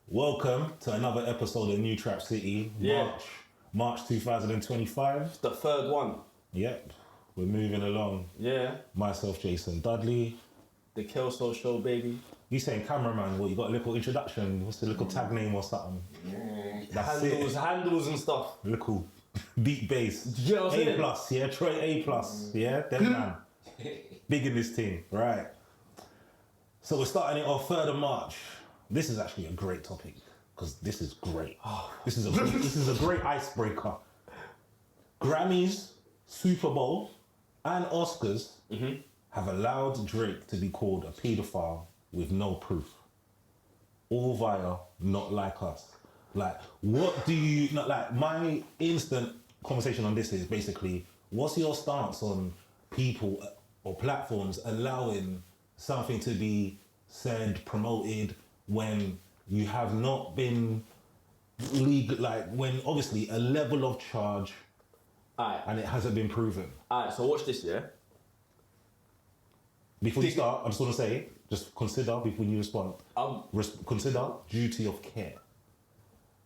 Welcome to another episode of New Trap City. Yeah. March 2025. The third one. Yep, we're moving along. Yeah. Myself, Jason Dudley. The Kelso Show, baby. You saying cameraman? What, you got a little introduction? What's the little tag name or something? That's Handles and stuff. Little deep bass. You know what I'm A saying? plus, yeah, Troy A plus, yeah, them man. Big in this team, right? So we're starting it off 3rd of March. This is actually a great topic because this is great. This is a great icebreaker. Grammys, Super Bowl, and Oscars have allowed Drake to be called a paedophile with no proof. All via Not Like Us. Like, what do you, not like, my instant conversation on this is basically, what's your stance on people or platforms allowing something to be said, promoted, when you have not been legal, like when obviously a level of charge and it hasn't been proven. Alright, so watch this, yeah? Before you start, I just want to say, just consider before you respond, consider duty of care.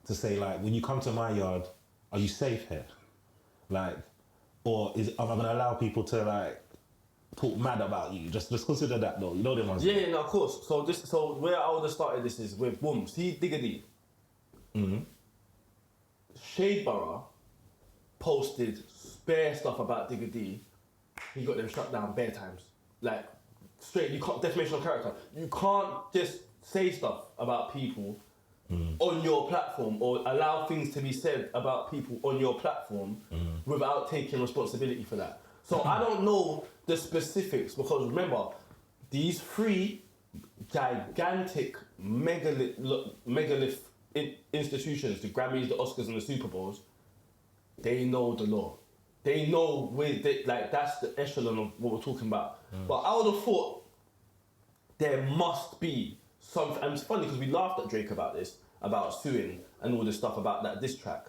To say like, when you come to my yard, are you safe here? Like, or am I gonna allow people to like talk mad about you? Just consider that though. You know them ones. Yeah, no, of course. So where I would have started this is with boom. See Diggity. Shadeborough posted spare stuff about Diggity. He got them shut down bare times. Like straight, you can't defamation of character. You can't just say stuff about people on your platform or allow things to be said about people on your platform without taking responsibility for that. So I don't know the specifics because remember, these three gigantic megalith institutions, the Grammys, the Oscars and the Super Bowls, they know the law. They know that's the echelon of what we're talking about. But I would have thought there must be something, and it's funny because we laughed at Drake about this, about suing and all this stuff about that diss track.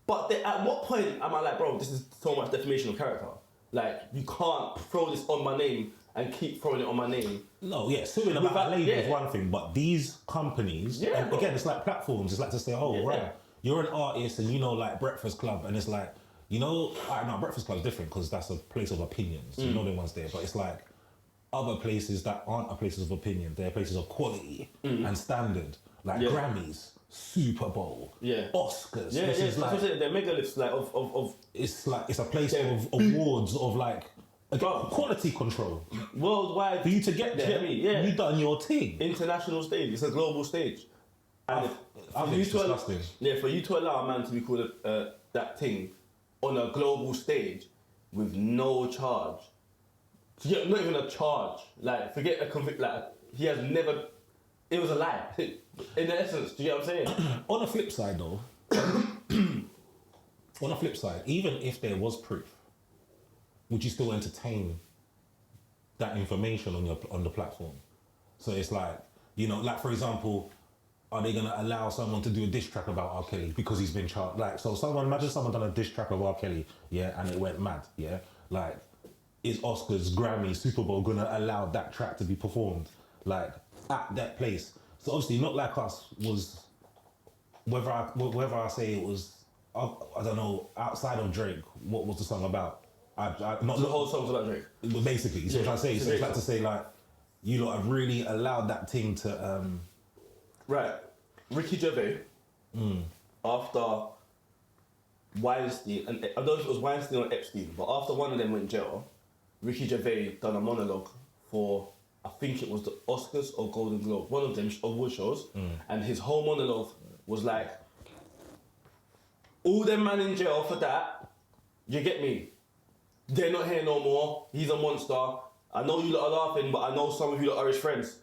But at what point am I like, bro, this is so much defamation of character? Like, you can't throw this on my name and keep throwing it on my name. No, yeah, suing about a label is one thing, but these companies, and again, it's like platforms, it's like to say, right, you're an artist and you know, like Breakfast Club, and it's like, you know, no, Breakfast Club is different because that's a place of opinions. You know, the ones there, but it's like other places that aren't a places of opinion. They're places of quality and standard, like Grammys, Super Bowl, Oscars. Yeah, it's like they're megaliths, like of. It's like it's a place of awards of like quality control worldwide for you to get there. You get me? Yeah, you done your thing. International stage. It's a global stage. And I think it's disgusting. For you to allow a man to be called that thing on a global stage with no charge. Not even a charge. Like, forget a convict. Like, he has never. It was a lie. In essence, do you get what I'm saying? On the flip side, though, even if there was proof, would you still entertain that information on the platform? So it's like, you know, like for example, are they gonna allow someone to do a diss track about R. Kelly because he's been charged? Like, so imagine someone done a diss track of R. Kelly, and it went mad, Like, is Oscars, Grammy, Super Bowl gonna allow that track to be performed, like, at that place? So obviously, Not Like Us was, whether I say it was, I don't know, outside of Drake, what was the song about? The whole song's about Drake. Basically, so what I'm saying. So it's like to say, like, you lot have really allowed that thing to. Right, Ricky Gervais, after Weinstein, and I don't know if it was Weinstein or Epstein, but after one of them went in jail, Ricky Gervais done a monologue for, I think it was the Oscars or Golden Globe, one of them award shows, and his whole monologue was like, all them man in jail for that, you get me? They're not here no more, he's a monster, I know you lot are laughing, but I know some of you lot are his friends.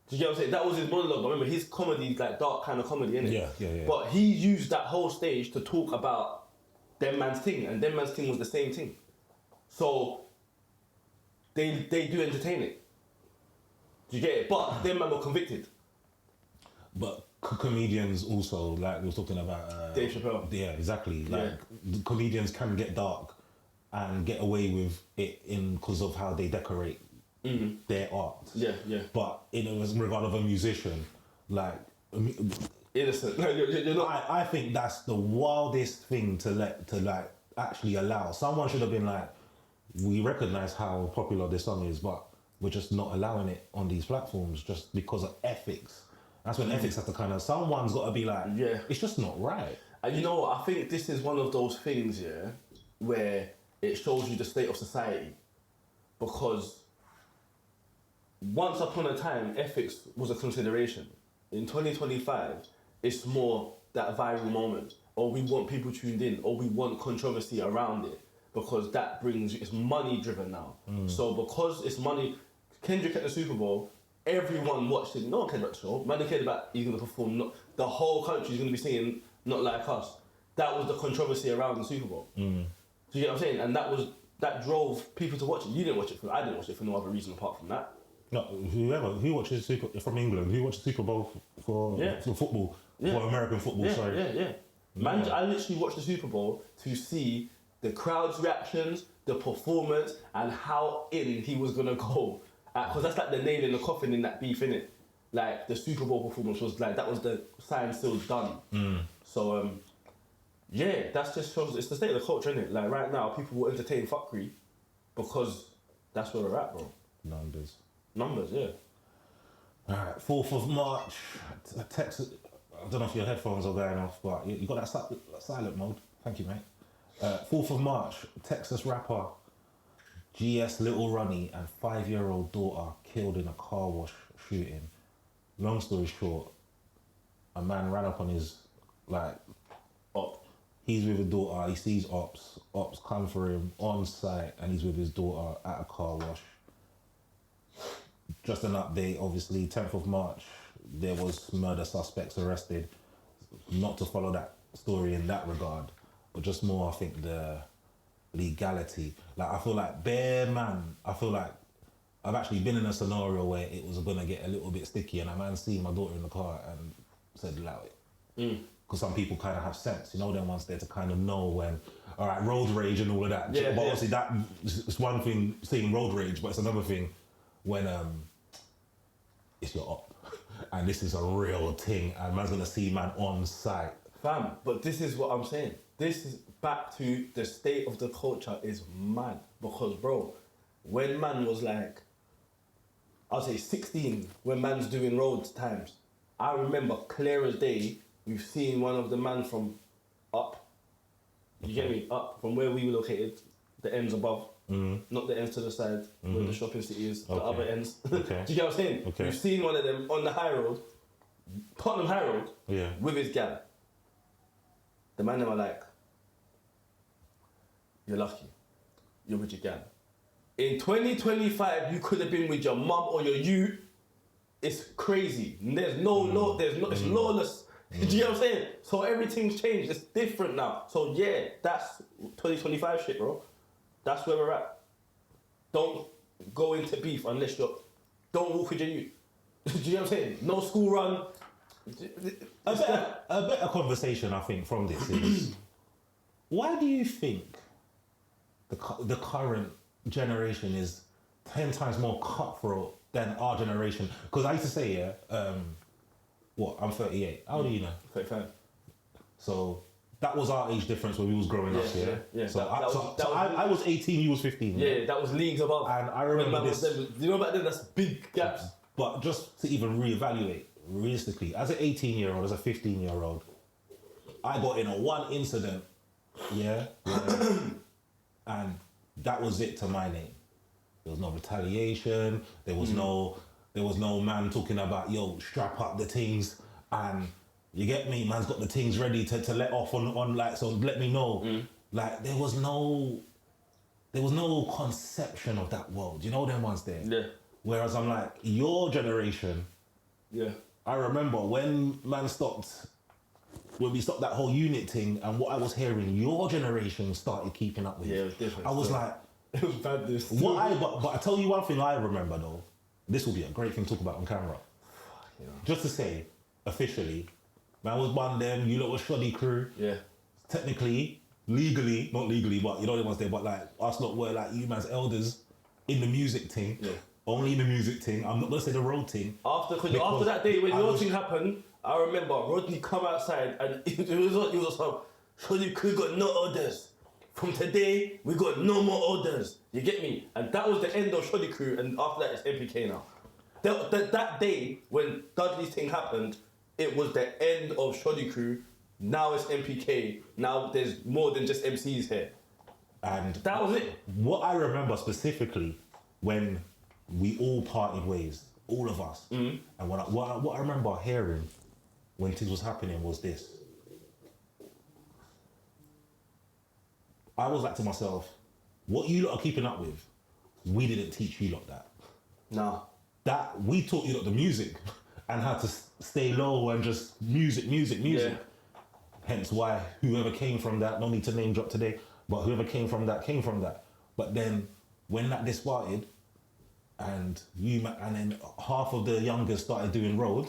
Do you get what I'm saying? That was his monologue. Remember, his comedy is like dark kind of comedy, innit? Yeah. But he used that whole stage to talk about them man's thing, and them man's thing was the same thing. So they do entertain it. Do you get it? But them man were convicted. But comedians also, like we were talking about Dave Chappelle. Yeah, exactly. Like comedians can get dark and get away with it because of how they decorate their art. Yeah. But in regard of a musician, like innocent. No, you're not. I think that's the wildest thing to actually allow. Someone should have been like, we recognise how popular this song is, but we're just not allowing it on these platforms just because of ethics. That's when ethics have to kind of, someone's got to be like, Yeah. it's just not right. And you know what? I think this is one of those things, yeah, where it shows you the state of society. Because once upon a time, ethics was a consideration. In 2025, it's more that viral moment, or we want people tuned in, or we want controversy around it, because that brings, it's money driven now. So because it's money, Kendrick at the Super Bowl, everyone watched it. No one cared about the show. Man, they cared about he's going to perform. Not, the whole country's going to be singing Not Like Us. That was the controversy around the Super Bowl. Do you get what I'm saying? And that drove people to watch it. You didn't watch it I didn't watch it for no other reason apart from that. No, who watches from England, who watches Super Bowl for football, for American football, sorry. Yeah. Man, I literally watched the Super Bowl to see the crowd's reactions, the performance, and how in he was going to go. Because that's like the nail in the coffin in that beef, innit? Like, the Super Bowl performance was like, that was the sign still done. So, yeah, that's just shows, it's the state of the culture, innit? Like, right now, people will entertain fuckery because that's where we're at, bro. Numbers, yeah. Alright, 4th of March, Texas, I don't know if your headphones are going off, but you got that silent mode. Thank you, mate. 4th of March, Texas rapper GS Little Ronnie and 5-year-old daughter killed in a car wash shooting. Long story short, a man ran up on his, he's with his daughter, he sees ops come for him on site, and he's with his daughter at a car wash. Just an update, obviously, 10th of March, there was murder suspects arrested. Not to follow that story in that regard, but just more, I think, the legality. Like, I feel like I feel like I've actually been in a scenario where it was gonna get a little bit sticky, and a man seen my daughter in the car and said, allow it. Because some people kind of have sense, you know, them ones there to kind of know when, all right, road rage and all of that. Yeah, but obviously that it's one thing seeing road rage, but it's another thing when it's your op and this is a real thing and man's gonna see man on site. Fam, but this is what I'm saying. This is back to the state of the culture is mad. Because, bro, when man was like, I'll say 16, when man's doing roads times, I remember clear as day, we've seen one of the man from up, you get me, up from where we were located, the ends above, not the ends to the side, where the shopping city is, the other ends. Do you get what I'm saying? We've seen one of them on the high road, Tottenham High Road, with his gal. The man them are like, you're lucky, you're with your gal. In 2025, you could have been with your mum or your you. It's crazy. There's no law, it's lawless. Do you know what I'm saying? So everything's changed, it's different now. So yeah, that's 2025 shit, bro. That's where we're at. Don't go into beef unless don't walk with your youth. Do you know what I'm saying? No school run. A better conversation, I think, from this is, why do you think the current generation is 10 times more cutthroat than our generation? Because I used to say, I'm 38. How old are you now? 35. So that was our age difference when we was growing up, yeah. So I was 18, you was 15. Yeah, that was leagues above. And I remember this. You know back then, that's big gaps. But just to even reevaluate, realistically, as an 18-year-old, as a 15-year-old, I got in a one incident, and that was it to my name. There was no retaliation. There was no man talking about, yo, strap up the things, and you get me, man's got the things ready to let off on like, so let me know. Like, there was no conception of that world. You know them ones there? Yeah. Whereas I'm like, your generation, I remember when we stopped that whole unit thing, and what I was hearing, your generation started keeping up with. Yeah, it was different. I was like, it was bad this. But I tell you one thing I remember though, this will be a great thing to talk about on camera. Just to say, officially, man was one of them, you lot was shoddy crew. Yeah. Technically, legally, not legally, but you know the ones there, but like, us lot were like you man's elders in the music thing. Yeah. Only in the music thing. I'm not gonna say the road thing. After that day when your thing happened, I remember Rodney come outside and it was some, Shoddy Crew got no orders. From today, we got no more orders. You get me? And that was the end of Shoddy Crew, and after that, it's MPK now. That day when Dudley's thing happened, it was the end of Shoddy Crew. Now it's MPK. Now there's more than just MCs here. And that was it. What I remember specifically when we all parted ways, all of us, and what I remember hearing when things was happening was this. I was like to myself, what you lot are keeping up with, we didn't teach you lot that. No. That we taught you lot the music and how to stay low and just music. Yeah. Hence why whoever came from that, no need to name drop today, but whoever came from that. But then when that disparted and then half of the youngers started doing road,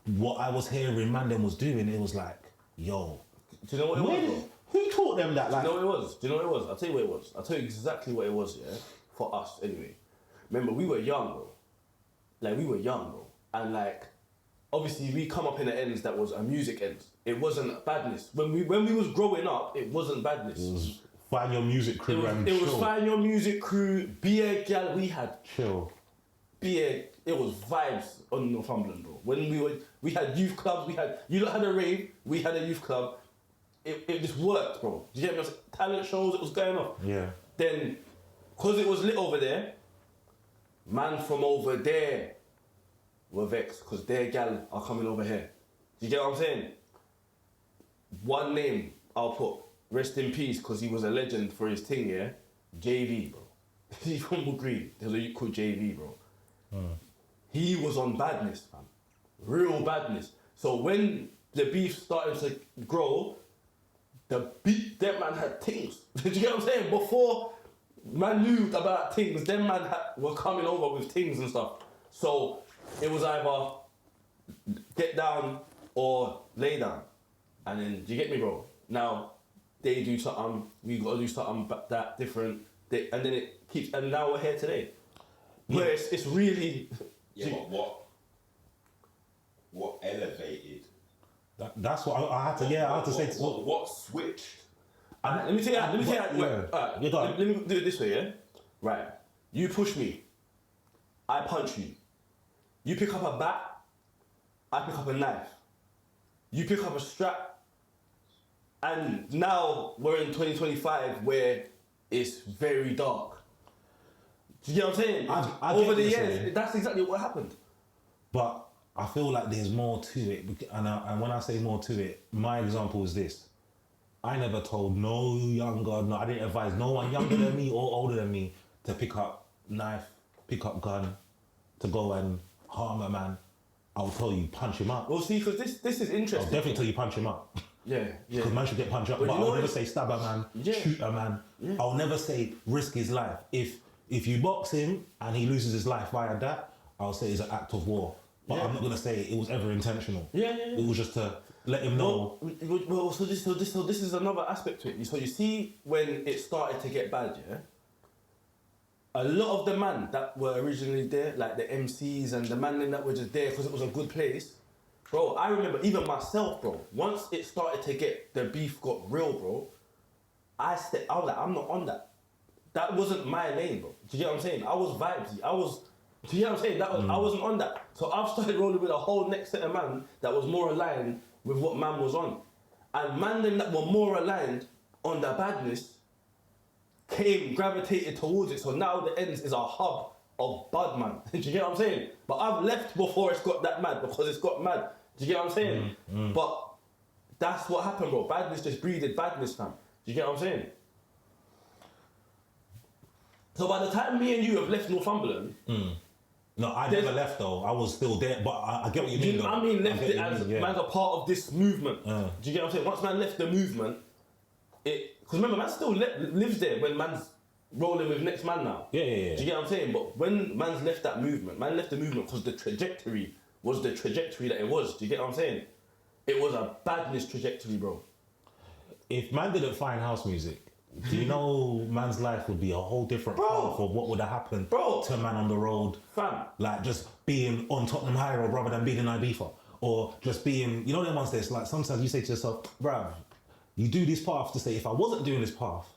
what I was hearing Mandem was doing, it was like, yo. Do you know what it was, bro? Who taught them that? Like, Do you know what it was? Do you know what it was? I'll tell you what it was. I'll tell you exactly what it was, yeah? For us, anyway. Remember, we were young, bro. Like, we were young, bro. And, like, obviously, we come up in the ends that was a music end. It wasn't badness. When we was growing up, it wasn't badness. It was find your music crew and It chill. was find your music crew, be a gal. We had Chill. it was vibes on Northumberland, bro. When we had youth clubs, you lot had a rave, we had a youth club. It just worked, bro. Do you get me? Talent shows, it was going off. Yeah. Then, because it was lit over there, man from over there were vexed because their gal are coming over here. Do you get what I'm saying? One name I'll put, rest in peace, because he was a legend for his thing, yeah? JV, bro. He's from Wood Green. There's a youth called JV, bro. He was on badness, fam. Real badness. So when the beef started to grow, that man had things. Did you get what I'm saying? Before man knew about things, them man were coming over with things and stuff. So it was either get down or lay down. And then, do you get me, bro? Now, they do something, we got to do something that different. And then it keeps, and now we're here today. Where it's really... Yeah, but what elevated? That's what I had to. I had to say. What switched? Let me tell you. Yeah. Let me do it this way, yeah? Right. You push me. I punch you. You pick up a bat. I pick up a knife. You pick up a strap. And now we're in 2025 where it's very dark. Do you get what I'm saying? I Over get the what you're years, saying. that's exactly what happened. But I feel like there's more to it, and when I say more to it, my example is this: I never told no I didn't advise no one younger than me or older than me to pick up knife, pick up gun, to go and harm a man. I'll tell you, punch him up. Well, see, because this is I'll interesting. definitely tell you, punch him up. Yeah. Because man should get punched up. But But you know I'll what never it- say stab a man, Yeah. shoot a man. Yeah. I'll never say risk his life. If you box him and he loses his life via that, I'll say it's an act of war. But Yeah. I'm not gonna say it was ever intentional. Yeah. It was just to let him know. So this is another aspect to it. So you see, when it started to get bad, yeah, a lot of the man that were originally there, like the MCs and the man that were just there because it was a good place, bro. I remember even myself, bro. Once it started to get the beef got real, bro. I was like, I'm not on that. That wasn't my lane, bro. Do you get what I'm saying? I was vibesy. Do you get what I'm saying? I wasn't on that. So I've started rolling with a whole next set of man that was more aligned with what man was on. And man them that were more aligned on the badness gravitated towards it. So now the ends is a hub of bad man. Do you get what I'm saying? But I've left before it's got that mad because it's got mad. Do you get what I'm saying? But that's what happened, bro. Badness just breeded badness, fam. Do you get what I'm saying? So by the time me and you have left Northumberland, No, I never left though. I was still there, but I get what you mean. Though. I mean left get it what you as mean, yeah. man's a part of this movement. Uh. Do you get what I'm saying? Once man left the movement, because remember man still lives there when man's rolling with next man now. Yeah. Do you get what I'm saying? But when man's left that movement, man left the movement because the trajectory was the trajectory that it was. Do you get what I'm saying? It was a badness trajectory, bro. If man didn't find house music, do you know man's life would be a whole different Bro. path of what would have happened Bro. to man on the road? Fam. Like just being on Tottenham High Road rather than being in Ibiza. or just being, you know, them ones that's like sometimes you say to yourself, bruv, you do this path to say, if I wasn't doing this path,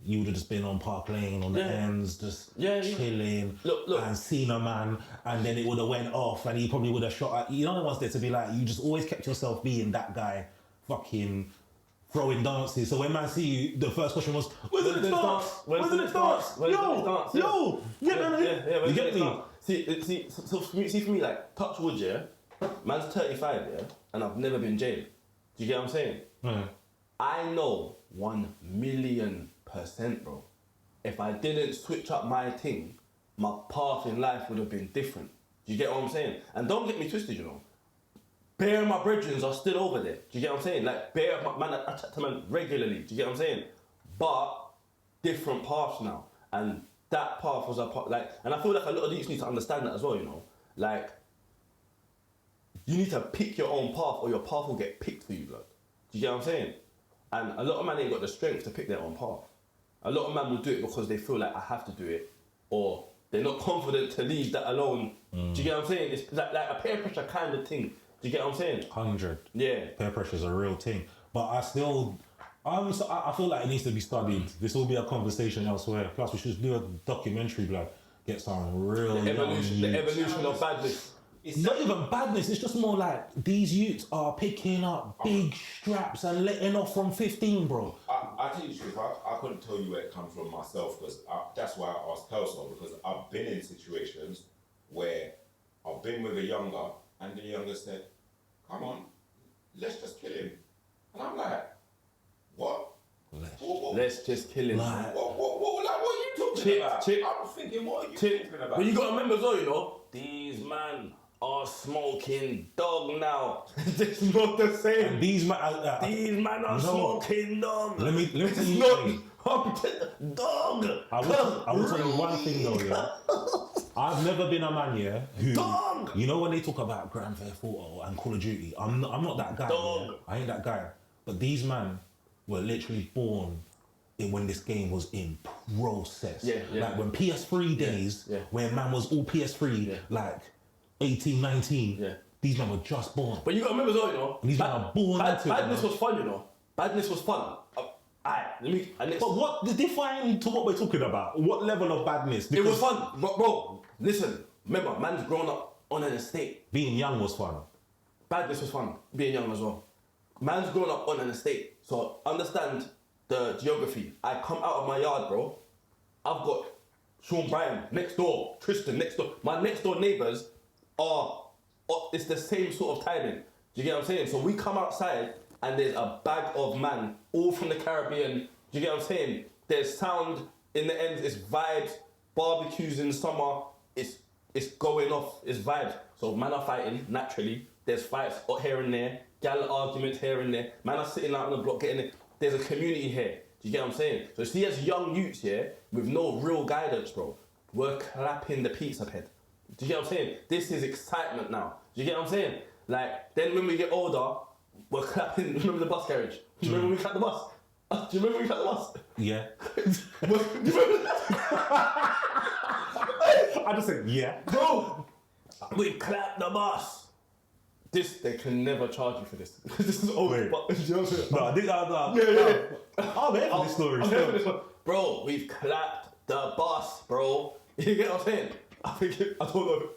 you would have just been on Park Lane, on the ends, just chilling Look. and seen a man, and then it would have went off, and he probably would have shot at, you know, the ones there to be like, you just always kept yourself being that guy, fucking throwing dances. So when man see you, the first question was, where's the next dance? Where's the next dance? Yo, you get me? See for me, like, touch wood, yeah? Man's 35, yeah? And I've never been jailed. Do you get what I'm saying? I know 1,000,000%, bro. If I didn't switch up my thing, my path in life would have been different. Do you get what I'm saying? And don't get me twisted, you know. Bare of my brethren are still over there. Do you get what I'm saying? Like, bare of my man, I chat to man regularly. Do you get what I'm saying? But different paths now. And that path was a part, like, and I feel like a lot of youths need to understand that as well, you know. Like, you need to pick your own path or your path will get picked for you, blood. Do you get what I'm saying? And a lot of man ain't got the strength to pick their own path. A lot of man will do it because they feel like I have to do it, or they're not confident to leave that alone. Do you get what I'm saying? It's like a peer pressure kind of thing. Do you get what I'm saying? 100. Yeah. Peer pressure is a real thing. But I still, I feel like it needs to be studied. This will be a conversation elsewhere. Plus, we should do a documentary, blood. Get some real The evolution of badness. It's not even badness, it's just more like these youths are picking up big straps and letting off from 15, bro. I tell you the truth, I couldn't tell you where it comes from myself, because that's why I asked Kelso, because I've been in situations where I've been with a younger, and the younger said, come on, let's just kill him. And I'm like, what? Let's just kill him. Like, What are you talking about? I'm thinking, what are you talking about? But you gotta remember as well, you know, these man are smoking dog now. It's not the same. and these man, These man are smoking dog. let me tell It's you not something. dog. I will tell you one thing though, yeah. I've never been a man, yeah, who, Dog! you know, when they talk about Grand Theft Auto and Call of Duty, I'm not that guy. Dog! Yeah? I ain't that guy. But these men were literally born when this game was in process. Yeah. Like when PS3 days, Yeah. when man was all PS3, like 18, 19, Yeah. these men were just born. But you gotta remember as well, you know, These men are born into it, badness man. was fun, you know. Badness was fun. But what define to what we're talking about? What level of badness? It was Because fun, bro. Listen, remember, man's grown up on an estate. being young was fun. Badness was fun, being young as well. Man's grown up on an estate, so understand the geography. I come out of my yard, bro. I've got Sean Bryan next door, Tristan next door. My next door neighbours are, it's the same sort of timing. Do you get what I'm saying? So we come outside and there's a bag of man, all from the Caribbean. Do you get what I'm saying? There's sound in the ends, it's vibes, barbecues in summer, it's going off, it's vibes. So man are fighting, naturally. There's fights here and there, gal arguments here and there. Man are sitting out on the block getting it. There's a community here. Do you get what I'm saying? So see, as young youths, yeah, with no real guidance, bro, we're clapping the pizza head. Do you get what I'm saying? This is excitement now. Do you get what I'm saying? Like, then when we get older, we're clapping, remember the bus garage? Do you remember when we clapped the bus? Do you remember when we clapped the bus? Yeah. Do you remember that? I just said, yeah. Bro, we clapped the bus. They can never charge you for this. This is old. Wait. But, do you know what I'm saying? No, I did that. Yeah. I'm here for this story. I'm here for this one. Bro, we've clapped the bus, bro. You get what I'm saying? I don't know.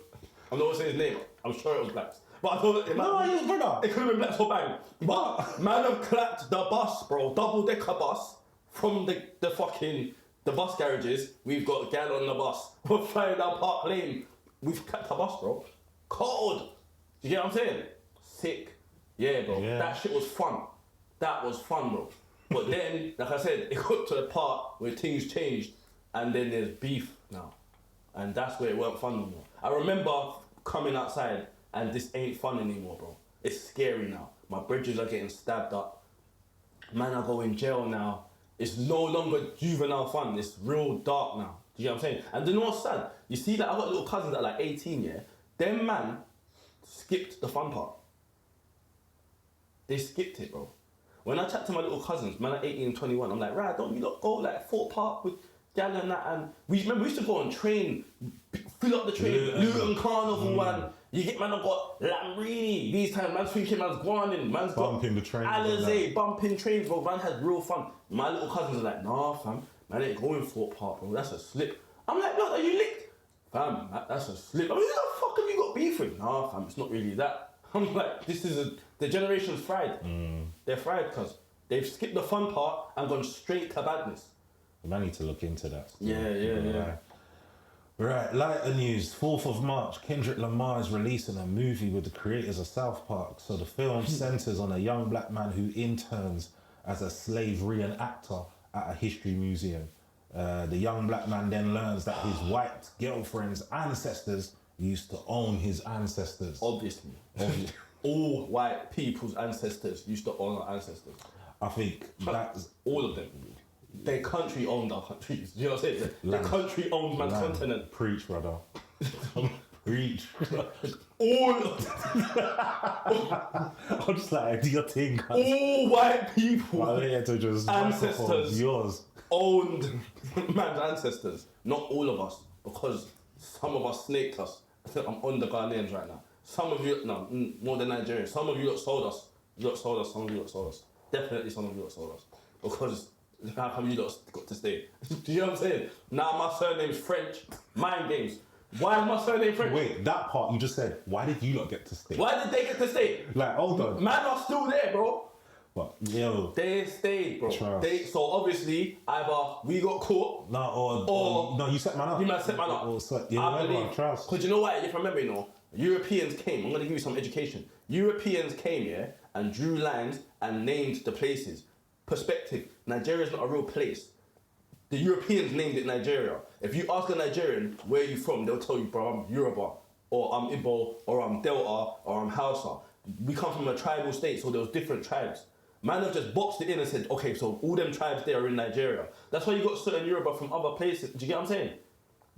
I'm not gonna say his name. I'm sure it was Blacks. But I thought it No, might it was brother. It could have been Blacks or Bang. But man have clapped the bus, bro. Double decker bus from the fucking the bus garages. We've got a gal on the bus. We're flying down Park Lane. We've clapped the bus, bro. Cold. Do you get what I'm saying? Sick. Yeah, bro. Yeah. That shit was fun. That was fun, bro. But then, like I said, it got to the part where things changed and then there's beef now. And that's where it weren't fun no more. I remember coming outside and this ain't fun anymore, bro. It's scary now. My bridges are getting stabbed up. Man, I go in jail now. It's no longer juvenile fun. It's real dark now. Do you get what I'm saying? And you know what's sad? You see that I got little cousins that are like 18, yeah? Them man skipped the fun part. They skipped it, bro. When I chat to my little cousins, man at 18 and 21, I'm like, right, don't you lot go like Fort Park with gal and that? And we used to go on train fill up the train. Luton. Luton Carnival, man. You get man, I got Lambrini. These times, man's thinking man's going in. Man's Bumping the trains and Alizé, bumping trains, bro. Man had real fun. My little cousins are like, nah, fam. Man ain't going Fort Park, bro. That's a slip. I'm like, look, are you licked? Fam, that's a slip. I mean, who the fuck have you got beef with? Nah, fam, it's not really that. I'm like, the generation's fried. They're fried because they've skipped the fun part and gone straight to badness. I need to look into that. Yeah. Right, lighter news. 4th of March, Kendrick Lamar is releasing a movie with the creators of South Park. So the film centers on a young black man who interns as a slave reenactor at a history museum. The young black man then learns that his white girlfriend's ancestors used to own his ancestors. Obviously. All white people's ancestors used to own our ancestors. I think that's All of them. Their country owned our countries. You know what I'm saying? The Land. country owned man's Land. continent. Preach, brother. Preach. All I'm just like, do your thing. Cuz. all white people I'm here to just Ancestors. microphone yours. owned man's ancestors. Not all of us, because some of us snaked us. I'm on the Ghanaians right now. Some of you, no, more than Nigerians. Some of you lot sold us. You lot sold us. Some of you lot sold us. Definitely some of you lot sold us. Because how come you lot got to stay? Do you know what I'm saying? Now my surname's French. Mind games. Why is my surname French? Wait, that part you just said, why did you not get to stay? Why did they get to stay? Like, hold on. Man are still there, bro. But, yo, They stayed, bro. Trust. So obviously, either we got caught, no, Or- no, you set man up. you might set man up. Or yeah, I whatever, believe. trust. Because you know what? If I remember, Europeans came. I'm going to give you some education. Europeans came here and drew lines and named the places. Perspective. Nigeria is not a real place. The Europeans named it Nigeria. If you ask a Nigerian, where are you from? They'll tell you, bro, I'm Yoruba, or I'm Igbo, or I'm Delta, or I'm Hausa. We come from a tribal state, so there was different tribes. Man have just boxed it in and said, okay, so all them tribes there are in Nigeria. That's why you got certain Yoruba from other places. Do you get what I'm saying?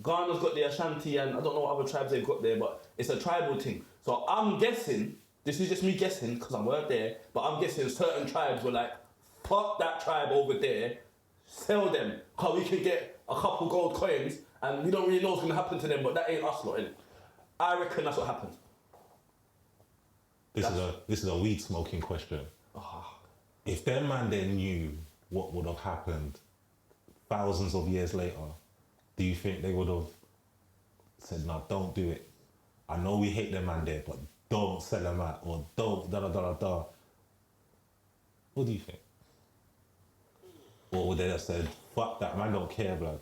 Ghana's got the Ashanti and I don't know what other tribes they've got there, but it's a tribal thing. So I'm guessing, this is just me guessing because I weren't there, but I'm guessing certain tribes were like, fuck that tribe over there, sell them, because we can get a couple gold coins and we don't really know what's going to happen to them, but that ain't us lot, innit? I reckon that's what happened. This is a weed smoking question. If them man then knew what would have happened thousands of years later, do you think they would have said, no, don't do it? I know we hate them man there, but don't sell them out, or don't da. What do you think? Or would they have said, fuck that, man don't care, blood?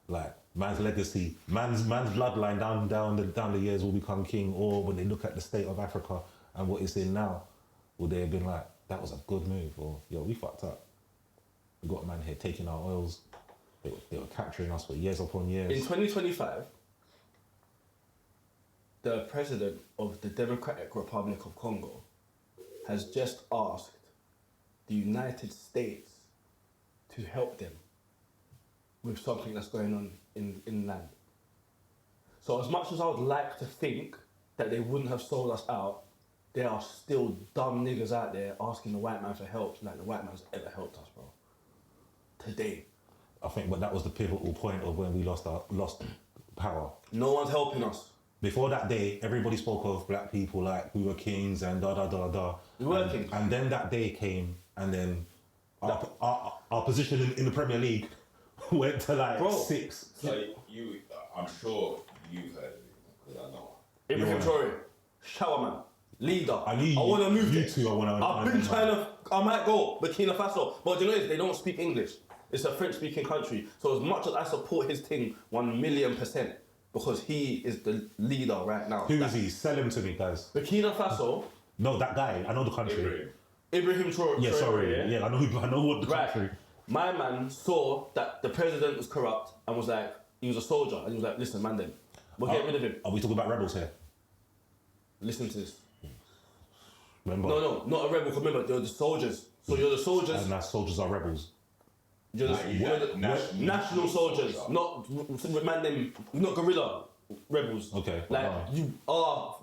Like, man's legacy, man's bloodline down the years will become king, or when they look at the state of Africa and what it's in now, would they have been like, that was a good move, or yo, we fucked up. We got a man here taking our oils. They were capturing us for years upon years. In 2025, the president of the Democratic Republic of Congo has just asked the United States to help them with something that's going on in land. So as much as I would like to think that they wouldn't have sold us out, there are still dumb niggas out there asking the white man for help like the white man's ever helped us, bro. Today. I think, but that was the pivotal point of when we lost power. No one's helping us. Before that day, everybody spoke of black people like we were kings and da. We were kings. And then that day came, and then our position in the Premier League went to like Bro. 6. So I'm sure you've heard of it because I know. Ibrahim Yeah. Traore, showerman, leader. I knew want to move you there. two. I've been trying to. I might go Burkina Faso, but you know they don't speak English. It's a French-speaking country. So as much as I support his thing, 1,000,000%, because he is the leader right now. Who is he? Sell him to me, guys. Burkina Faso, No, that guy. I know the country. Ibrahim Traore. Yeah, sorry. Yeah, I know what the country. Right. My man saw that the president was corrupt and was like, he was a soldier, and he was like, listen, man, then we'll get rid of him. Are we talking about rebels here? Listen to this. Remember? No, not a rebel. Remember, you're the soldiers. So you're the soldiers. And now soldiers are rebels. You're the national soldiers, not man them, not guerrilla rebels. Okay, Like wow. you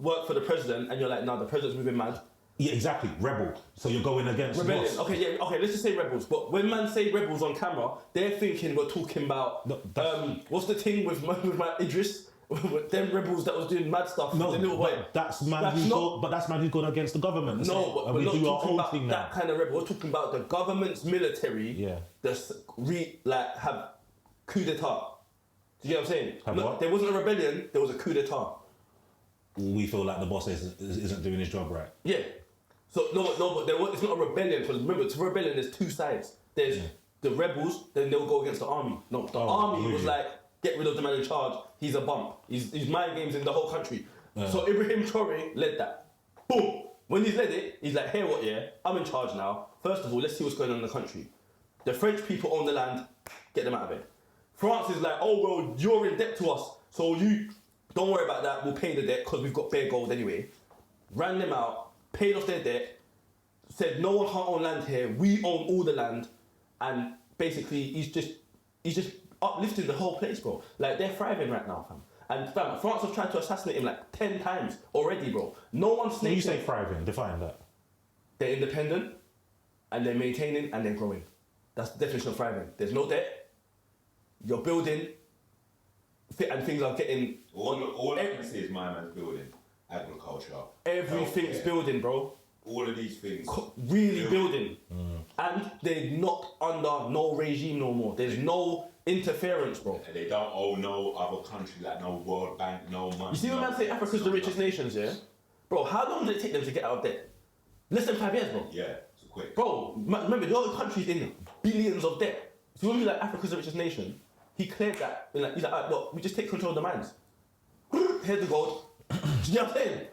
work for the president, and you're like, nah, the president's moving mad. Yeah, exactly. Rebel. So you're going against Rebellion. boss. Okay, yeah, okay, let's just say rebels. But when man say rebels on camera, they're thinking we're talking about No, that's- what's the thing with my Idris? With them rebels that was doing mad stuff. No, the little boy. but that's man That's who's not- but that's man who's gone against the government. No, but and we're we not do our talking own about thing that now. kind of rebel. We're talking about the government's military. Yeah. That's have coup d'état. Do you get what I'm saying? Have No, what? there wasn't a rebellion. There was a coup d'état. We feel like the boss isn't doing his job right. Yeah. So no, but it's not a rebellion because remember, to rebellion there's two sides. There's the rebels, then they'll go against the army. No, the army was like, get rid of the man in charge. He's a bump. He's mind games in the whole country. So Ibrahim Traore led that. Boom. When he's led it, he's like, hey, what? Yeah, I'm in charge now. First of all, let's see what's going on in the country. The French people own the land. Get them out of it. France is like, oh well, you're in debt to us, so you don't worry about that. We'll pay the debt because we've got bare gold anyway. Ran them out, paid off their debt, said no one can't own land here. We own all the land, and basically he's just uplifting the whole place, bro. Like they're thriving right now, fam. And fam, France have tried to assassinate him like 10 times already, bro. No one When snaked you say him. thriving, define that. They're independent, and they're maintaining, and they're growing. That's the definition of thriving. There's no debt. You're building, and things are getting. All I can say is my man's building, agriculture, Everything's healthcare, building, bro. all of these things. Really building. And they're not under no regime no more. There's no interference, bro. And they don't owe no other country, like no World Bank, no money. You see when no man say tax, Africa's no the richest nothing. nations, yeah? Bro, how long did it take them to get out of debt? Less than 5 years, bro. Yeah, it's quick. Bro, remember, the other countries in billions of debt. So when we like Africa's the richest nation, he cleared that. He's like, alright, look, we just take control of the mines. Here's the gold. Do you know what I'm saying?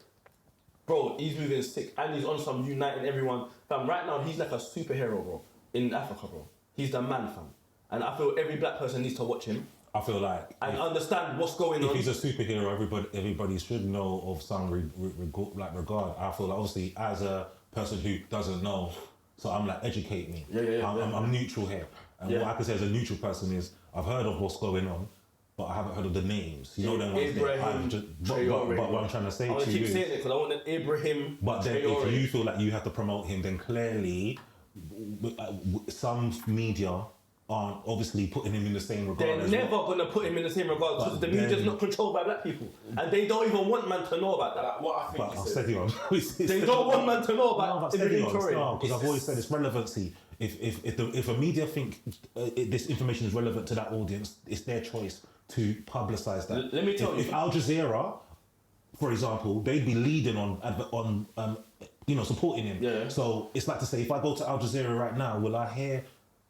Bro, he's moving sick and he's on some uniting everyone. Fam, right now he's like a superhero, bro, in Africa, bro. He's the man, fam. And I feel every black person needs to watch him I feel like and understand what's going if on. he's a superhero, everybody should know of some regard. I feel like obviously as a person who doesn't know, so I'm like, educate me. Yeah, I'm neutral here, and what I can say as a neutral person is I've heard of what's going on, but I haven't heard of the names. You know them ones there. Ibrahim But what I'm trying to say I want to to you keep saying it because I want that Ibrahim. but then Traore. if you feel like you have to promote him, then clearly some media aren't obviously putting him in the same regard. They're as never well. gonna put him in the same regard because the But then- media's not controlled by black people, and they don't even want man to know about that. Like, what I think But I'll is set you on. They don't want man to know No, about but steady Ibrahim on, Traore. no, because I've always said it's relevancy. If a media think this information is relevant to that audience, it's their choice to publicise that. Let me tell If you. Al Jazeera, for example, they'd be leading on supporting him. Yeah. So it's like to say, if I go to Al Jazeera right now, will I hear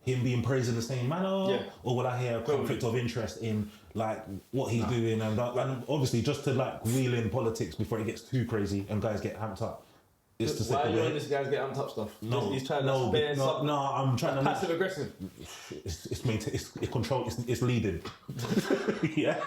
him being praised in the same manner, Yeah. or will I hear a conflict of interest in like what he's doing and obviously just to like wheel in politics before it gets too crazy and guys get amped up. It's to Why are say you on this guy's get amped up stuff? no, He's trying no, to spare no, something. no, I'm trying to Passive aggressive. it's control. It's leading. Yeah.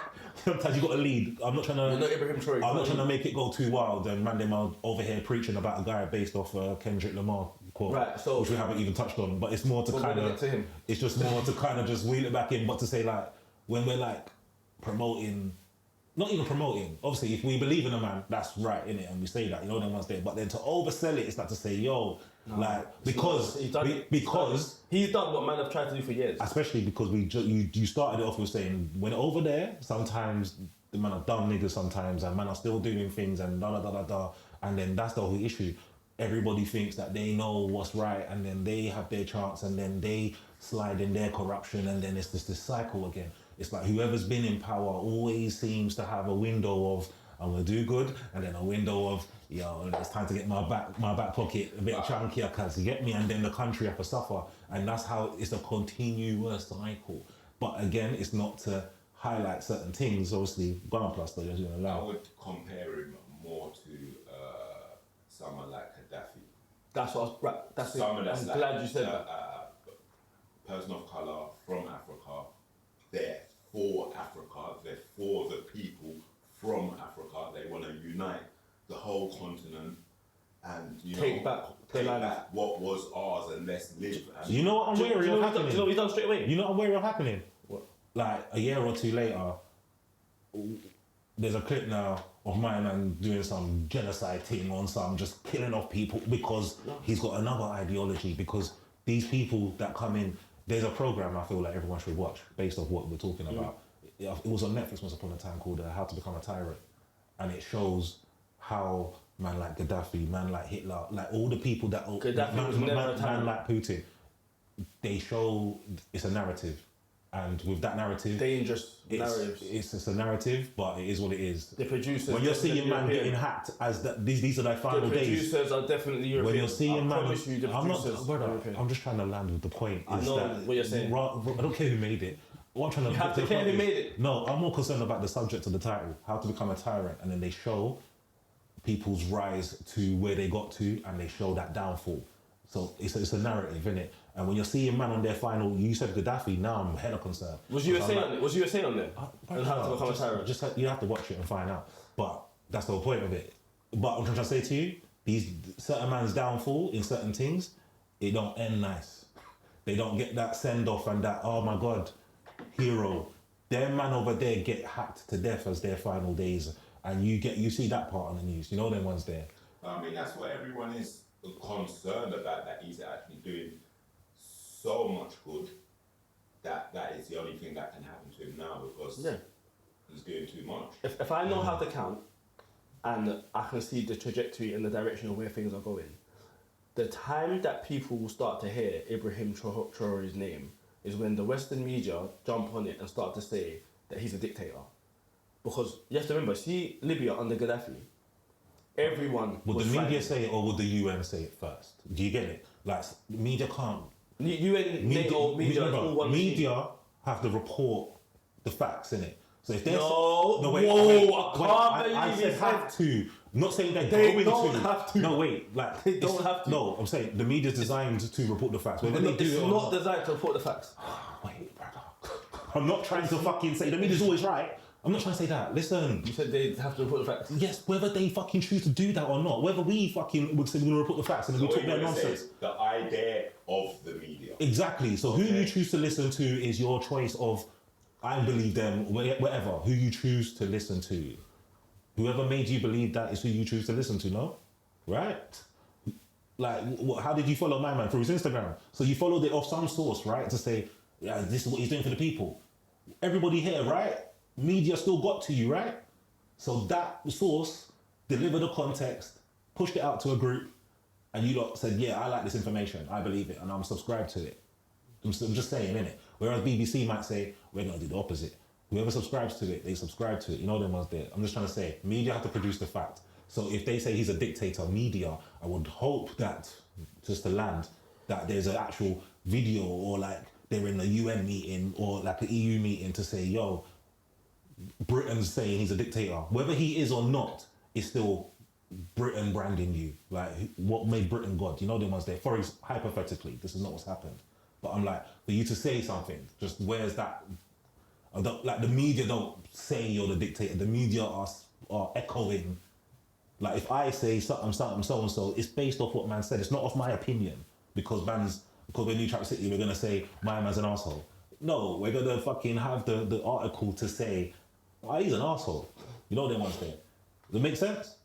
Sometimes you got to lead. I'm not trying You're to. not Ibrahim Traore. I'm not trying to make it go too wild and man them out over here preaching about a guy based off Kendrick Lamar quote, Right, so- which we haven't even touched on. But it's more to We're kind gonna of. get to him. It's just more to kind of just wheel it back in, but to say like when we're like promoting. Not even promoting. Obviously, if we believe in a man, that's right in it, and we say that. You know, no one's there. But then to oversell it, it's like to say, yo, because He's done, because he's done what man have tried to do for years. especially because you started it off with saying when over there sometimes the man are dumb niggas sometimes and man are still doing things and da da da da da and then that's the whole issue. Everybody thinks that they know what's right and then they have their chance and then they slide in their corruption and then it's just this cycle again. It's like whoever's been in power always seems to have a window of I'm gonna do good and then a window of yo it's time to get my back pocket a bit chunkier cause you get me and then the country have to suffer and that's how it's a continuous cycle. But again, it's not to highlight certain things. Obviously, Ghana Plus though doesn't I allow. would compare him more to someone like Gaddafi. That's what I was, right, that's it. Someone that's I'm like, glad you said that. person of colour from Africa. They're for Africa. They're for the people from Africa. They want to unite the whole continent and Take back their take land. back what was ours and let's live. And You know what I'm Do you wary know of what he's done- do you know what happening? he's done straight away? You know what I'm wary of happening? What? Like a year or two later, there's a clip now of my man doing some genocide thing on some just killing off people because he's got another ideology. Because these people that come in, there's a program I feel like everyone should watch based off what we're talking about. It was on Netflix once upon a time called How to Become a Tyrant, and it shows how man like Gaddafi, man like Hitler, like all the people that Gaddafi was never a man tyrant. like Putin, they show it's a narrative, and with that narrative, Dangerous narratives. it's a narrative, but it is what it is. The producers. When you're seeing man European. getting hacked as these are their final The days. producers are definitely European. When you're seeing I man, promise you, the I'm not, producers brother, are European. I'm just trying to land with the point. I Is know that what you're saying. I don't care who made it. What I'm trying to You have to the care point who is- made it. No, I'm more concerned about the subject of the title, How to Become a Tyrant, and then they show people's rise to where they got to, and they show that downfall. So it's a narrative, innit? And when you're seeing man on their final, you said Gaddafi, now I'm hella concerned. Was you a Because say I'm on it? Was you a say on there? And how to become a tyrant? just you have to watch it and find out. But that's the whole point of it. But I'm trying to say to you, these certain man's downfall in certain things, it don't end nice. They don't get that send off and that, oh my God, hero. Their man over there get hacked to death as their final days. And you see that part on the news. You know them ones there. I mean, that's what everyone is concerned about, that he's actually doing so much good that is the only thing that can happen to him now, because Yeah. he's doing too much. If I know how to count, and I can see the trajectory and the direction of where things are going, the time that people will start to hear Ibrahim Traore's name is when the Western media jump on it and start to say that he's a dictator. Because you have to remember, see Libya under Gaddafi, everyone Would was the media fighting. say it or would the UN say it first? Do you get it? Like, media can't. UN, NATO, media, is all one machine. media have to report the facts, innit? So if they're No, no, wait, whoa, wait, I can't I believe said you have to. I'm not saying they're They going don't to. have to. No, wait, like They don't it's- have to. No, I'm saying the media's designed to report the facts. Whether they do It's it or not designed to report the facts. Wait, brother. I'm not trying to fucking say the media's always right. I'm not trying to say that. Listen. You said they have to report the facts. Yes, whether they fucking choose to do that or not, whether we fucking would say we're gonna report the facts and then we So talk what their you wanna say nonsense. is the idea of the media. Exactly. So who Okay. you choose to listen to is your choice of, I believe them, whatever. Who you choose to listen to. Whoever made you believe that is who you choose to listen to, no? Right? Like, how did you follow my man? Through his Instagram. So you followed it off some source, right? To say, yeah, this is what he's doing for the people. Everybody here, right? Media still got to you, right? So that source delivered the context, pushed it out to a group, and you lot said, yeah, I like this information, I believe it, and I'm subscribed to it. I'm just saying, innit? Whereas BBC might say, we're going to do the opposite. Whoever subscribes to it, they subscribe to it. You know them ones there. I'm just trying to say, media have to produce the fact. So if they say he's a dictator, media, I would hope that, just to land, that there's an actual video or like they're in a UN meeting or like an EU meeting to say, yo, Britain's saying he's a dictator. Whether he is or not, it's still Britain branding you. Like, what made Britain God? You know them ones there. For hypothetically, this is not what's happened. But I'm like, for you to say something, just where's that? Like, the media don't say you're the dictator. The media are echoing. Like, if I say something, so and so, it's based off what man said. It's not off my opinion because we're New Trap City, we're gonna say my man's an asshole. No, we're gonna fucking have the article to say, oh, he's an asshole. You know them ones there. Does it make sense?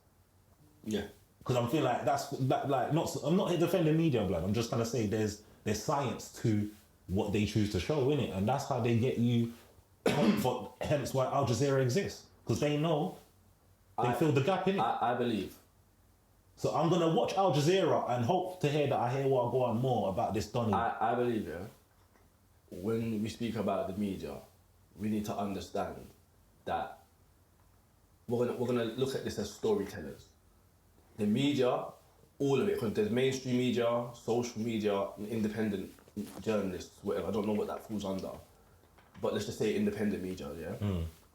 Yeah. Because I'm feeling like I'm not here defending media, blood. I'm just trying to say there's science to what they choose to show, innit? And that's how they get you. Hence why Al Jazeera exists, because they know they fill the gap, innit? I believe. So I'm gonna watch Al Jazeera and hope to hear that I hear what I go on more about this Donny. I believe, yeah, when we speak about the media, we need to understand that we're gonna look at this as storytellers. The media, all of it, because there's mainstream media, social media, and independent journalists, whatever. I don't know what that falls under, but let's just say independent media, yeah.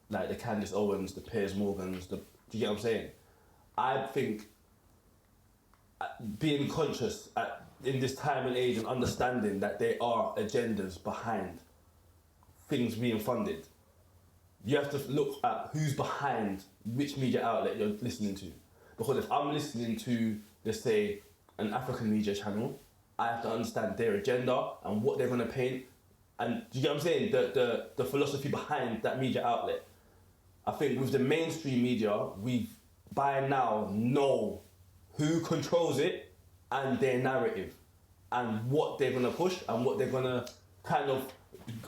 Like the Candace Owens, the Piers Morgans, do you get what I'm saying? I think being conscious in this time and age and understanding that there are agendas behind things being funded, you have to look at who's behind which media outlet you're listening to. Because if I'm listening to, let's say, an African media channel, I have to understand their agenda and what they're going to paint. And do you get what I'm saying? The philosophy behind that media outlet. I think with the mainstream media, we by now know who controls it and their narrative and what they're gonna push and what they're gonna kind of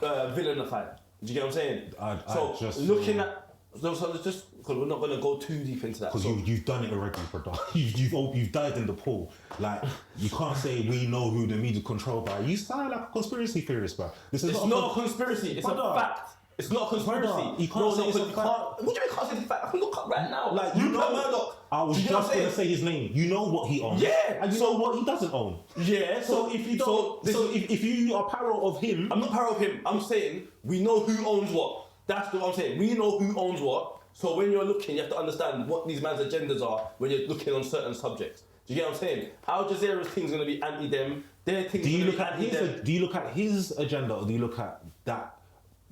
villainify. Do you get what I'm saying? I just looking at so just because we're not gonna go too deep into that. Because So, you've done it already, brother. You've dived in the pool. Like, you can't say we know who the media controlled by. You sound like a conspiracy theorist, bro. This is it's not a conspiracy. It's Brother. a fact. It's not a conspiracy. Brother, you can't say it's a you fact. can't. What do you mean can't say it's a fact? I can look up right now. Like, Rupert Murdoch. I was Do you get what just I'm gonna saying? say his name. You know what he owns. Yeah, And you so- know what he doesn't own. Yeah. So if you don't, if you are parallel of him, I'm not parallel of him. I'm saying we know who owns what. That's what I'm saying. We know who owns what. So when you're looking, you have to understand what these man's agendas are when you're looking on certain subjects. Do you get what I'm saying? Al Jazeera's thing's going to be anti-them. Their thing's do you going to look be at anti-them. do you look at his agenda, or do you look at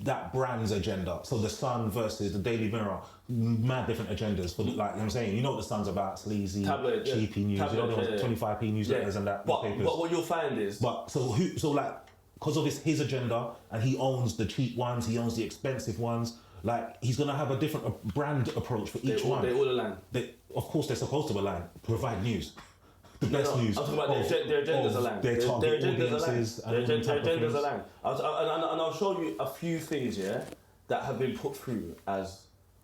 that brand's agenda? So the Sun versus the Daily Mirror, mad different agendas for, like, you know what I'm saying. You know what the Sun's about: sleazy, Tabloid, yeah. cheapy news. Tabloid, you know, yeah, yeah. 25p newsletters and that. But newspapers. what you'll find is... But so like, because of his agenda, and he owns the cheap ones, he owns the expensive ones. Like, he's gonna have a different brand approach for each one. They all align. Of course, they're supposed to align. Provide news, the best news. I'm talking about their agendas of align. Their target audiences Their and all type of agendas things. align. And I'll show you a few things, yeah, that have been put through as,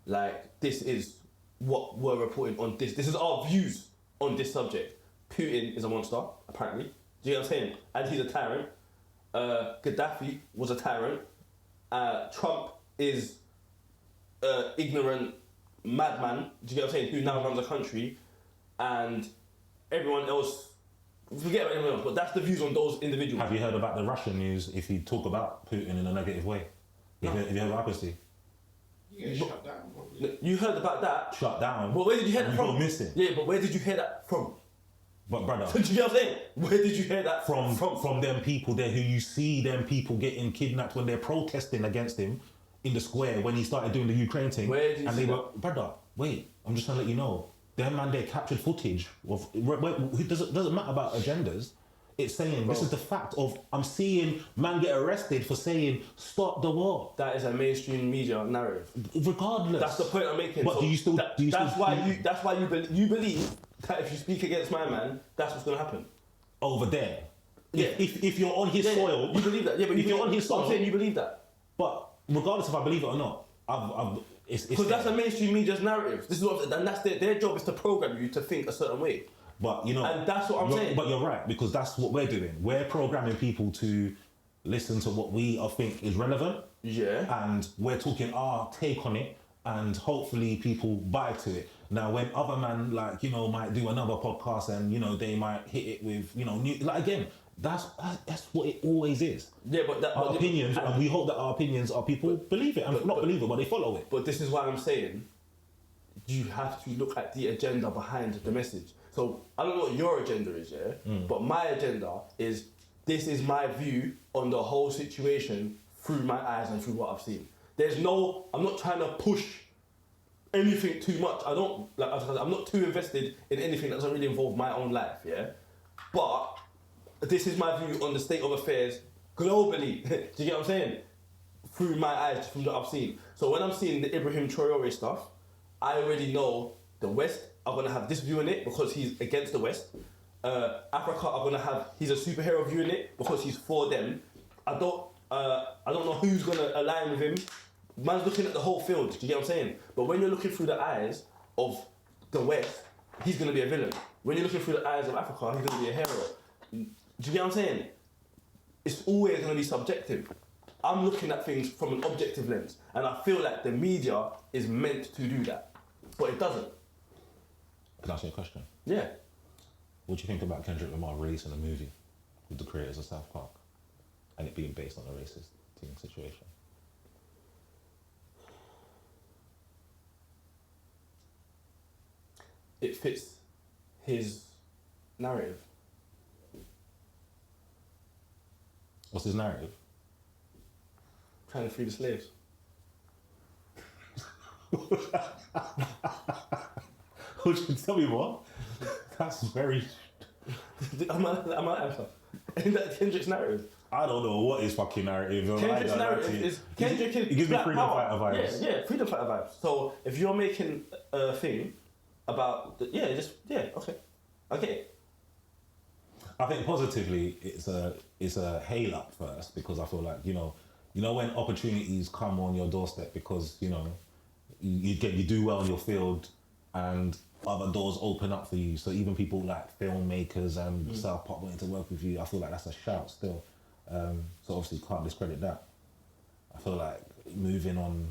like, this is what we're reporting on this. This is our views on this subject. Putin is a monster, apparently. Do you know what I'm saying? And he's a tyrant. Gaddafi was a tyrant. Trump is ignorant madman, do you get what I'm saying, who now runs a country, and everyone else, forget about everyone else, but that's the views on those individuals. Have you heard about the Russian news? If you talk about Putin in a negative way, have you heard what happens to you? You get shut down, probably. You heard about that, Shut down. but where did you hear that You from? go missing. Yeah, but where did you hear that from? But brother, Do you get what I'm saying? Where did you hear that from them people there who you see them people getting kidnapped when they're protesting against him in the square when he started doing the Ukraine thing. Where did you and see they that? were, brother, wait, I'm just trying to let you know, them man they captured footage of, it doesn't matter about agendas. It's saying, this is the fact of, I'm seeing man get arrested for saying, stop the war. That is a mainstream media narrative. Regardless. That's the point I'm making. But do you still... That's why you believe that if you speak against my man, that's what's going to happen. over there. Yeah. If you're on his Yeah, soil... you believe that. Yeah, but if you're on his soil... I'm saying you believe that. But regardless if I believe it or not, it's Because that's a mainstream media's narrative. This is what, and that's their job is to program you to think a certain way. But you know, And that's what I'm saying. But you're right, because that's what we're doing. We're programming people to listen to what we think is relevant. Yeah. And we're talking our take on it, and hopefully people buy to it. Now, when other man might do another podcast, and they might hit it with new, again, that's what it always is. Yeah, but Our opinions, and we hope that our opinions are people believe it, and not believe it, but they follow it. But this is why I'm saying you have to look at the agenda behind the message. So I don't know what your agenda is, yeah? But my agenda is, this is my view on the whole situation through my eyes and through what I've seen. I'm not trying to push anything too much. I'm not too invested in anything that doesn't really involve my own life, yeah? But this is my view on the state of affairs globally. Do you get what I'm saying? Through my eyes, from what I've seen. So when I'm seeing the Ibrahim Traore stuff, I already know the West are gonna have this view in it because he's against the West. Africa are gonna have he's a superhero view in it because he's for them. I don't know who's gonna align with him. Man's looking at the whole field. Do you get what I'm saying? But when you're looking through the eyes of the West, he's gonna be a villain. When you're looking through the eyes of Africa, he's gonna be a hero. Do you get what I'm saying? It's always gonna be subjective. I'm looking at things from an objective lens, and I feel like the media is meant to do that, but it doesn't. Can I ask you a question? Yeah. What do you think about Kendrick Lamar releasing a movie with the creators of South Park and it being based on a racist situation? It fits his narrative. What's his narrative? Trying to free the slaves. Would you tell me more? That's very... I'm not answer. Isn't that Kendrick's narrative? I don't know what his fucking narrative is. Kendrick's narrative is Kendrick is He gives me Black freedom Power. fighter vibes. Yeah, freedom fighter vibes. So if you're making a thing about okay, I get it. I think positively, it's a hail up first because I feel like you know when opportunities come on your doorstep because you do well in your field and other doors open up for you. So even people like filmmakers and South Park wanting to work with you, I feel like that's a shout still. So obviously can't discredit that. I feel like moving on.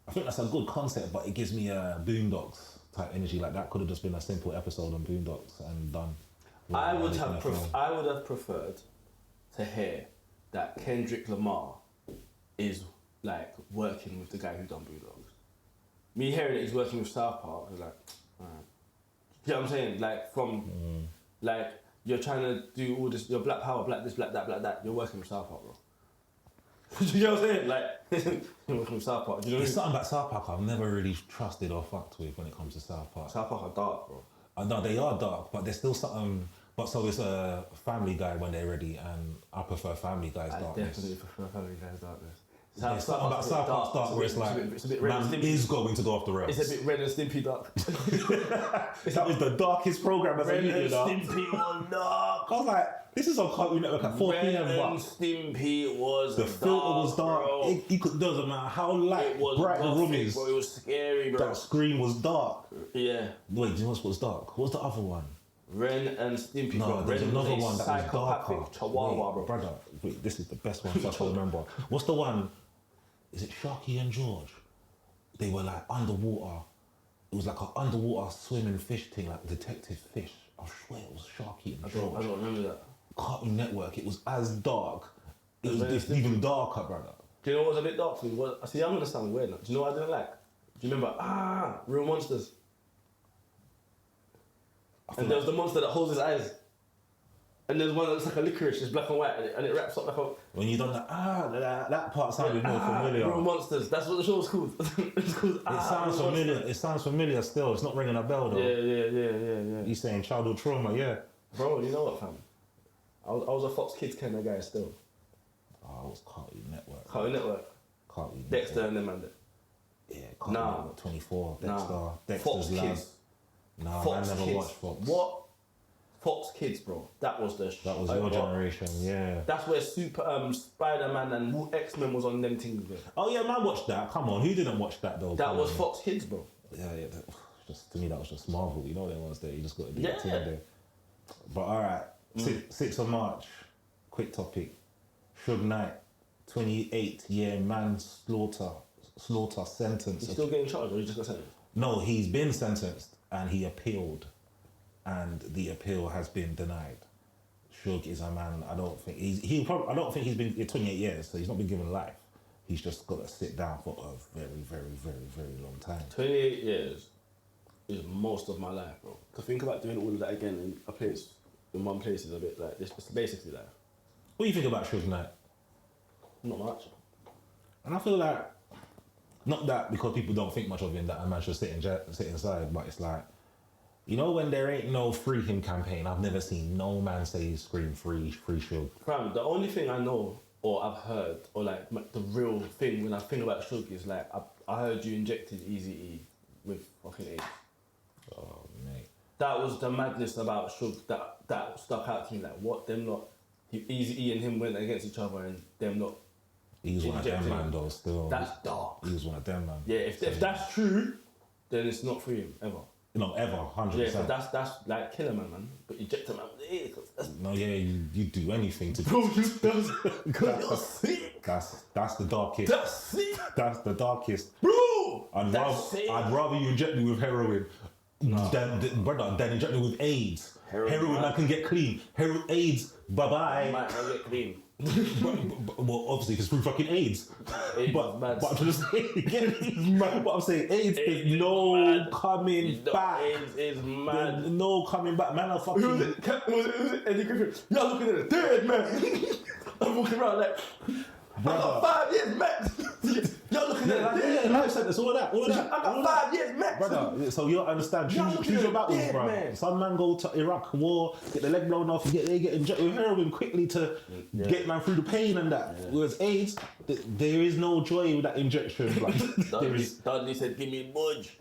I think that's a good concept, but it gives me a Boondocks type energy. Like that could have just been a simple episode on Boondocks and done. I would have preferred to hear that Kendrick Lamar is like working with the guy who done Boondocks. Me hearing that he's working with South Park, I was like, alright. You know what I'm saying? Like like you're trying to do all this, your Black Power, black this, black that. You're working with South Park, bro. You know what I'm saying? Like you're working with South Park. Do you know There's something about South Park I've never really trusted or fucked with when it comes to South Park. South Park are dark, bro. I know they are dark, but there's still something. But so it's a Family Guy when they're ready, and I prefer Family Guy's I darkness. definitely prefer Family Guy's darkness. There's something about South Park's dark where it's like, it's a bit Ren and man Stimpy. is going to go off the rails. It's a bit Ren and Stimpy dark. That was the darkest program as a Ren youth, and you know. Stimpy was dark. I was like, this is on Cartoon Network at 4 Ren p.m. and but Stimpy was the filter was dark. bro. Doesn't matter how light, It was bright the room gothic, is. bro. It was scary, bro. That screen was dark. Yeah. Wait, do you know what was dark? What's the other one? Ren and Stimpy, No, bro. there's Ren another was a one that was darker. psychopathic chihuahua, Wait, bro. brother, wait, this is the best one so I can remember. What's the one? Is it Sharky and George? They were like underwater. It was like an underwater swimming fish thing, like detective fish. I swear it was Sharky and I George. don't remember that. Cartoon Network. It was as dark. It was Ren and it's even darker, brother. Do you know what was a bit dark for me? See, I'm gonna sound weird now. Do you know what I didn't like? Do you remember? Real Monsters. And there was the monster that holds his eyes. And there's one that looks like a licorice, it's black and white, and it wraps up like a... When you done that part sounded more familiar. Real Monsters, that's what the show was called. It's called It sounds Real familiar. Monsters. It sounds familiar still. It's not ringing a bell though. Yeah. He's saying childhood trauma, yeah. Bro, you know what, fam? I was a Fox Kids kind of guy still. Oh, it was Cartoon Network. Cartoon Network. Cartoon Dexter Network. and them, man. Yeah, Cartoon Nah. Network 24. Dexter. Nah. Dexter's Fox Lab. Kids. Nah, Fox I never Kids. watched Fox. What? Fox Kids, bro. That was the That was your generation, yeah. That's where Spider-Man and X-Men was on them things, bro. Oh yeah, man, watched that. Come on, who didn't watch that though? That Come was on. Fox Kids, bro. Yeah. Just to me, that was just Marvel. You know, there was there. You just got to do Yeah. your thing there. But all right, 6th of March. Quick topic. Suge Knight, 28-year manslaughter sentence. He's still getting charged, or he just got sentenced? No, he's been sentenced and he appealed, and the appeal has been denied. Suge is a man. I don't think I don't think he's been 28 years, so he's not been given life. He's just got to sit down for a very, very, very, very long time. 28 years is most of my life, bro. To think about doing all of that again in a place, in one place, is a bit like this. It's basically life. What do you think about Suge Knight? Not much. And I feel like, not that because people don't think much of him, that a man should sit inside, but it's like, you know, when there ain't no free him campaign, I've never seen no man say scream free Suge. Fam, the only thing I know or I've heard, or like the real thing when I think about Suge is like, I heard you injected Eazy-E with fucking AIDS. Oh, mate. That was the madness about Suge that stuck out to me. Like, what, them lot, Eazy-E and him went against each other and them lot. He was one of them Injecting. man though, still. That's dark. He was one of them man. Yeah, if that's true, then it's not free him, ever. No, ever, 100%. Yeah, but that's like Killer Man. But eject a man with AIDS. No, yeah, you do anything to... Bro, you because you're sick. That's the darkest. That's sick. That's the darkest. Bro, I'd rather you inject me with heroin than inject me with AIDS. Heroin I can get clean. AIDS, bye-bye. Might not get clean. Well, obviously, because through fucking AIDS. AIDS but is mad. I'm just saying, what I'm saying, AIDS is no mad. coming back. AIDS is mad. There's no coming back. Man, I'm fucking... Who was it? Eddie Griffin. Y'all looking at a dead man. I'm walking around like, I got 5 years max. Y'all You're looking at it. Yeah, life sentence, all of that. I got 5 years max. Brother, so you don't understand. You're looking Choose at your it battles, dead, bro. man. Some man go to Iraq war, get the leg blown off, they get injected with heroin quickly to get man through the pain and that. Whereas AIDS, there is no joy with that injection. Like, there is Dudley said, "Give me budge."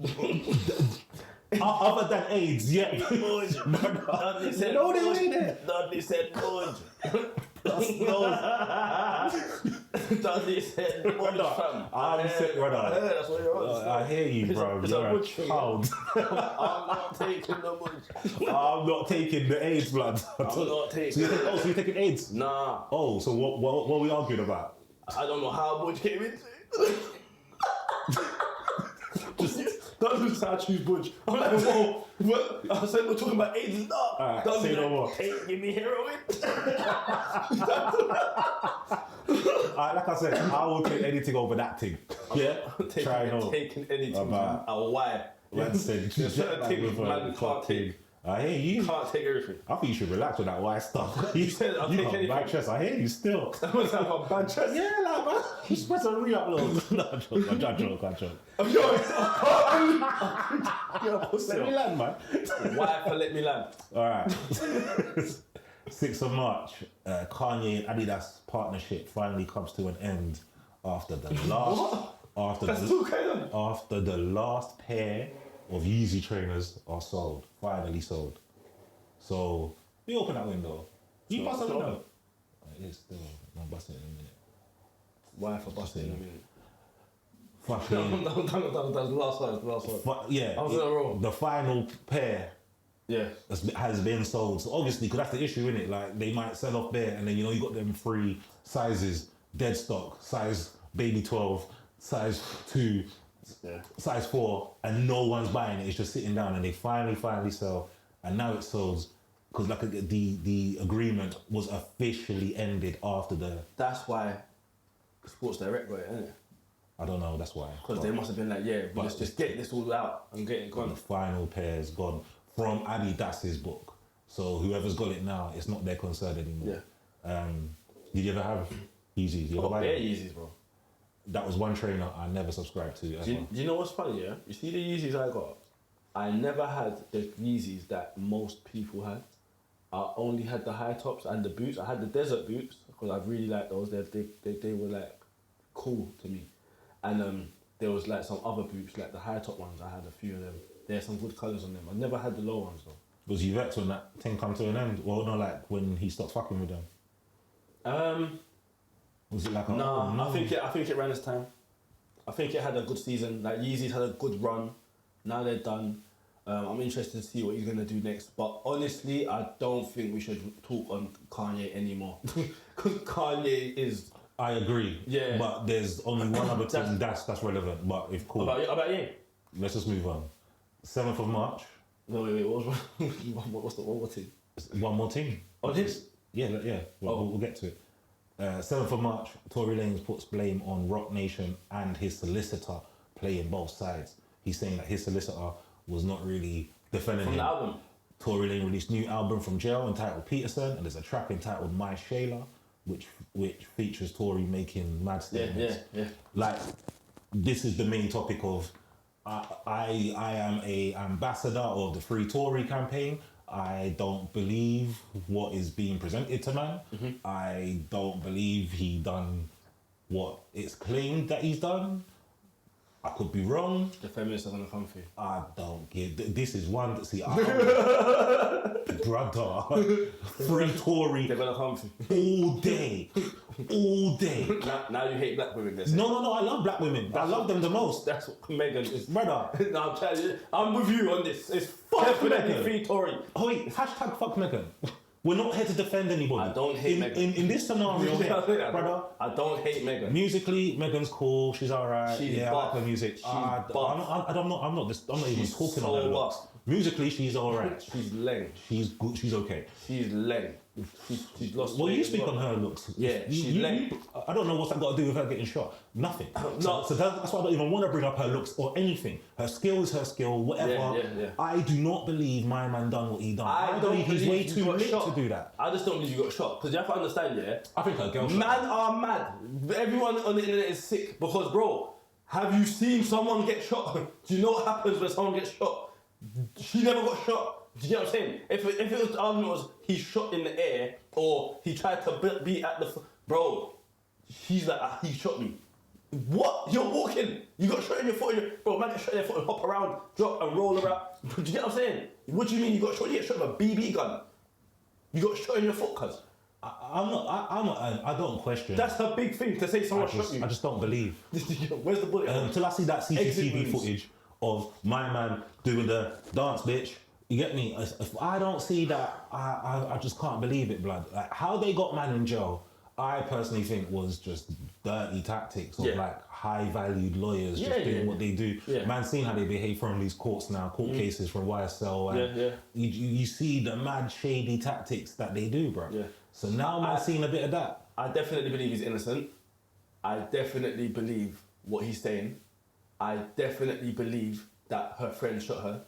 other than AIDS, yeah. Dudley said, No, they ain't there. Dudley said, budge. Dudley said, budge, fam. I'm sick, brother. That's what you're on. I hear you, bro. It's a You're a budge thing. child. I'm not taking the budge. I'm not taking the AIDS blood. I'm not taking So so you're taking AIDS? Nah, Oh, so what are we arguing about? I don't know how budge came into it. Dudley said, I choose budge. I'm like, whoa. What? I said, we're talking about AIDS. No. Alright, Dudley say no like, more. "Hey, give me heroin." Like I said, I will take anything over that thing. Yeah? Try no. Taking anything About- from a wife. Man said, There's certain like things with a man can't take. I hear you. Can't take everything. I think you should relax with that white stuff. You said I'll take got anything. bad chest. I hear you still. That was like a bad chest. Yeah, like man, you supposed to re-upload. No, I joke. I'm Let me land, man. Wife let me land. All right. 6th of March, Kanye and Adidas partnership finally comes to an end after the last. That's still going on. After the last pair of Yeezy trainers are sold, finally sold. So we open that window. You bust that window. It is still. I'm busting it in a minute. Wife for busting in a minute. Fucking. That's the last one. Yeah. I was in a row. The final pair Yeah. has been sold. So obviously, because that's the issue, innit? Like they might sell off there, and then you got them 3 sizes, dead stock, size baby 12, size 2, Yeah. size 4, and no one's buying it. It's just sitting down, and they finally sell, and now it sells because like the agreement was officially ended after the. That's why Sports Direct got it, isn't it? I don't know. That's why. Because they must have been like, yeah, let's just get this all out and get it The gone. final pair's gone from Adidas's book. So whoever's got it now, it's not their concern anymore. Yeah. Did you ever have Yeezys? Did you ever buy Bare them? Yeezys, bro. That was one trainer I never subscribed to ever. Do you know what's funny, yeah? You see the Yeezys I got? I never had the Yeezys that most people had. I only had the high tops and the boots. I had the desert boots because I really liked those. They were like cool to me. And there was like some other boots, like the high top ones. I had a few of them. There's some good colours on them. I never had the low ones though. Was you vexed when that thing come to an end? Well, no, like when he stopped fucking with them. Was it like a, Nah, oh, no? I think it ran its time. I think it had a good season. Like Yeezys had a good run. Now they're done. I'm interested to see what he's gonna do next. But honestly, I don't think we should talk on Kanye anymore. Because Kanye is. I agree. Yeah. But there's only one other thing that's relevant. But if cool, About you? let's just move on. 7th of March. No, wait. What was the one more thing? One more thing. Oh, this? Yeah. We'll get to it. 7th of March, Tory Lanez puts blame on Rock Nation and his solicitor playing both sides. He's saying that his solicitor was not really defending From him. the album. Tory Lanez released new album from jail entitled Peterson, and there's a track entitled My Shayla, which features Tory making mad statements. Yeah. Like, this is the main topic of I am a ambassador of the Free Tory campaign. I don't believe what is being presented to man. Mm-hmm. I don't believe he done what it's claimed that he's done. I could be wrong. The feminists are gonna come for you. I don't give. This is one that brother, Free Tory They're gonna come for you. all day. Now you hate black women. That's it. No. I love black women. I love them the most. That's what Megan is. Brother. No, I'm telling you, I'm with you on this. It's Fuck definitely Meghan. Free Tory. Oh wait, hashtag fuck Megan. We're not here to defend anybody. I don't hate Meghan. In this scenario, here, brother. I don't hate Megan. Musically, Megan's cool. She's alright. She's yeah, I buff. like her music. She's I'm buff. not even She's talking so on her looks. buff. Musically, she's alright. She's lame. She's good. She's okay. She's lame. She's lost Well, weight you as speak well. on her looks. Yeah, she's lame. I don't know what's that got to do with her getting shot. Nothing. No. So that's why I don't even want to bring up her looks or anything. Her skill is her skill, whatever. Yeah. I do not believe my man done what he done. I don't believe he's way you too got lit shot. to do that. I just don't believe you got shot. Because you have to understand, yeah? I think her girl shot. Man are mad. Everyone on the internet is sick. Because, bro, Have you seen someone get shot? Do you know what happens when someone gets shot? She never got shot. Do you get what I'm saying? If it was the argument was he shot in the air or he tried to be at the bro, he's like he shot me. What? You're walking. You got shot in your foot. Bro, man, get shot in your foot and hop around, drop and roll around. Do you get what I'm saying? What do you mean you got shot? You get shot with a BB gun. You got shot in your foot, cuz. I don't question. That's a big thing to say someone shot you. I just don't believe. Where's the bullet? Until I see that CCTV footage of my man doing the dance, bitch. You get me? If I don't see that, I just can't believe it, blood. Like how they got man in jail, I personally think was just dirty tactics of like high valued lawyers just doing what they do. Yeah. Man, seeing how they behave from these court cases from YSL. And you see the mad shady tactics that they do, bro. Yeah. So now man seeing a bit of that. I definitely believe he's innocent. I definitely believe what he's saying. I definitely believe that her friend shot her.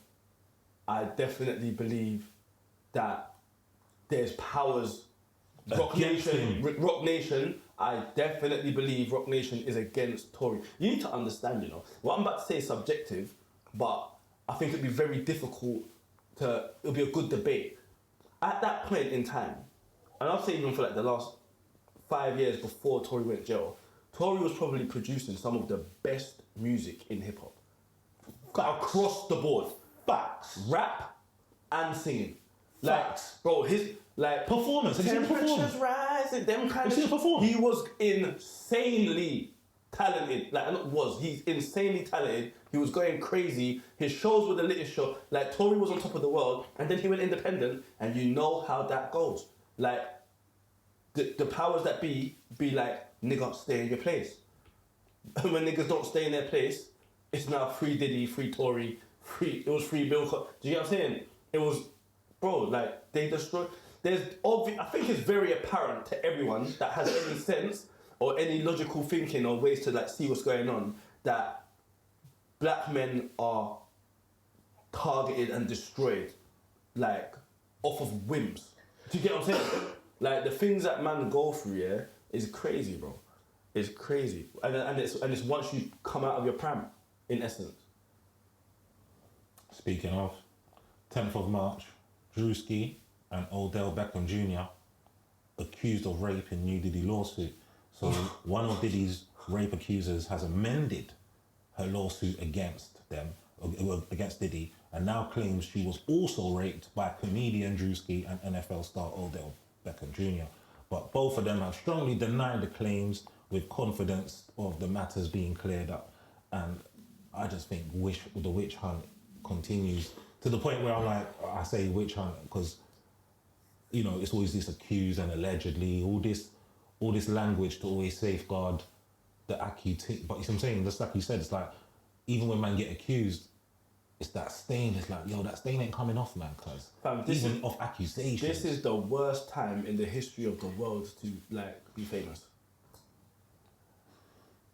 I definitely believe that there's powers. Rock Nation, I definitely believe Rock Nation is against Tory. You need to understand, what I'm about to say is subjective, but I think it'd be very difficult it'll be a good debate. At that point in time, and I'll say even for like the last 5 years before Tory went jail, Tory was probably producing some of the best music in hip hop. Across the board. Facts. Rap and singing. Facts. Like, bro, his performance. Temperatures rising, them kind of shit. He was insanely talented. He's insanely talented. He was going crazy. His shows were the latest show. Like, Tory was on top of the world, and then he went independent, and you know how that goes. Like, the powers that be like, nigga, stay in your place. And when niggas don't stay in their place, it's now free Diddy, free Tory, it was free Bill. Do you get what I'm saying? It was, bro, like, they destroyed. I think it's very apparent to everyone that has any sense or any logical thinking or ways to like see what's going on that black men are targeted and destroyed like off of whims. Do you get what I'm saying? Like the things that man go through, is crazy, bro. It's crazy, and it's once you come out of your pram, in essence. Speaking of, 10th of March, Drewski and Odell Beckham Jr. accused of rape in new Diddy lawsuit. So one of Diddy's rape accusers has amended her lawsuit against Diddy, and now claims she was also raped by comedian Drewski and NFL star Odell Beckham Jr. But both of them have strongly denied the claims with confidence of the matters being cleared up. And I just think the witch hunt continues to the point where I'm like, I say witch hunt because it's always this accused and allegedly, all this language to always safeguard the accused. But you see what I'm saying? Just like you said, it's like, even when man get accused, it's that stain. It's like, yo, that stain ain't coming off, man, cuz. Even off accusations. This is the worst time in the history of the world to, like, be famous.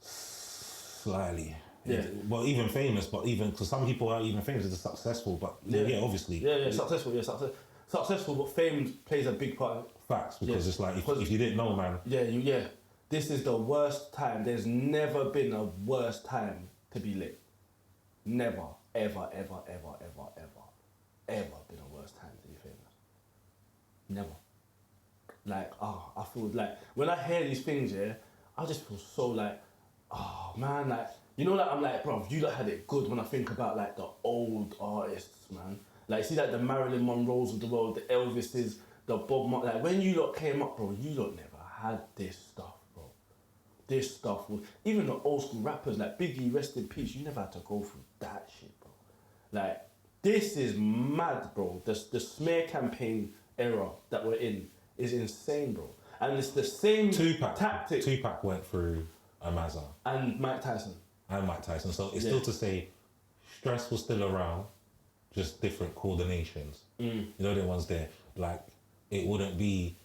Slightly. Yeah. Well, even famous, but even, because some people are even famous, they're successful, but obviously. Yeah, successful, but fame plays a big part. Facts, because it's like, if you didn't know, man. Yeah. This is the worst time. There's never been a worse time to be lit. Never, ever been a worse time to be famous. Never. Like, I feel like, when I hear these things, I just feel so like, man, like, I'm like, bro, you had it good when I think about like the old artists, man. Like, see like the Marilyn Monroes of the world, the Elvises, the Bob Marley. Like, when you lot came up, bro, you lot never had this stuff, bro. This stuff was, even the old school rappers like Biggie, rest in peace, you never had to go through that shit, bro. Like, this is mad, bro. The smear campaign era that we're in is insane, bro. And it's the same tactic. Tupac went through Amaza. And Mike Tyson. So it's still to say, stress was still around, just different coordinations. The ones there. Like, it wouldn't be,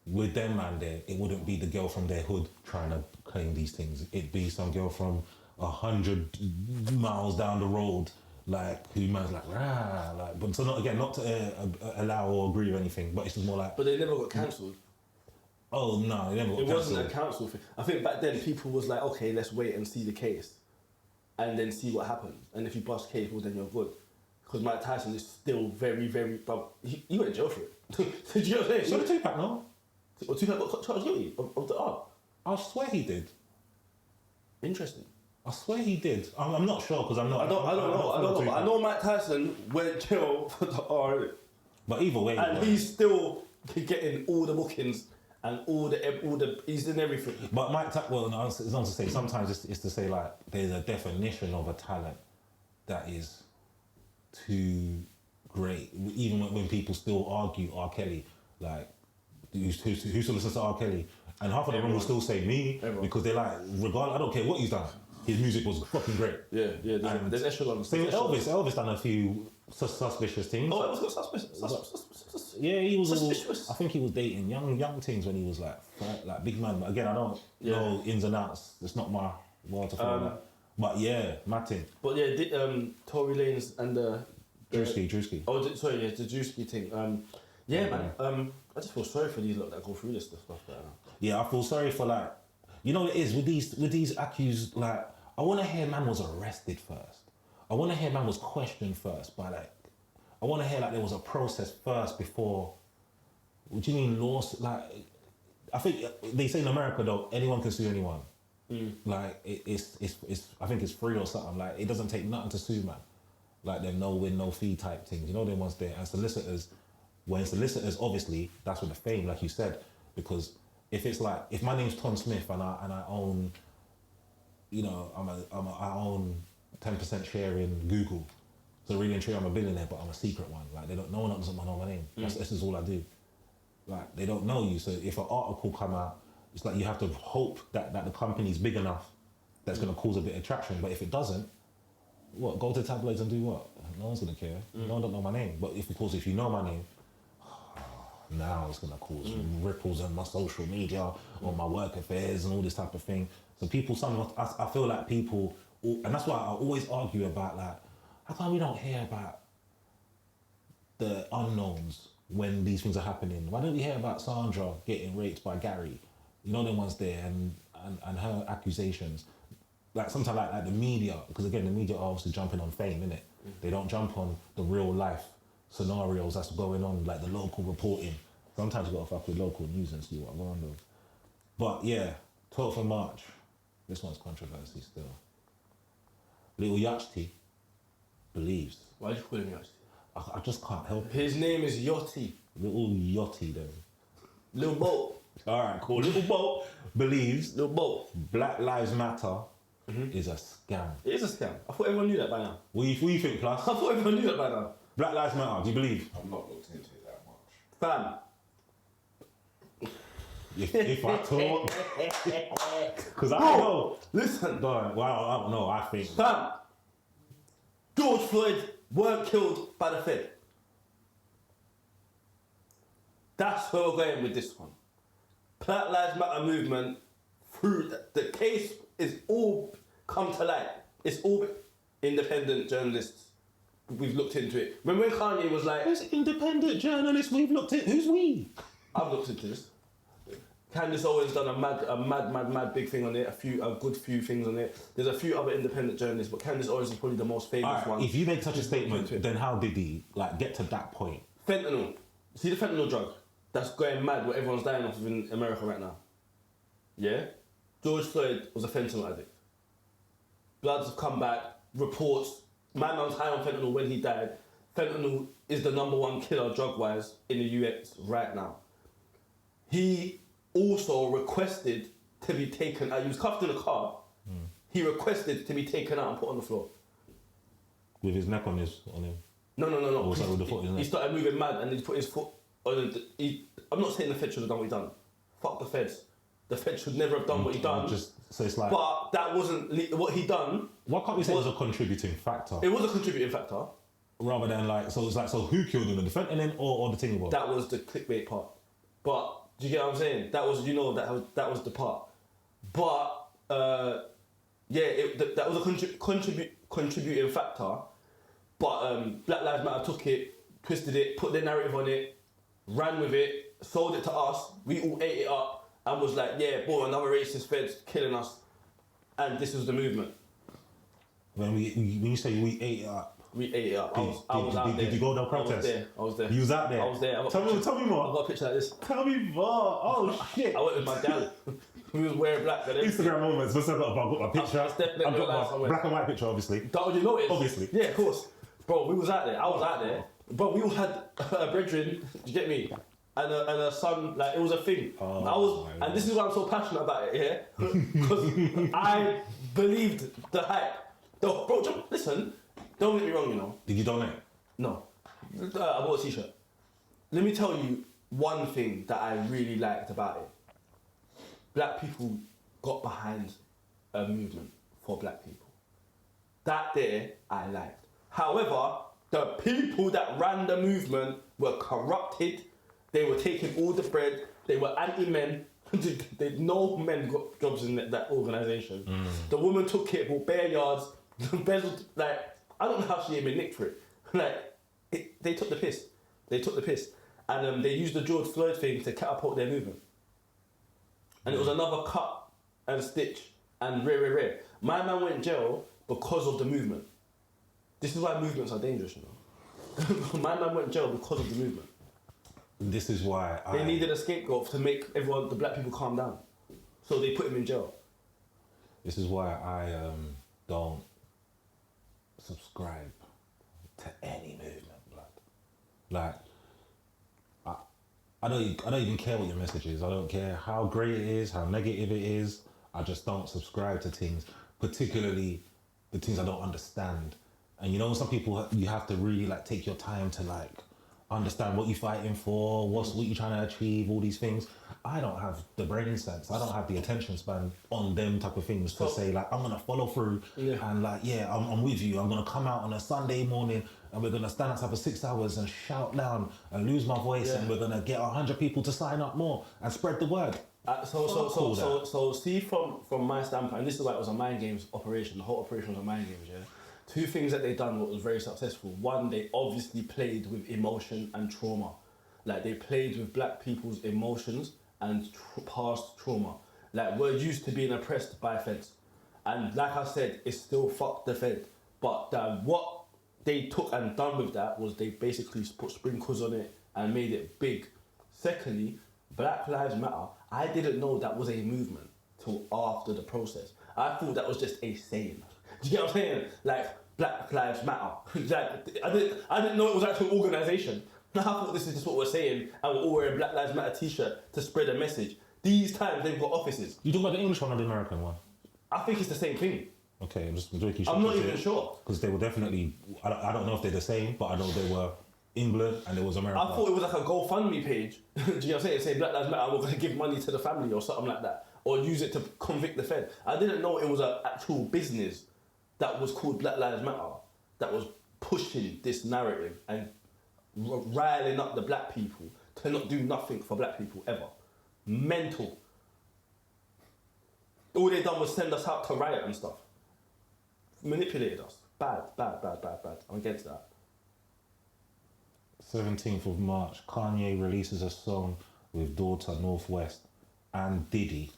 with them man there, it wouldn't be the girl from their hood trying to claim these things. It'd be some girl from 100 miles down the road, like, who man's like, rah, like, but so not to allow or agree with anything, but it's just more like. But they never got cancelled. Oh no, they never got cancelled. It wasn't a council thing. I think back then people was like, okay, let's wait and see the case. and then see what happens. And if you bust case, well, then you're good. Because Mike Tyson is still very, very. But he went to jail for it. Do you know what I'm saying? So the Tupac, no? Or Tupac got charged guilty of the art. I swear he did. Interesting. I swear he did. I'm not sure because I'm not. I don't know. But I know Mike Tyson went to jail for the art. But either way, And he's still getting all the bookings and all the he's in everything. But well, no, it's not to say. Sometimes it's to say like there's a definition of a talent that is too great. Even when people still argue R. Kelly, like who still listens to R. Kelly, and half of them will still say me because they're like, regardless, I don't care what he's done. His music was fucking great. Yeah. There's echelons. Same with Elvis. Elvis done a few suspicious things. Oh, it was suspicious. Yeah, he was. Suspicious. I think he was dating young things when he was like big man. But again, I don't know ins and outs. It's not my world to follow that. But yeah, Martin. But yeah, Tory Lanez and the Drewski. Oh, sorry, yeah, the Drewski thing. Man. I just feel sorry for these lot that go through this stuff. Yeah, I feel sorry for like, you know what it is with these accused. Like, I want to hear man was arrested first. I want to hear man was questioned first. By like, I want to hear like there was a process first before. What do you mean laws? Like, I think they say in America though, anyone can sue anyone. Like it's I think it's free or something. Like it doesn't take nothing to sue man. Like them no win no fee type things. You know them ones there. And solicitors, obviously that's with the fame, like you said, because if my name's Tom Smith and I own, you know, I own 10% share in Google. So really and truly I'm a billionaire, but I'm a secret one. Like no one doesn't know my name. This is all I do. Like they don't know you. So if an article come out, it's like you have to hope that the company's big enough that's going to cause a bit of traction. But if it doesn't, what? Go to tabloids and do what? No one's going to care. No one don't know my name. But if you know my name, now it's going to cause ripples on my social media, on my work affairs and all this type of thing. So I feel like people, and that's why I always argue about like, how come we don't hear about the unknowns when these things are happening? Why don't we hear about Sandra getting raped by Gary? You know them ones there and her accusations. Like sometimes like the media, because again the media are obviously jumping on fame, innit? They don't jump on the real life scenarios that's going on, like the local reporting. Sometimes you gotta fuck with local news and see what's going on. But yeah, 12th of March, this one's controversy still. Little Yachty believes. Why did you call him Yachty? I just can't help it. His name is Yachty. Little Yachty then. Little Boat. Alright, cool. Little Boat believes Little Boat. Black Lives Matter is a scam. It is a scam. I thought everyone knew that by now. What do you think, Plus? I thought everyone knew that by now. Black Lives Matter, do you believe? I've not looked into it that much. Fam. If I talk, because I don't know. Listen. Well, I don't know. I think. Fam. George Floyd weren't killed by the Fed. That's where we're going with this one. Black Lives Matter movement, through the case is all come to light. It's all independent journalists. We've looked into it. Remember when Kanye was like, Who's independent journalists we've looked at? Who's we? I've looked into this. Candace Owens done a mad big thing on it, a good few things on it. There's a few other independent journalists, but Candace Owens is probably the most famous one. If you make such a statement, then how did he get to that point? Fentanyl. See the fentanyl drug that's going mad, where everyone's dying off of in America right now. Yeah? George Floyd was a fentanyl addict. Bloods have come back, reports, my man's high on fentanyl when he died. Fentanyl is the #1 killer drug-wise in the US right now. He also requested to be taken out. He was cuffed in a car. He requested to be taken out and put on the floor. With his neck on him. No. Or was that with the foot in his He neck? started moving mad and he put his foot on I'm not saying the Fed should have done what he done. Fuck the Feds. The Fed should never have done what he done. So it's like. But that wasn't what he done. Why can't we say it was a contributing factor? It was a contributing factor. Rather than like, so it's like, so who killed him? The fentanyl or the tingle bomb? That was the clickbait part. But do you get what I'm saying? That was, that was the part. But that was a contributing factor. But Black Lives Matter took it, twisted it, put their narrative on it, ran with it, sold it to us. We all ate it up and was like, yeah, boy, another racist Fed's killing us. And this was the movement. When you say we ate it up, We ate it up. I was out there. did you go to the protest? I was there. You was out there. I was there. Tell me I more. got a picture like this. Tell me more. Oh shit. I went with my gal. We was wearing black. And everything. Instagram moments. What's up? I've got my picture. That's definitely I've got live my somewhere. black and white picture, obviously. That what you noticed? Obviously. Yeah, of course. Bro, we was out there. I was out there. Bro, we all had a brethren. Do you get me? And a son. Like it was a thing. And this is why I'm so passionate about it. Yeah, because I believed the hype. Bro, listen. Don't get me wrong. You know. Did you donate? No. I bought a t-shirt. Let me tell you one thing that I really liked about it. Black people got behind a movement for black people. That there, I liked. However, the people that ran the movement were corrupted. They were taking all the bread. They were anti-men. No men got jobs in that organisation. The woman took it for bare yards. Like, I don't know how she even been nicked for it. Like, they took the piss. They took the piss. And they used the George Floyd thing to catapult their movement. And it was another cut and stitch and rare. My man went jail because of the movement. This is why movements are dangerous, you know. My man went jail because of the movement. This is why They needed a scapegoat to make everyone, the black people, calm down. So they put him in jail. This is why I don't subscribe to any movement, blood. Like, I don't even care what your message is. I don't care how great it is, how negative it is. I just don't subscribe to things, particularly the things I don't understand. And you know, some people, you have to really like take your time to like understand what you're fighting for, what you're trying to achieve, all these things. I don't have the brain sense. I don't have the attention span on them type of things to say like, I'm gonna follow through and like, yeah, I'm with you. I'm gonna come out on a Sunday morning and we're gonna stand outside for 6 hours and shout down and lose my voice and we're gonna get 100 people to sign up more and spread the word. So see from my standpoint, and this is why it was a mind games operation. The whole operation was a mind games. Yeah, two things that they done what was very successful. One, they obviously played with emotion and trauma. Like they played with black people's emotions and past trauma. Like we're used to being oppressed by feds, and like I said, it's still fuck the fed. But what they took and done with that was they basically put sprinkles on it and made it big. Secondly, Black Lives Matter. I didn't know that was a movement till after the process. I thought that was just a saying. Do you get what I'm saying? Like Black Lives Matter. Like I didn't know it was actually an organisation. I thought this is just what we're saying, and we're all wearing Black Lives Matter t-shirt to spread a message. These times they've got offices. You talking about the English one or the American one? I think it's the same thing. Okay, I'm just making sure. I'm not even sure. Because they were definitely, I don't know if they're the same, but I know they were England and there was America. I thought it was like a GoFundMe page. Do you know what I'm saying? Say Black Lives Matter, we're going to give money to the family or something like that. Or use it to convict the Fed. I didn't know it was an actual business that was called Black Lives Matter that was pushing this narrative and riling up the black people to not do nothing for black people ever. Mental. All they done was send us out to riot and stuff. Manipulated us. Bad. I'm against that. 17th of March, Kanye releases a song with Daughter Northwest and Diddy,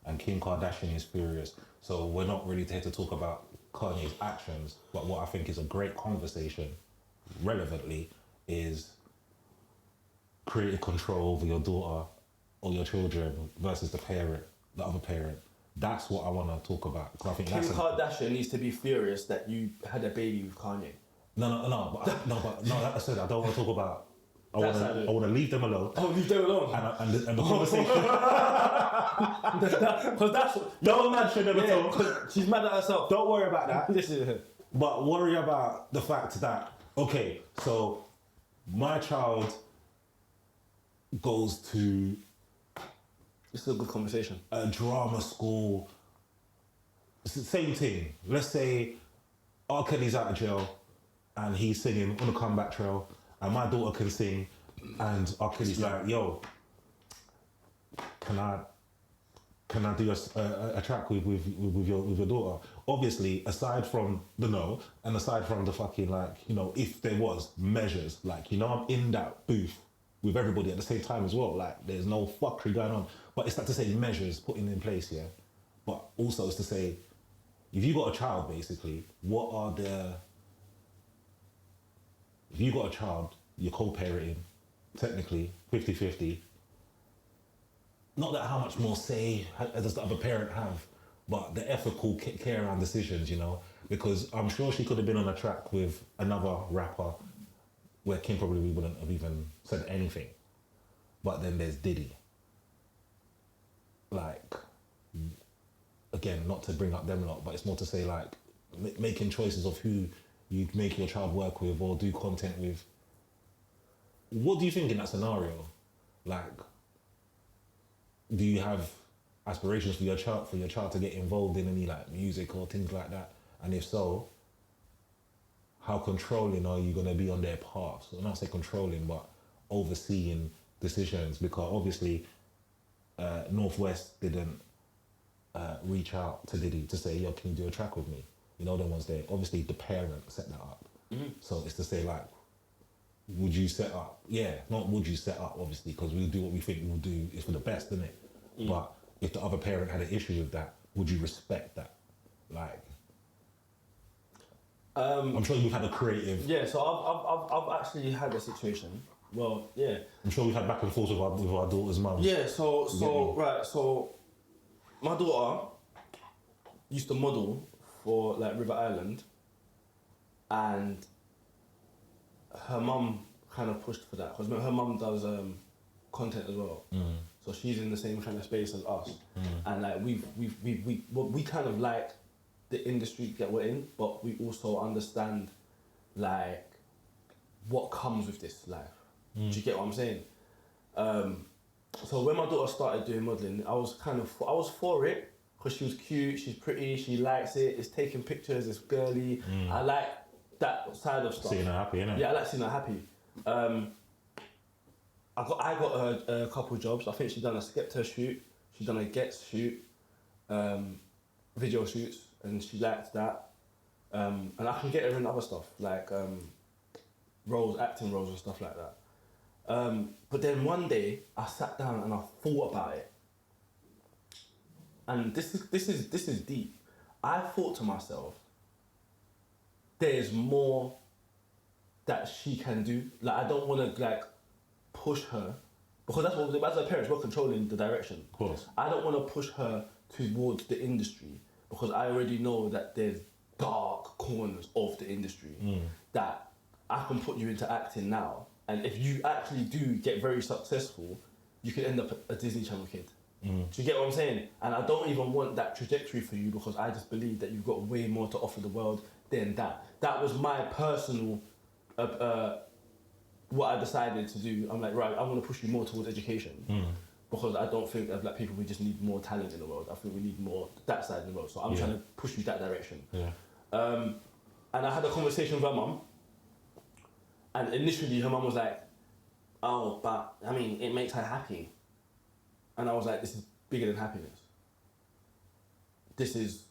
and Kim Kardashian is furious. So we're not really here to talk about Kanye's actions, but what I think is a great conversation, relevantly, is creating control over your daughter or your children versus the other parent. That's what I want to talk about. I think Kim Kardashian needs to be furious that you had a baby with Kanye. No. Like I said, I don't want to talk about. I want to leave them alone. Oh, leave them alone. And the conversation. Because that's Don't mention them at all. Because she's mad at herself. Don't worry about that. This is her. But worry about the fact that, okay, so my child goes to This is a good conversation. a drama school. It's the same thing. Let's say R. Kelly's out of jail and he's singing on the comeback trail, and my daughter can sing, and R. Kelly's like, yo, can I do a track with your daughter? Obviously, aside from the no, and aside from the fucking like, you know, if there was measures, like, you know, I'm in that booth with everybody at the same time as well. Like, there's no fuckery going on. But it's like to say measures putting in place, yeah. But also it's to say if you got a child, basically, what are the... If you got a child, you're co-parenting, technically, 50-50. Not that how much more say does the other parent have, but the ethical care around decisions, you know? Because I'm sure she could have been on a track with another rapper where Kim probably wouldn't have even said anything. But then there's Diddy. Like, again, not to bring up them lot, but it's more to say like, making choices of who you make your child work with or do content with. What do you think in that scenario? Like, do you have aspirations for your child to get involved in any like music or things like that? And if so, how controlling are you gonna be on their path? So not say controlling, but overseeing decisions, because obviously Northwest didn't reach out to Diddy to say, yo, can you do a track with me? You know, the ones there. Obviously the parent set that up. So it's to say like, would you set up? Yeah, not would you set up, obviously, because we'll do what we think we'll do is for the best, isn't it? But if the other parent had an issue with that, would you respect that? Like, I'm sure you've had a creative... Yeah, so I've actually had a situation. Well, yeah. I'm sure we've had back and forth with our daughter's mum. Yeah, so my daughter used to model for like River Island, and her mum kind of pushed for that because her mum does content as well. So she's in the same kind of space as us, and like we kind of like the industry that we're in, but we also understand like what comes with this life. Do you get what I'm saying? So when my daughter started doing modelling, I was for it because she was cute, she's pretty, she likes it, it's taking pictures, it's girly. I like that side of stuff. Seeing her happy, innit? Yeah, I like seeing her happy. I got her a couple of jobs. I think she done a Skepta shoot, she done a Gets shoot, video shoots, and she liked that. And I can get her in other stuff like acting roles and stuff like that. But then one day I sat down and I thought about it, and this is deep. I thought to myself, there's more that she can do. Like, I don't want to like push her, because that's what, as a parent, we're controlling the direction. Of course. I don't want to push her towards the industry because I already know that there's dark corners of the industry that I can put you into acting now. And if you actually do get very successful, you could end up a Disney Channel kid. Do you get what I'm saying? And I don't even want that trajectory for you because I just believe that you've got way more to offer the world than that. That was my personal, what I decided to do. I'm like, right, I'm going to push you more towards education because I don't think as black people we just need more talent in the world. I think we need more that side of the world. So I'm trying to push you that direction. Yeah. And I had a conversation with her mum. And initially her mum was like, oh, but I mean, it makes her happy. And I was like, this is bigger than happiness. This is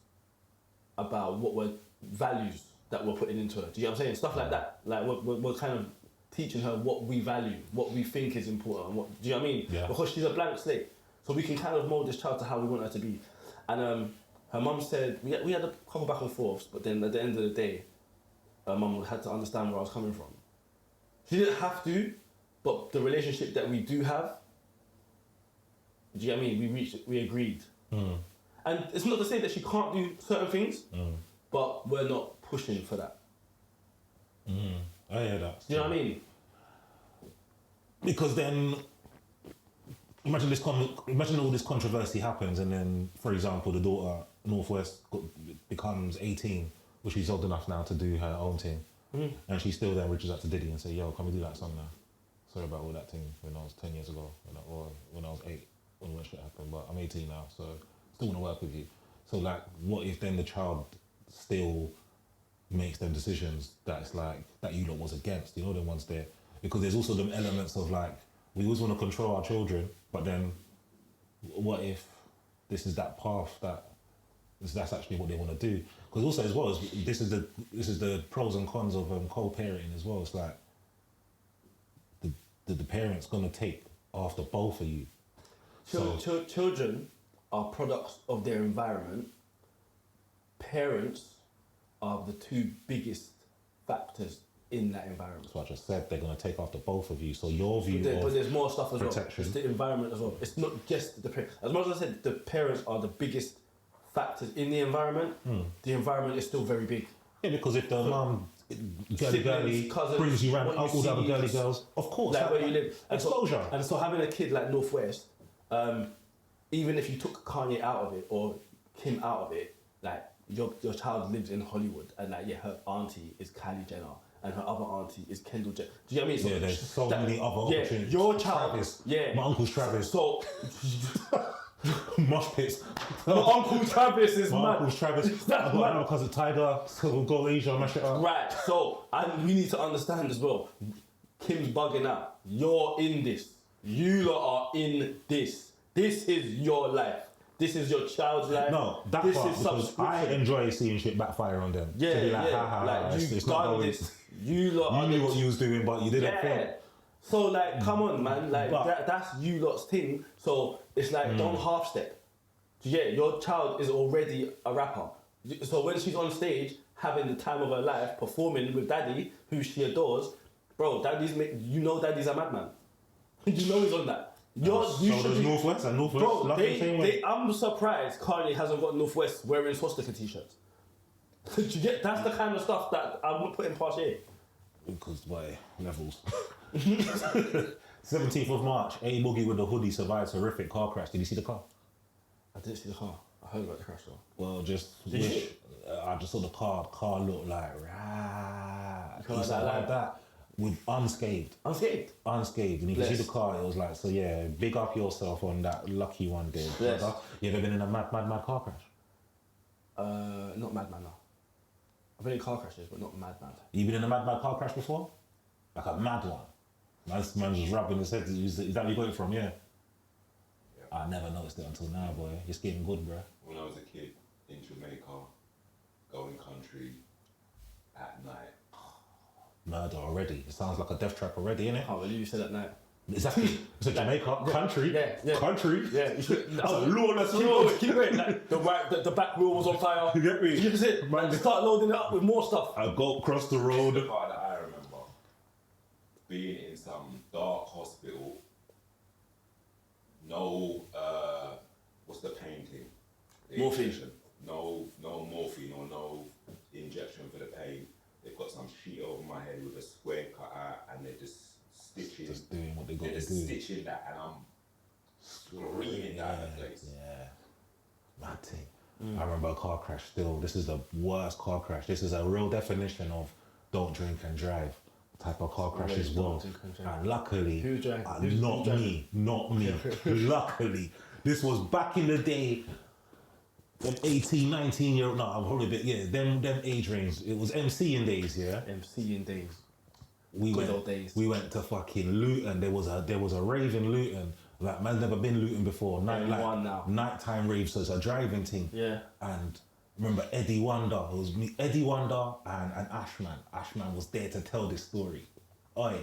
about what we're values that we're putting into her. Do you get what I'm saying? Stuff like that. Like we're kind of teaching her what we value, what we think is important. What, do you know what I mean? Yeah. Because she's a blank slate. So we can kind of mold this child to how we want her to be. And her mum said, we had a couple back and forths, but then at the end of the day, her mum had to understand where I was coming from. She didn't have to, but the relationship that we do have, do you get what I mean? We agreed. And it's not to say that she can't do certain things, but we're not pushing for that. I hear that. Do you know what I mean? Because then, imagine all this controversy happens, and then, for example, the daughter Northwest becomes 18, which she's old enough now to do her own thing, and she's still there, reaches out to Diddy and say, "Yo, can we do that song now? Sorry about all that thing when I was 10 years ago, or when I was 8, when shit happened, but I'm 18 now, so still want to work with you." So like, what if then the child still makes them decisions that's like that you lot was against, you know, the ones there? Because there's also them elements of like, we always want to control our children, but then what if this is that path that's actually what they want to do? Because also as well, this is the pros and cons of co-parenting as well. It's like the parent's gonna take after both of you. Children are products of their environment, parents are the two biggest factors in that environment. That's what I just said. They're going to take after both of you. So your view But there's more stuff as protection. well. It's the environment as well. It's not just the parents. As much as I said, the parents are the biggest factors in the environment. The environment is still very big. Yeah, because if the mum girly Siblings, cousins, brings you around what you all the other see, girly girls, of course, Like where you live. exposure. And so having a kid like Northwest, even if you took Kanye out of it or Kim out of it, like your child lives in Hollywood and like her auntie is Kylie Jenner and her other auntie is Kendall Jenner. Do you know what I mean? So Yeah, there's so many other opportunities. Your child, Travis, yeah. my uncle's Travis. So Mosh pits. my uncle Travis is My mad. uncle's Travis. I've That's got mad. another cousin Tiger. So we'll go Asia, mash it up. Right, so and we need to understand as well. Kim's bugging out. You're in this. You lot are in this. This is your life. This is your child's life. No, that this part, is because I subscription. enjoy seeing shit backfire on them. Yeah, to be like, yeah. ha, ha, Like ha, you've it's not done going. this. You lot You are knew the what you was doing, but you didn't Yeah. think. So like, come on, man. Like But- that's you lot's thing. So it's like don't half step. Yeah, your child is already a rapper. So when she's on stage having the time of her life, performing with Daddy, who she adores, bro, Daddy's a madman. You know he's on that. You So should does be. Northwest and Northwest. Bro, love the same way. I'm surprised Kanye hasn't got Northwest wearing swastika t-shirts. Do you get? That's the kind of stuff that I'm not putting past here. Because by levels. 17th of March, A Boogie with the hoodie survived horrific car crash. Did you see the car? I didn't see the car. I heard about the crash though. Well, just Did wish. you? I just saw the car. The car looked like rah. Kinda It's like like that. that. With unscathed. I'm scared. Unscathed. And you can see Bless. the car. It was like, so yeah, big up yourself on that lucky one day. Bless. You ever been in a mad car crash? Not madman no. I've been in car crashes, but not madman. You been in a mad car crash before? Like a mad one? Man's just rubbing his head. Is that where you got it from? Yeah. I never noticed it until now, boy. It's getting good, bro. When I was a kid in Jamaica, going country at night. Murder already. It sounds like a death trap already, innit? I can't believe you said that now. Exactly. It's a Jamaica country. Yeah. Country. Yeah, you should. That's a lawless Keep road. going, keep going. Like, the back wheel was on fire. You get me? You just it. Man, Start loading it up with more stuff. I go across the The road. part that I remember being in some dark hospital. No, what's the pain thing? The Morphine. injection. No morphine or no injection for the pain. They've got some sheet over my head with a square cut out, and they're just stitching. Just doing what they got They're to just do. stitching that, and I'm screaming down the place. Yeah. Mad thing. I remember a car crash still. This is the worst car crash. This is a real definition of don't drink and drive type of car crash as Don't well. drink and drive. And luckily, Who drank? not Who me. Luckily. This was back in the day. Them 18, 19-year-old, no, I'm probably a bit, yeah, them age range. It was MCing days, yeah. MCing days. We Good went, old days. We went to fucking Luton. There was a rave in Luton. Like, man's never been Luton before. One now. Nighttime rave, so it's a driving thing. Yeah. And remember Eddie Wonder. It was me, Eddie Wonder, and Ashman. Ashman was there to tell this story. Oi,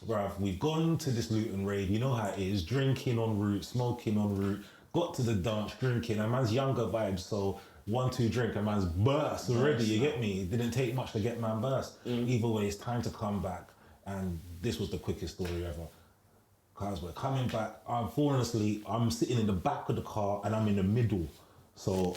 bruv, we've gone to this Luton rave. You know how it is. Drinking en route, smoking en route. Got to the dance, drinking. A man's younger vibes, so 1-2 drink, a man's burst already. You get me? It didn't take much to get man burst. Either way, it's time to come back. And this was the quickest story ever. Cause we're coming back, I'm falling asleep, I'm sitting in the back of the car and I'm in the middle. So,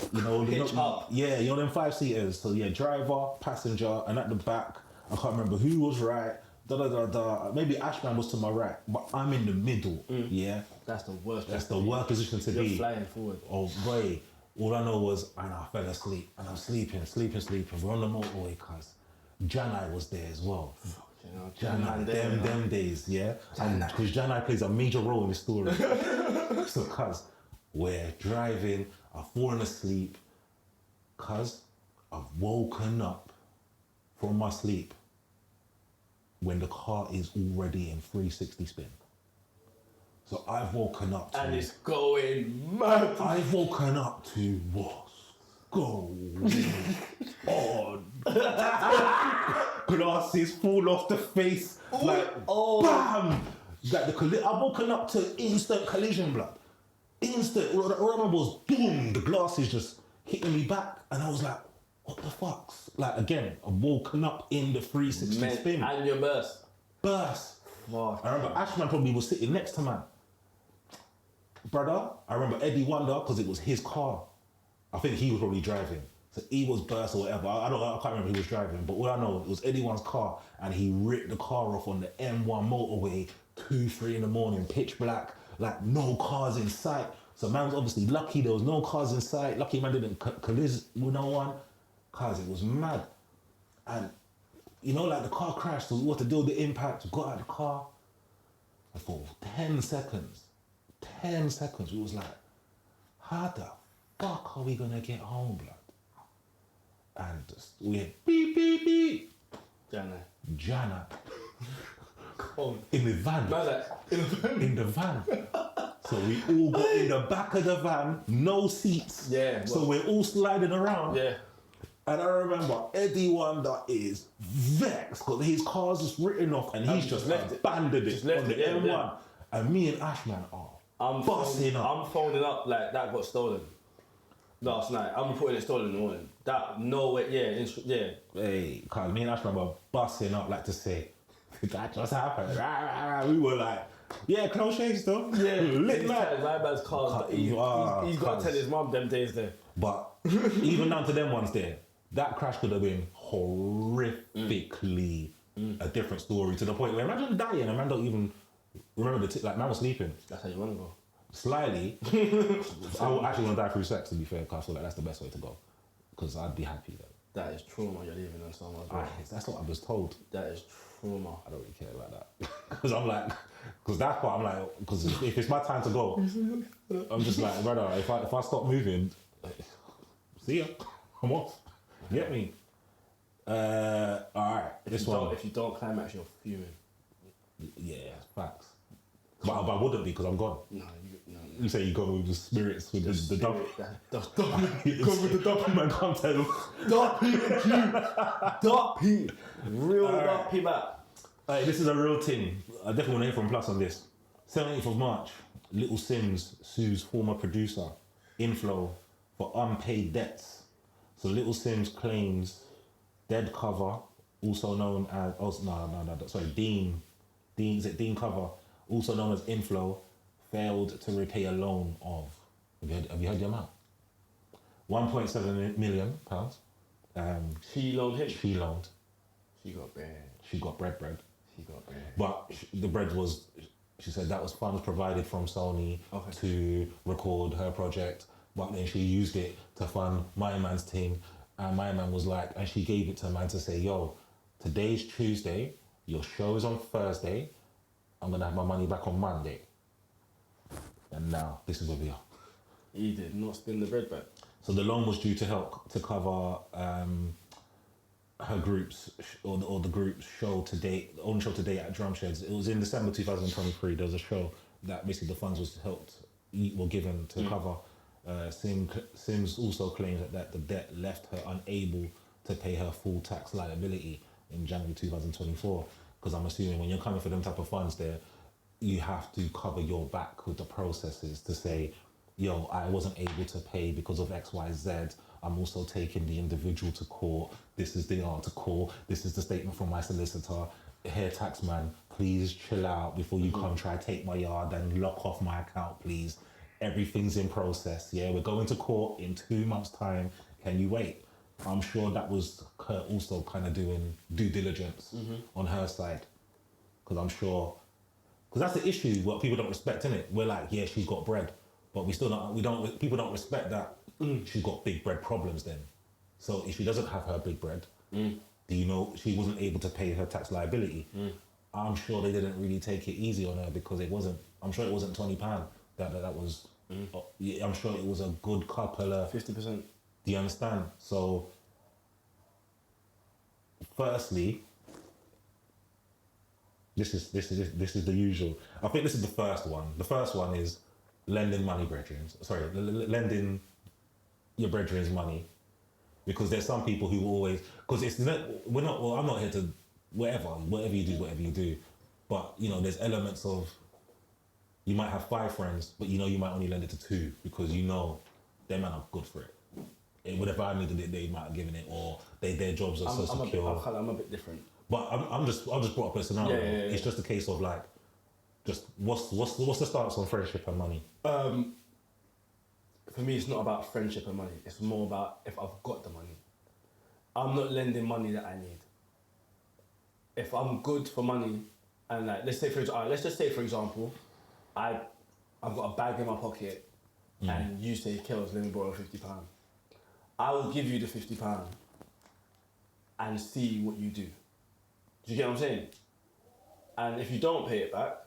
Pitch up. Yeah, them 5-seaters. So yeah, driver, passenger, and at the back, I can't remember who was right, maybe Ashman was to my right, but I'm in the middle, yeah? That's the worst. That's the worst position to You're be. flying forward. Oh, boy. All I know was, and I fell asleep, and I'm sleeping. We're on the motorway, cuz Janai was there as well. Janai, them days, yeah? Because Janai plays a major role in the story. So, cuz, we're driving, I've fallen asleep, cuz I've woken up from my sleep when the car is already in 360 spin. So I've woken up to... And it's going mad. I've woken up to what's going on. Glasses fall off the face, bam! I've woken up to instant collision, blood. Instant. All I remember was boom. The glasses just hitting me back, and I was like, what the fuck's? Like, again, I'm woken up in the 360 spin. And your burst. Burst. Fuck. I remember Ashman probably was sitting next to man. Brother, I remember Eddie Wonder, because it was his car. I think he was probably driving. So he was burst or whatever. I can't remember who was driving, but all I know, it was Eddie One's car, and he ripped the car off on the M1 motorway, 2, 3 in the morning, pitch black, like no cars in sight. So man was obviously lucky there was no cars in sight. Lucky man didn't collision with no one, cause it was mad. And you know, like the car crashed, so we had to deal with the impact. We got out of the car, and for 10 seconds, we was like, how the fuck are we gonna get home, blood? And we had beep, beep, beep. Jana. In the van. In the van. So we all got in the back of the van, no seats. Yeah. So we're all sliding around. Yeah. And I remember Eddie Wonder is vexed because his car's just written off and he's just left it. abandoned Just it left on it, the yeah, M1. yeah. And me and Ashman are busting up. I'm phoning up like that got stolen last night. I'm reporting it stolen in the morning. That, no way, yeah. Hey, cause me and Ashman were busting up like to say, did that just happen? We were like, yeah, close shaves though. Yeah, lit man. my man's car. He's got to tell his mum them days there. But even down to them ones there, that crash could have been horrifically a different story, to the point where imagine dying and man don't even remember like man was sleeping. That's how you want to go. Slightly, I would actually want to die through sex, to be fair, because I feel like that's the best way to go. Because I'd be happy though. That is trauma you're leaving on someone as well. That's what I was told. That is trauma. I don't really care about that. Because I'm like, because that's what I'm like, because if it's my time to go, I'm just like, brother, if I stop moving, see ya, I'm off. Get me? Alright, this one. If you don't climax, you're fuming. Yeah, facts. But I wouldn't be because I'm gone. No. You say you go with the spirits, with the double. Go with the double man content. Dark P and Q. Dark P. Real Dark P back. This is a real thing. I definitely want to hear from Plus on this. 17th of March, Little Sims sues former producer Inflow for unpaid debts. So Little Sims claims Dead Cover, also known as Dean. Is it Dean Cover, also known as Inflow, failed to repay a loan of, have you heard the amount? £1.7 million. She loaned him. She loaned. She got bread. She got bread. She got bread. But the bread was, she said that was funds provided from Sony to record her project, but then she used it to fund my man's team, and my man was like, and she gave it to man to say, yo, today's Tuesday, your show is on Thursday, I'm gonna have my money back on Monday. And now, this is where we are. He did not spin the bread back. So the loan was due to help to cover her group's or the group's show to date, the only show to date at Drumsheds. It was in December 2023. There was a show that basically the funds were given to cover. Sims also claims that the debt left her unable to pay her full tax liability in January 2024. Because I'm assuming when you're coming for them type of funds there, you have to cover your back with the processes to say, yo, I wasn't able to pay because of X, Y, Z. I'm also taking the individual to court. This is the article. This is the statement from my solicitor. Here, taxman, please chill out before you come try take my yard and lock off my account, please. Everything's in process. Yeah, we're going to court in 2 months' time. Can you wait? I'm sure that was her also kind of doing due diligence on her side. Because I'm sure, because that's the issue, what people don't respect, innit? We're like, yeah, she's got bread. But people don't respect that she's got big bread problems then. So if she doesn't have her big bread, do you know she wasn't able to pay her tax liability? I'm sure they didn't really take it easy on her because I'm sure it wasn't £20 that was, I'm sure it was a good couple of 50%. Do you understand? So, firstly, this is the usual. I think this is the first one. The first one is lending money, brethren. Sorry, lending your brethren's money, because there's some people who always, because it's not, we're not. Well, I'm not here to whatever you do. But you know, there's elements of, you might have 5 friends, but you know you might only lend it to 2 because you know them man are good for it. whatever I needed it, they might have given it, or their jobs are so secure. I'm a bit different. But I'll just brought up a scenario. Yeah. It's just a case of like, just what's the stance on friendship and money? For me, it's not about friendship and money. It's more about if I've got the money. I'm not lending money that I need. If I'm good for money, and like let's just say for example, I've got a bag in my pocket, and you say, "Kels, let me borrow £50." I will give you the £50 and see what you do. Do you get what I'm saying? And if you don't pay it back,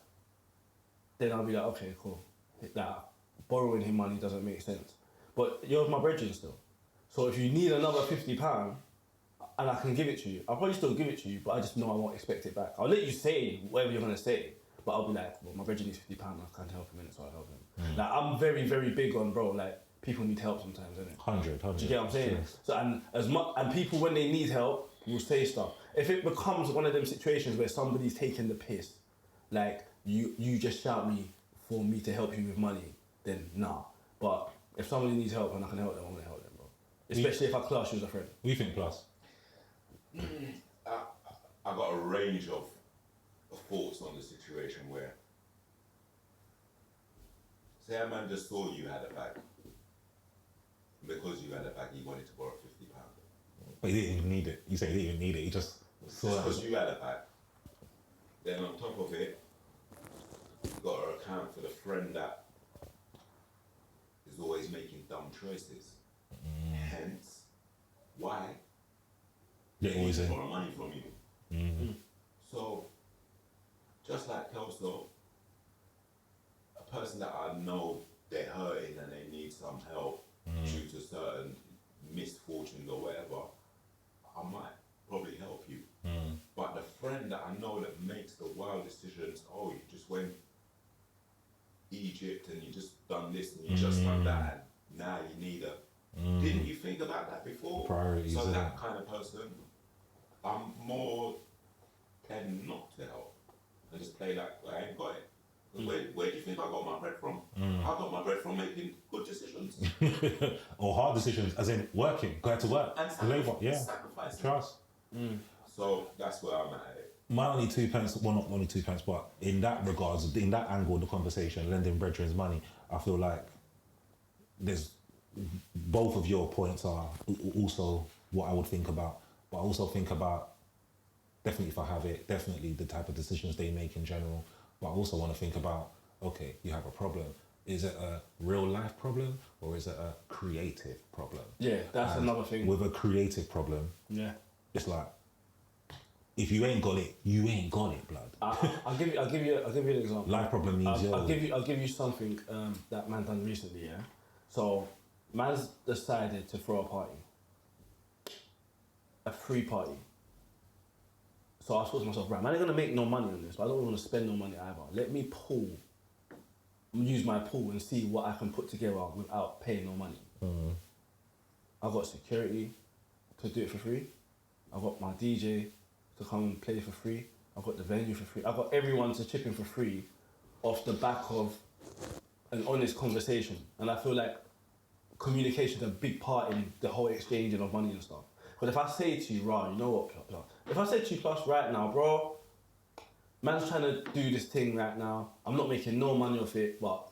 then I'll be like, okay, cool. That borrowing him money doesn't make sense. But you're my brethren still. So if you need another £50 and I can give it to you, I'll probably still give it to you, but I just know I won't expect it back. I'll let you say whatever you're gonna say, but I'll be like, well, my brethren needs £50, I can't help him in it, so I'll help him. Like, I'm very, very big on, bro, like, people need help sometimes, innit? 100. Do you get what I'm saying? Sure. So and people when they need help will say stuff. If it becomes one of them situations where somebody's taking the piss, like you just shout me for me to help you with money, then nah. But if somebody needs help and I can help them, I'm gonna help them, bro. Especially if I class you as a friend. What do you think, Plus? I got a range of thoughts on the situation where, say a man just saw you had a bag. Because you had a bag, he wanted to borrow £50. But he didn't even need it. You say he didn't even need it. He just saw Just it. because you had a bag. Then on top of it, you've got to account for the friend that is always making dumb choices. Hence, why They're always need in. to borrow money from you. So, just like Kelso, a person that I know they're hurting and they need some help due to certain misfortunes or whatever, I might probably help you. But the friend that I know that makes the wild decisions, oh, you just went Egypt and you just done this and you just done that, and now you need a. Didn't you think about that before? Priorities, So yeah. that kind of person, I'm more tend not to help and just play like I ain't got it. Where do you think I got my bread from? I got my bread from making good decisions Or hard decisions, as in working, going to work, and labour, yeah, sacrificing. trust. So that's where I'm at. My only 2 pence, well, not only 2 pence, but in that regards, in that angle of the conversation, lending brethren's money, I feel like there's both of your points are also what I would think about, but I also think about definitely if I have it, definitely the type of decisions they make in general. But I also want to think about, okay, you have a problem. Is it a real life problem or is it a creative problem? Yeah, that's And another thing. With a creative problem, Yeah. it's like, if you ain't got it, you ain't got it, blood. I'll give you an example. Life problem means I'll give you something that man done recently. Yeah. So, man's decided to throw a party, a free party. So I thought to myself, right, man, I'm gonna make no money on this, but I don't want to spend no money either. Let me use my pool and see what I can put together without paying no money. I've got security to do it for free. I've got my DJ to come and play for free. I've got the venue for free. I've got everyone to chip in for free off the back of an honest conversation. And I feel like communication is a big part in the whole exchanging of money and stuff. But if I say to you, right, you know what, Plus? If I say to you, Plus, right now, bro, man's trying to do this thing right now. I'm not making no money off it, but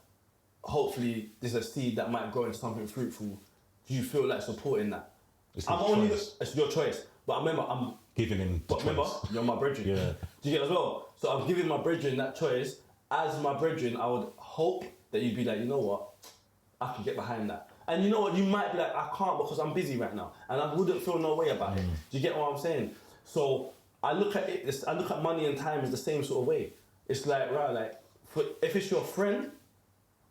hopefully there's a seed that might grow into something fruitful. Do you feel like supporting that? It's I'm his only, choice. it's your choice. But remember, I'm Giving him the but remember, choice. you're my brethren. Yeah. Do you get it as well? So I'm giving my brethren that choice. As my brethren, I would hope that you'd be like, you know what, I can get behind that. And you know what, you might be like, I can't because I'm busy right now. And I wouldn't feel no way about it. Do you get what I'm saying? So I look at it, I look at money and time as the same sort of way. It's like, right, like, if it's your friend,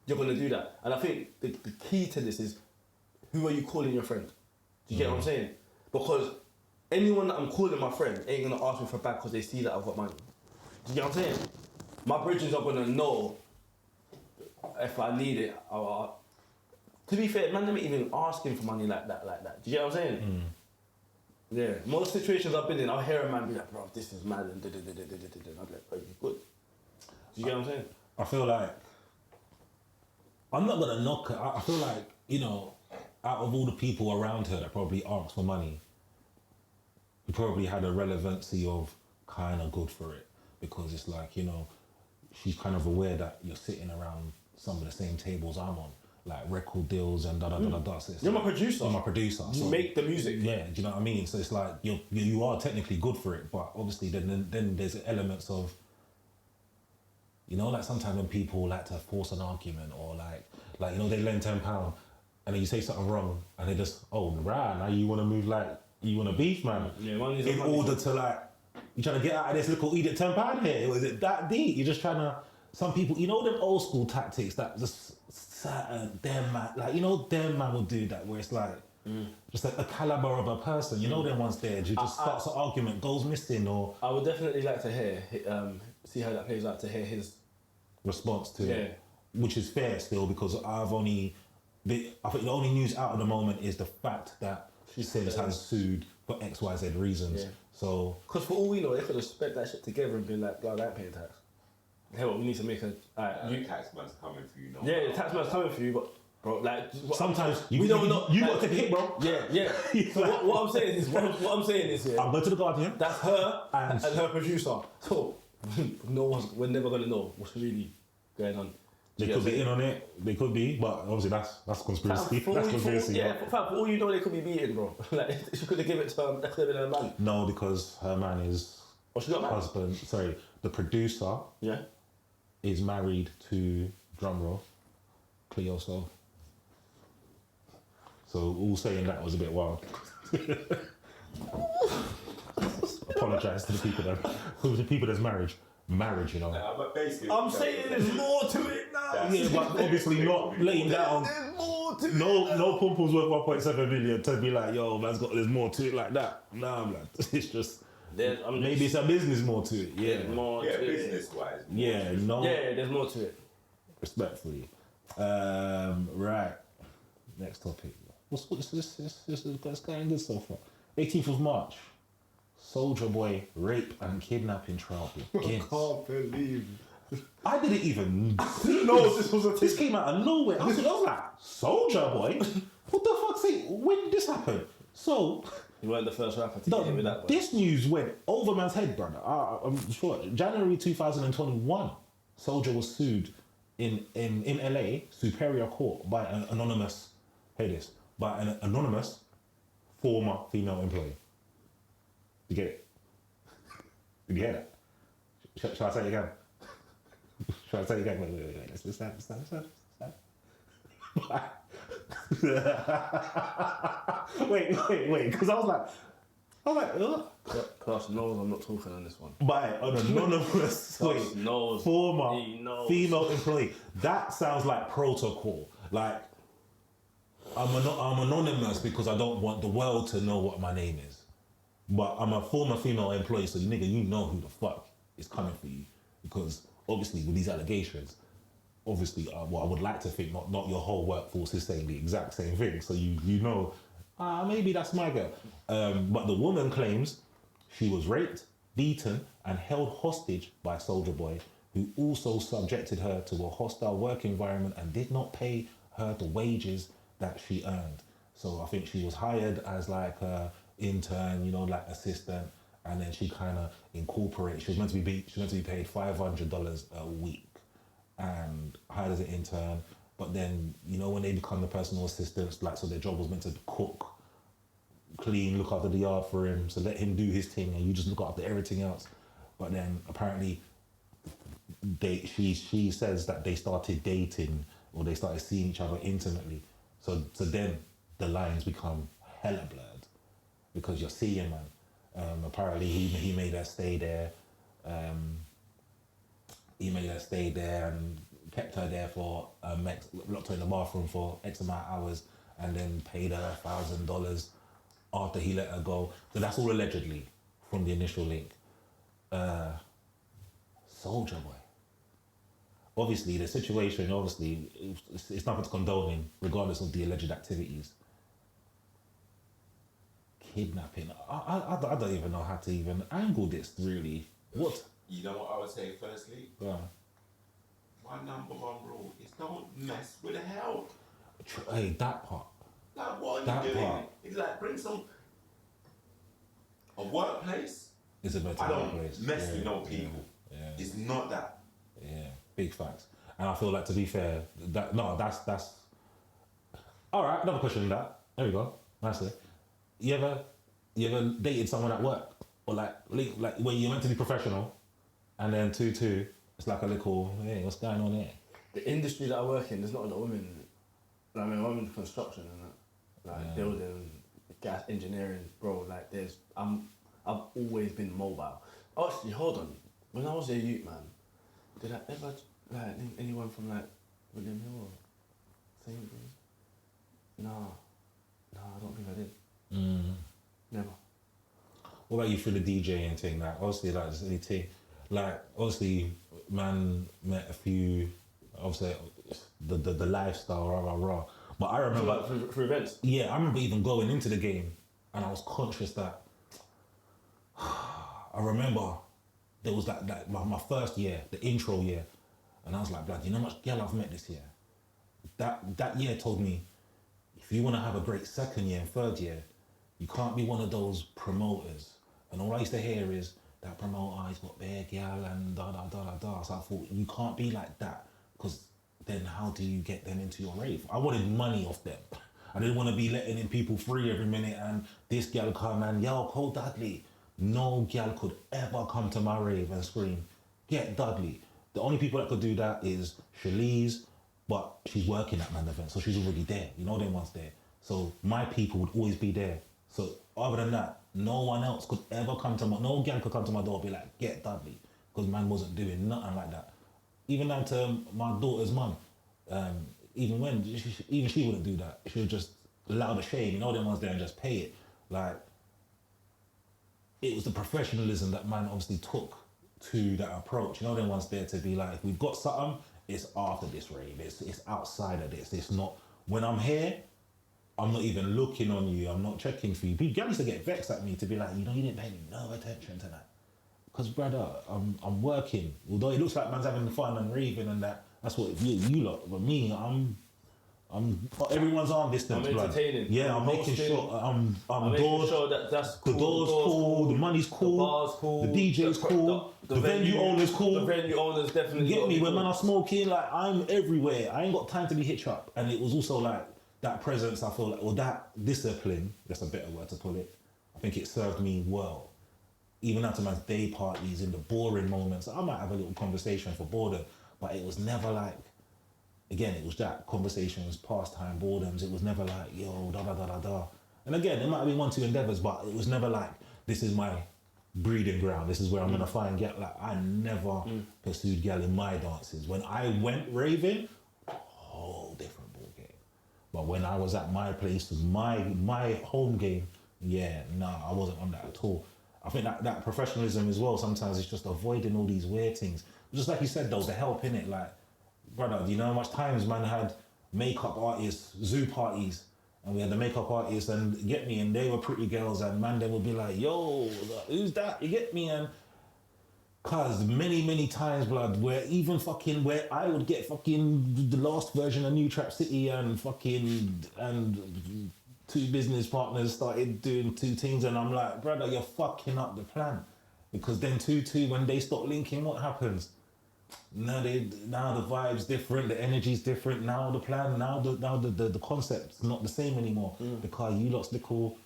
you're going to do that. And I think the key to this is, who are you calling your friend? Do you get what I'm saying? Because anyone that I'm calling my friend ain't gonna ask me for back because they see that I've got money. Do you get what I'm saying? My bridges are gonna know if I need it. To be fair, man, never even asking for money like that. Do you get what I'm saying? Yeah. Most situations I've been in, I'll hear a man be like, bro, this is mad and I'll be like, bro, you good. Do you get what I'm saying? I feel like I'm not gonna knock it. I feel like, you know, out of all the people around her that probably asked for money, he probably had a relevancy of kind of good for it, because it's like, you know, she's kind of aware that you're sitting around some of the same tables I'm on, like record deals and da da da da da. So it's You're my like, producer. I'm my producer. You so, make the music. yeah, do you know what I mean? So it's like you are technically good for it, but obviously then there's elements of, you know, like sometimes when people like to force an argument, or like you know, they lend £10 and then you say something wrong and they just, oh rah, now you want to move, like you want to beef, man. Yeah, money's in money. order to like, you trying to get out of this little eat it £10 here. Was it that deep? You're just trying to. Some people, you know, them old school tactics that just certain them man, like you know, them man will do that, where it's like just like a caliber of a person. You know, them ones there. You just starts an argument, goes missing, or I would definitely like to hear, see how that plays out, to hear his. response to Yeah. it, which is fair still, because I think the only news out at the moment is the fact that Sims has sued for XYZ reasons. Yeah. So Because for all we know, they could have spent that shit together and been like, God, I ain't paying tax. Hey, well, we need to make a. The tax man's coming for you now. Yeah, the tax man's coming for you, but bro, like sometimes we don't know. You like, got to take a hit, bro. Yeah. So what I'm saying is, what I'm saying is, yeah, I'm going to the Guardian. that's her And- and her producer. So we're never gonna know what's really going on. They could be in on it. They could be, but obviously that's conspiracy. That's conspiracy. Yeah, for all you know, they could be beaten, bro. Like she could have given it to her. That could have been her man. No, because her man is Oh, she got married? husband. Sorry, the producer Yeah. is married to drumroll Cleo Soul. So all saying that was a bit wild. Apologise to the people that's marriage, you know. But basically, I'm saying there's more to it now. Yeah, but obviously not laying down. There's more to it. No pumples worth 1.7 million to be like, yo, there's more to it like that. Nah, man, it's just maybe it's a business more to it. Yeah, more yeah, to it. business wise. yeah, no, Yeah, there's more to it. respectfully. Right, next topic. What's this going good so far? 18th of March, Soulja Boy rape and kidnapping trial begins. believe. I didn't even know this was a This came out of nowhere. I was like, Soulja Boy? What the fuck? When did this happen? So, You weren't the first rapper to get hit with that one. this news went over man's head, brother. I'm sure. January 2021, Soulja was sued in LA, Superior Court, by an anonymous, by an anonymous former female employee. You get it? Did you hear that? Shall I say it again? Shall I say it again? Wait. Let's stand. Wait. Because I was like, ugh. Class knows I'm not talking on this one. By an anonymous Class knows. former He knows. female employee. That sounds like protocol. Like, I'm anonymous because I don't want the world to know what my name is. But I'm a former female employee, so nigga, you know who the fuck is coming for you. Because obviously with these allegations, obviously, what I would like to think not your whole workforce is saying the exact same thing. So you know, maybe that's my girl. But the woman claims she was raped, beaten, and held hostage by Soulja Boy, who also subjected her to a hostile work environment and did not pay her the wages that she earned. So I think she was hired as like a intern, you know, like assistant, and then she kind of incorporated. She was meant to be paid $500 a week, and hired as an intern. But then, you know, when they become the personal assistants, like, so their job was meant to cook, clean, look after the yard for him, so let him do his thing, and you just look after everything else. But then apparently, she says that they started dating, or they started seeing each other intimately. So then the lines become hella blurred, because you're seeing, man. Apparently he made her stay there. He made her stay there and kept her there for locked her in the bathroom for X amount of hours, and then paid her $1,000 after he let her go. So that's all allegedly from the initial link. Soulja Boy. Obviously, the situation, it's nothing to condoning, regardless of the alleged activities. Kidnapping. I don't even know how to even angle this, really. What? You know what I would say firstly? Yeah. My number one rule is don't mess with the help. Hey, that part. Like, what are That you doing? part. It's like, bring some. A workplace. It's a better I don't place. mess with no people. Yeah. It's not that. Yeah, big facts. And I feel like, to be fair, that's. All right, another question on that. There we go. Nicely. You ever dated someone at work, or like when you're meant to be professional, and then 2-2, it's like a little, hey, what's going on here? The industry that I work in, there's not a lot of women. I mean, I'm in construction and that, like building, gas engineering, bro. Like, I've always been mobile. Actually, hold on. When I was a youth man, did I ever like name anyone from like William Hill or Sainsbury's? Nah, I don't think I did. Never. What about you for the DJing thing? Like, obviously, like, just anything. Like, obviously, man met a few, obviously, the lifestyle, rah. But I remember... For events? Yeah, I remember even going into the game, and I was conscious that... I remember there was that my first year, the intro year, and I was like, blood, you know how much girl I've met this year? That year told me, if you want to have a great second year and third year, you can't be one of those promoters. And all I used to hear is that promoter, he's got bare gal and da. So I thought, you can't be like that, because then how do you get them into your rave? I wanted money off them. I didn't want to be letting in people free every minute and this gal come and, yo, call Dudley. No gal could ever come to my rave and scream, get Dudley. The only people that could do that is Shalice, but she's working at Man Event, so she's already there. You know them ones there. So my people would always be there. So other than that, no one else could ever come to no gal could come to my door and be like, get Dudley, because man wasn't doing nothing like that. Even down to my daughter's mum, even when, even she wouldn't do that. She would just allow the shame, you know them ones there, and just pay it. Like, it was the professionalism that man obviously took to that approach. You know them ones there to be like, if we've got something, it's after this rave, it's outside of this. It's not, when I'm here, I'm not even looking on you, I'm not checking for you. People used to get vexed at me to be like, you know, you didn't pay me no attention to that. Because, brother, I'm working. Although it looks like man's having fun and raving and that's what you lot. But me, I'm everyone's arm distance. I'm entertaining. Yeah, I'm making sure I'm making sure that that's cool. The door's cool, the money's cool, the bar's cool, the DJ's cool, the venue owner's cool. The venue owner's definitely. You get me? When man are smoking, like, I'm everywhere. I ain't got time to be hitched up. And it was also like that presence. I feel like, or that discipline. That's a better word to put it. I think it served me well. Even out to my day parties, in the boring moments, I might have a little conversation for boredom, but it was never like, again, it was that conversations, pastime, boredoms. It was never like, yo, da. And again, there might have been 1-2 endeavors, but it was never like, this is my breeding ground. This is where I'm gonna find gal. Like, I never pursued gal in my dances. When I went raving, whole different ball game. But when I was at my place, my home game, yeah, I wasn't on that at all. I think that professionalism as well, sometimes it's just avoiding all these weird things. Just like you said though, the help in it, like, brother, do you know how much times man had makeup artists, zoo parties, and we had the makeup artists and get me, and they were pretty girls, and man, they would be like, yo, who's that? You get me? And cause many times, blood, where I would get fucking the last version of New Trap City and two business partners started doing two things, and I'm like, brother, you're fucking up the plan. Because then 2-2, when they stop linking, what happens? Now the vibe's different, the energy's different. Now the plan, now the concept's not the same anymore. Because you lot's little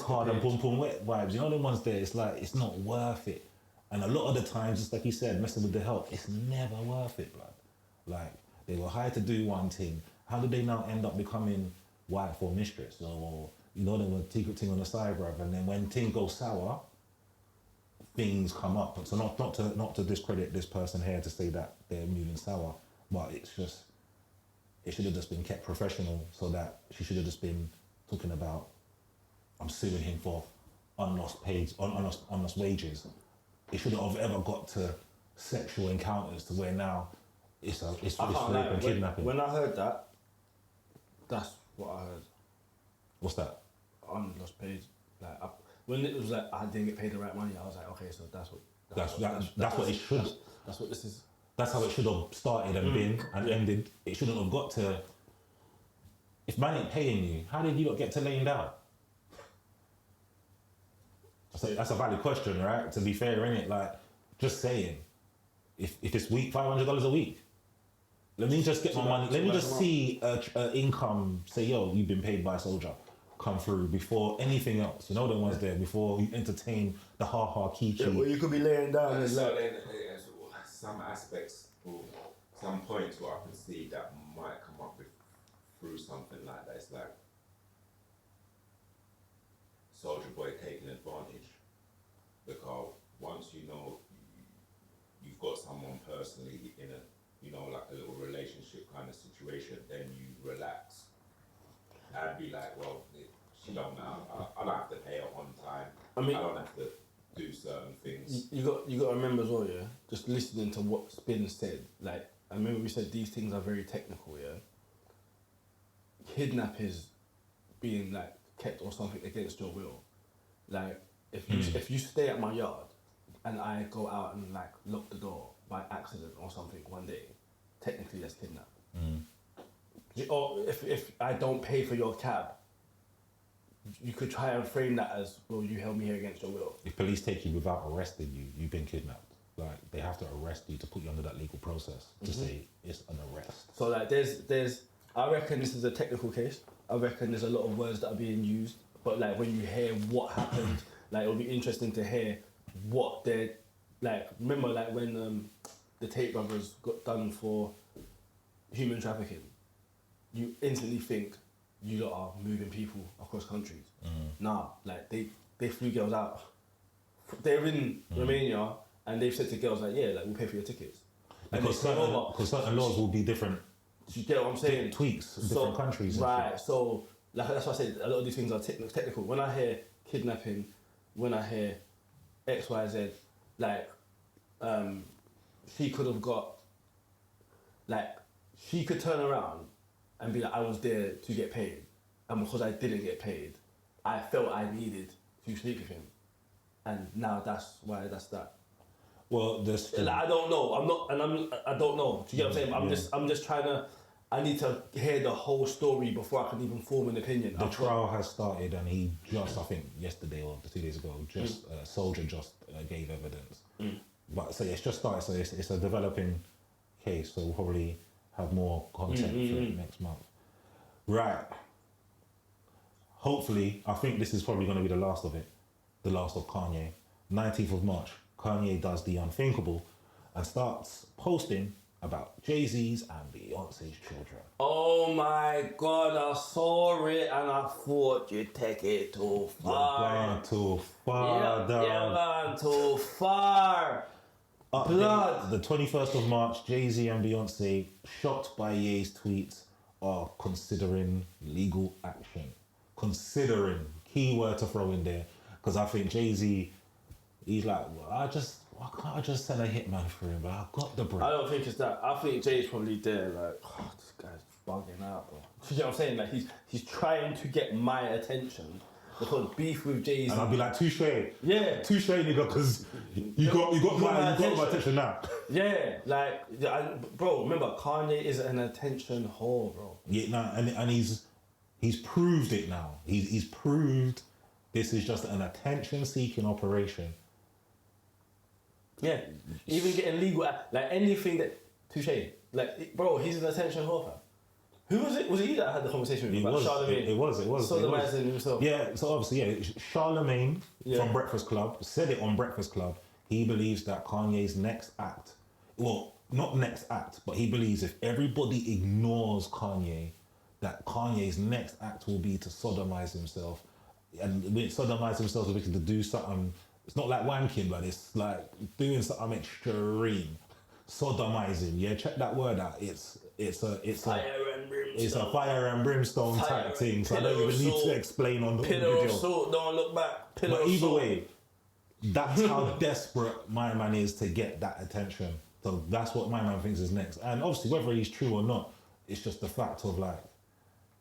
hard and boom wet vibes. You know the ones there. It's like, it's not worth it. And a lot of the times, just like you said, messing with the help, it's never worth it, blood. Like, they were hired to do one thing. How did they now end up becoming wife or mistress? Or you know, they were secret thing on the side, bruv. And then when things go sour, things come up. So not to discredit this person here to say that they're moving sour, but it's just, it should have just been kept professional, so that she should have just been talking about, I'm suing him for unlost wages. It shouldn't have ever got to sexual encounters to where now it's rape and kidnapping. When I heard that, that's what I heard. What's that? Unlost paid. Like, when it was like I didn't get paid the right money, I was like, okay, so that's what it should. That's what this is. That's how it should have started and been and ended. It shouldn't have got to if man ain't paying you, how did you not get to laying down? So that's a valid question, right? To be fair, innit? Like, just saying, if it's week, $500 a week. Let me just get my money. Let me just see a income. Say, yo, you've been paid by a soldier. Come through before anything else. You know the ones there before you entertain the key. Yeah, well, you could be laying down. And And so like, then, some aspects, or some points where I can see that might come up with through something like that. It's like Soldier Boy taking advantage, because once you know you've got someone personally in a, you know, like a little relationship kind of situation, then you relax. I'd be like, well, she don't know. I don't have to pay her on time. I mean, I don't have to do certain things. you got to remember as well, yeah. Just listening to what's been said. Like, I remember we said these things are very technical, yeah. Kidnap is being like kept or something against your will. Like, if you stay at my yard and I go out and like lock the door by accident or something one day, technically that's kidnap. Or if I don't pay for your cab, you could try and frame that as, well, you held me here against your will. If police take you without arresting you, you've been kidnapped. Like, they have to arrest you to put you under that legal process to say it's an arrest. So like there's I reckon this is a technical case. I reckon there's a lot of words that are being used, but like when you hear what happened, like it'll be interesting to hear what they're like. Remember like when the Tate brothers got done for human trafficking, you instantly think you lot are moving people across countries. Nah, like they flew girls out. They're in Romania and they've said to girls like, yeah, like we'll pay for your tickets. And Because they come over. certain laws will be different. Do you get what I'm saying? Tweaks in different countries. And Right, shit. so like that's why I said a lot of these things are technical. When I hear kidnapping, when I hear X, Y, Z, like she could have got, like she could turn around and be like, I was there to get paid, and because I didn't get paid, I felt I needed to sleep with him, and now that's why that's that. Well, there's Like, I don't know. I don't know. Do you get what I'm saying? I'm just trying to. I need to hear the whole story before I can even form an opinion. the trial has started, and he just, I think, yesterday or 2 days ago, just Soldier just gave evidence. But so yeah, it's just started. So it's a developing case. So we'll probably have more content for it next month. Right. Hopefully, I think this is probably going to be the last of it. The last of Kanye. 19th of March, Kanye does the unthinkable and starts posting about Jay-Z's and Beyonce's children. Oh my God! I saw it and I thought you'd take it too far. You're going too far, You're dog. going too far. Update, Blood. the 21st of March, Jay-Z and Beyonce, shocked by Ye's tweets, are considering legal action. Considering, key word to throw in there, because I think Jay-Z, he's like, well, why can't I just send a hitman for him? But I got the bread. I don't think it's that. I think Jay's probably there, like, oh, this guy's bugging out, bro. You know what I'm saying? Like, he's trying to get my attention because beef with Jay-Z. And I'll be like, touche. Yeah. Touche, nigga, because you got my attention now. Yeah, like, bro, remember, Kanye is an attention whore, bro. Yeah, no, and he's proved it now. He's proved this is just an attention-seeking operation. Yeah, even getting legal, like anything that, touche. Like, bro, he's an attention whore, fam. Who was it? Was it you that had the conversation with him about Charlemagne? It was. Sodomizing himself. Yeah, so obviously, yeah, Charlemagne from Breakfast Club said it on Breakfast Club. He believes that Kanye's next act, well, not next act, but he believes if everybody ignores Kanye, that Kanye's next act will be to sodomize himself. And sodomize himself is basically to do something. It's not like wanking, but it's like doing something extreme. Sodomizing, yeah. Check that word out. It's Fire and brimstone. It's a fire and brimstone Fire type thing, so I pillar don't even of need salt. to explain on the Pillar of video. salt, don't look back. Pillar But of either salt. way, that's how desperate my man is to get that attention. So that's what my man thinks is next. And obviously, whether he's true or not, it's just the fact of like,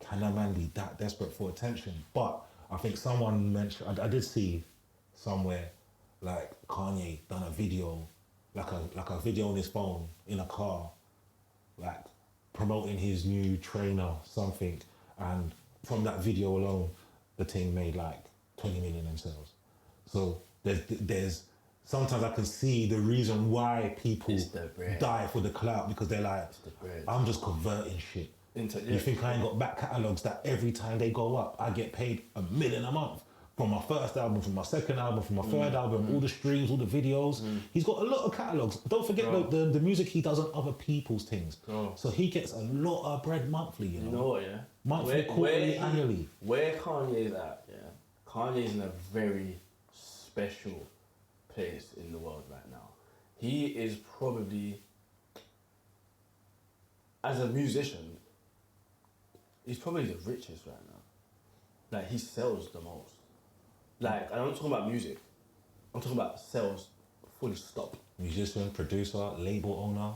can a man be that desperate for attention? But I think someone mentioned, I did see somewhere, like Kanye done a video, like a video on his phone in a car, like promoting his new trainer, something. and from that video alone, the thing made like 20 million in sales. So there's sometimes I can see the reason why people It's the bread. die for the clout, because they're like, the bread. I'm just converting shit. Into- You yeah. think I ain't got back catalogs that every time they go up, I get paid $1 million a month from my first album, from my second album, from my third album, all the streams, all the videos. He's got a lot of catalogs. Don't forget the music he does on other people's things. Bro. So he gets a lot of bread monthly, you know. You know what, yeah? Monthly, quarterly, annually. Where Kanye's at, yeah? Kanye's in a very special place in the world right now. He is probably, as a musician, he's probably the richest right now. Like, he sells the most. Like, and I'm not talking about music. I'm talking about sales fully stop. Musician, producer, label owner,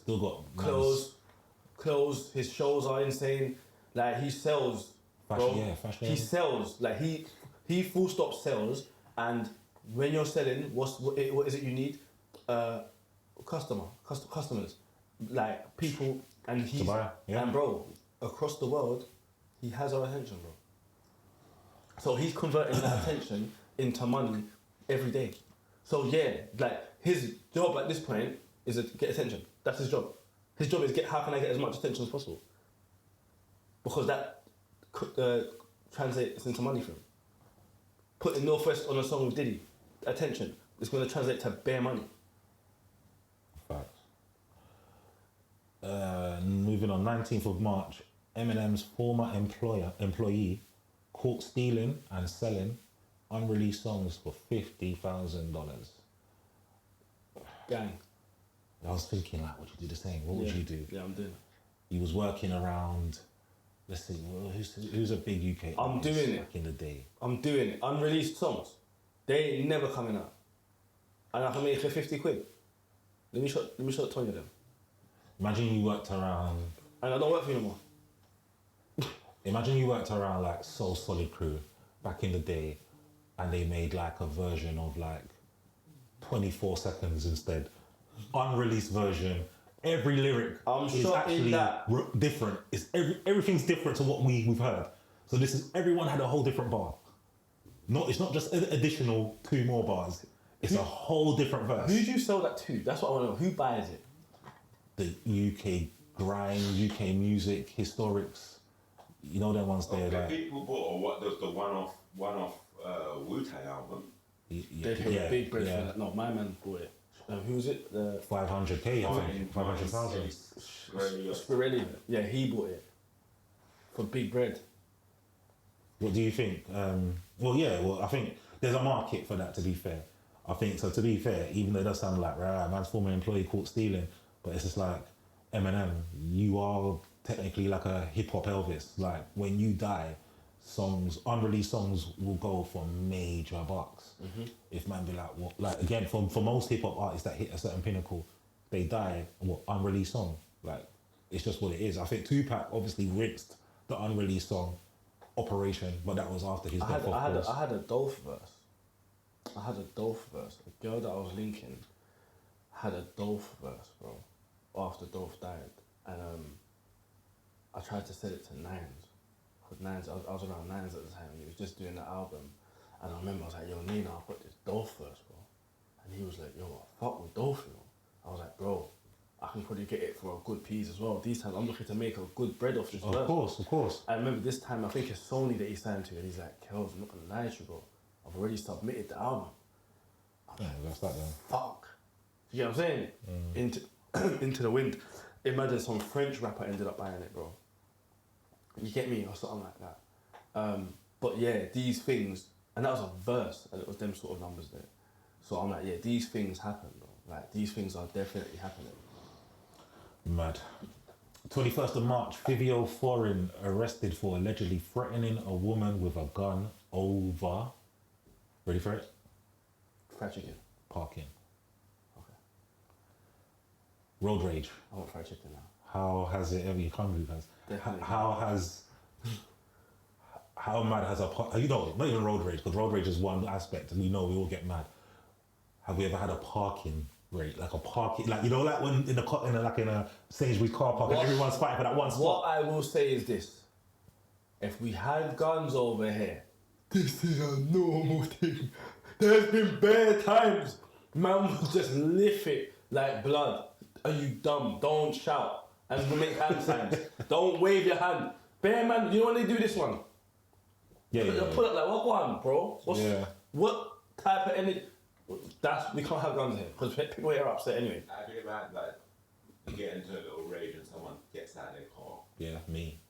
still got Clothes, his shows are insane. Like, he sells, bro. Fashion, yeah, fashion. He sells. Like, he full stop sells. And when you're selling, what is it you need? Customers. Like, people, and he's, To buy, yeah. and bro, across the world, he has our attention, bro. So he's converting that attention into money every day. So yeah, like, his job at this point is to get attention. That's his job. His job is how can I get as much attention as possible? Because that translates into money for him. Putting Northwest on a song with Diddy, attention, it's going to translate to bare money. Facts. Moving on, 19th of March, Eminem's former employee caught stealing and selling unreleased songs for $50,000. Gang. I was thinking, like, would you do the same? What would you do? Yeah, I'm doing it. He was working around, let's see, who's a big UK I'm artist doing it. back in the day? I'm doing it. Unreleased songs. They ain't never coming out. And I can make it for 50 quid. Let me show 20 of them. Imagine you worked around, And I don't work for you no more. imagine you worked around like Soul Solid Crew back in the day, and they made like a version of like 24 seconds instead. Unreleased version. Every lyric I'm is shocked in actually that. different. It's everything's different to what we've heard. So this is, everyone had a whole different bar. It's not just an additional 2 more bars. It's a whole different verse. Who do you sell that to? That's what I want to know. Who buys it? The UK grime, UK music, historics. You know them ones there, The like people bought, or what? The one-off Wu-Tang album. They paid big bread for that. No, my man bought it. Who was it? The 500k, I think, 500,000. Spirelli. Yeah, he bought it for big bread. What do you think? I think there's a market for that, to be fair. I think, so to be fair, even though it does sound like, right, man's former employee caught stealing, but it's just like, Eminem, you are technically like a hip-hop Elvis. Like, when you die, unreleased songs will go for major bucks. If man be like, what? Like, again, for most hip-hop artists that hit a certain pinnacle, they die, unreleased song. Like, it's just what it is. I think Tupac obviously rinsed the unreleased song Operation, but that was after his death, of course. I had a Dolph verse. A girl that I was linking had a Dolph verse, bro, after Dolph died. And I tried to sell it to Nines. Because Nines, I was around Nines at the time, and he was just doing the album. And I remember I was like, yo, Nina, I've got this Dolph verse, bro. And he was like, yo, fuck with Dolph, you know. I was like, bro, I can probably get it for a good piece as well. These times I'm looking to make a good bread off this verse. Of course. I remember this time, I think it's Sony that he signed to, and he's like, Kels, I'm not gonna lie to you, bro. I've already submitted the album. Yeah, that's that then. Fuck. You know what I'm saying? Into the wind. Imagine some French rapper ended up buying it, bro. You get me? Or something like that. But yeah, these things, and that was a verse, and it was them sort of numbers there. So I'm like, yeah, these things happen, bro. Like, these things are definitely happening. Mad. 21st of March, Fivio Foreign arrested for allegedly threatening a woman with a gun over, ready for it? Fried chicken. Parking. Okay. Road rage. I want fried chicken now. How has it ever, you hungry guys? Definitely. How mad has not even road rage, because road rage is one aspect and we all get mad. Have we ever had a parking rate? Like like when in a Sainsbury's car park and everyone's fighting for that one spot? What I will say is this. if we had guns over here, this is a normal thing. There's been bare times, man would just lift it like blood. Are you dumb? Don't shout. And we make hand signs. Don't wave your hand. Bare man, you know when they do this one? Yeah, yeah, Put it like, what one, bro? What type of energy? We can't have guns here because people here are upset anyway. Have you ever had like you get into a little rage and someone gets out of their car? Yeah, me.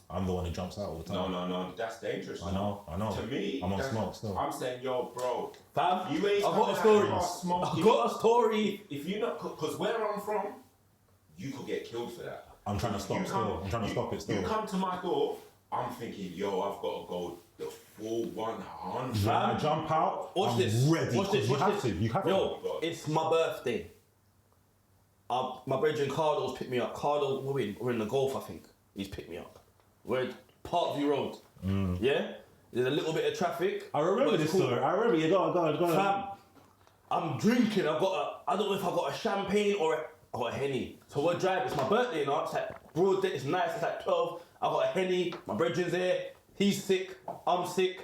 I'm the one who jumps out all the No, time. that's dangerous. I know. To me, I'm on smoke still. I'm saying, yo, bro, Fam, you ain't I've got a story. Smoking. I've got a story. If you not, because where I'm from, you could get killed for that. I'm trying to stop still. I'm trying to stop it still. You come to my door, I'm thinking, yo, I've got to go the full 100. When I jump out, Watch I'm this. ready. Watch this. You Watch have this. to. You have Yo, to. it's my birthday. My brother Cardo's picked me up. Cardo, we're in the Gulf, I think. He's picked me up. We're at Parkview Road. Yeah? There's a little bit of traffic. I remember but this it's cool. story. I remember you. Go on. Fam, I'm drinking. I don't know if I got a champagne or I got a Henny. So we're driving. It's my birthday now. It's like broad day. It's nice. It's like 12. I got a Henny. My brethren's there. He's sick. I'm sick.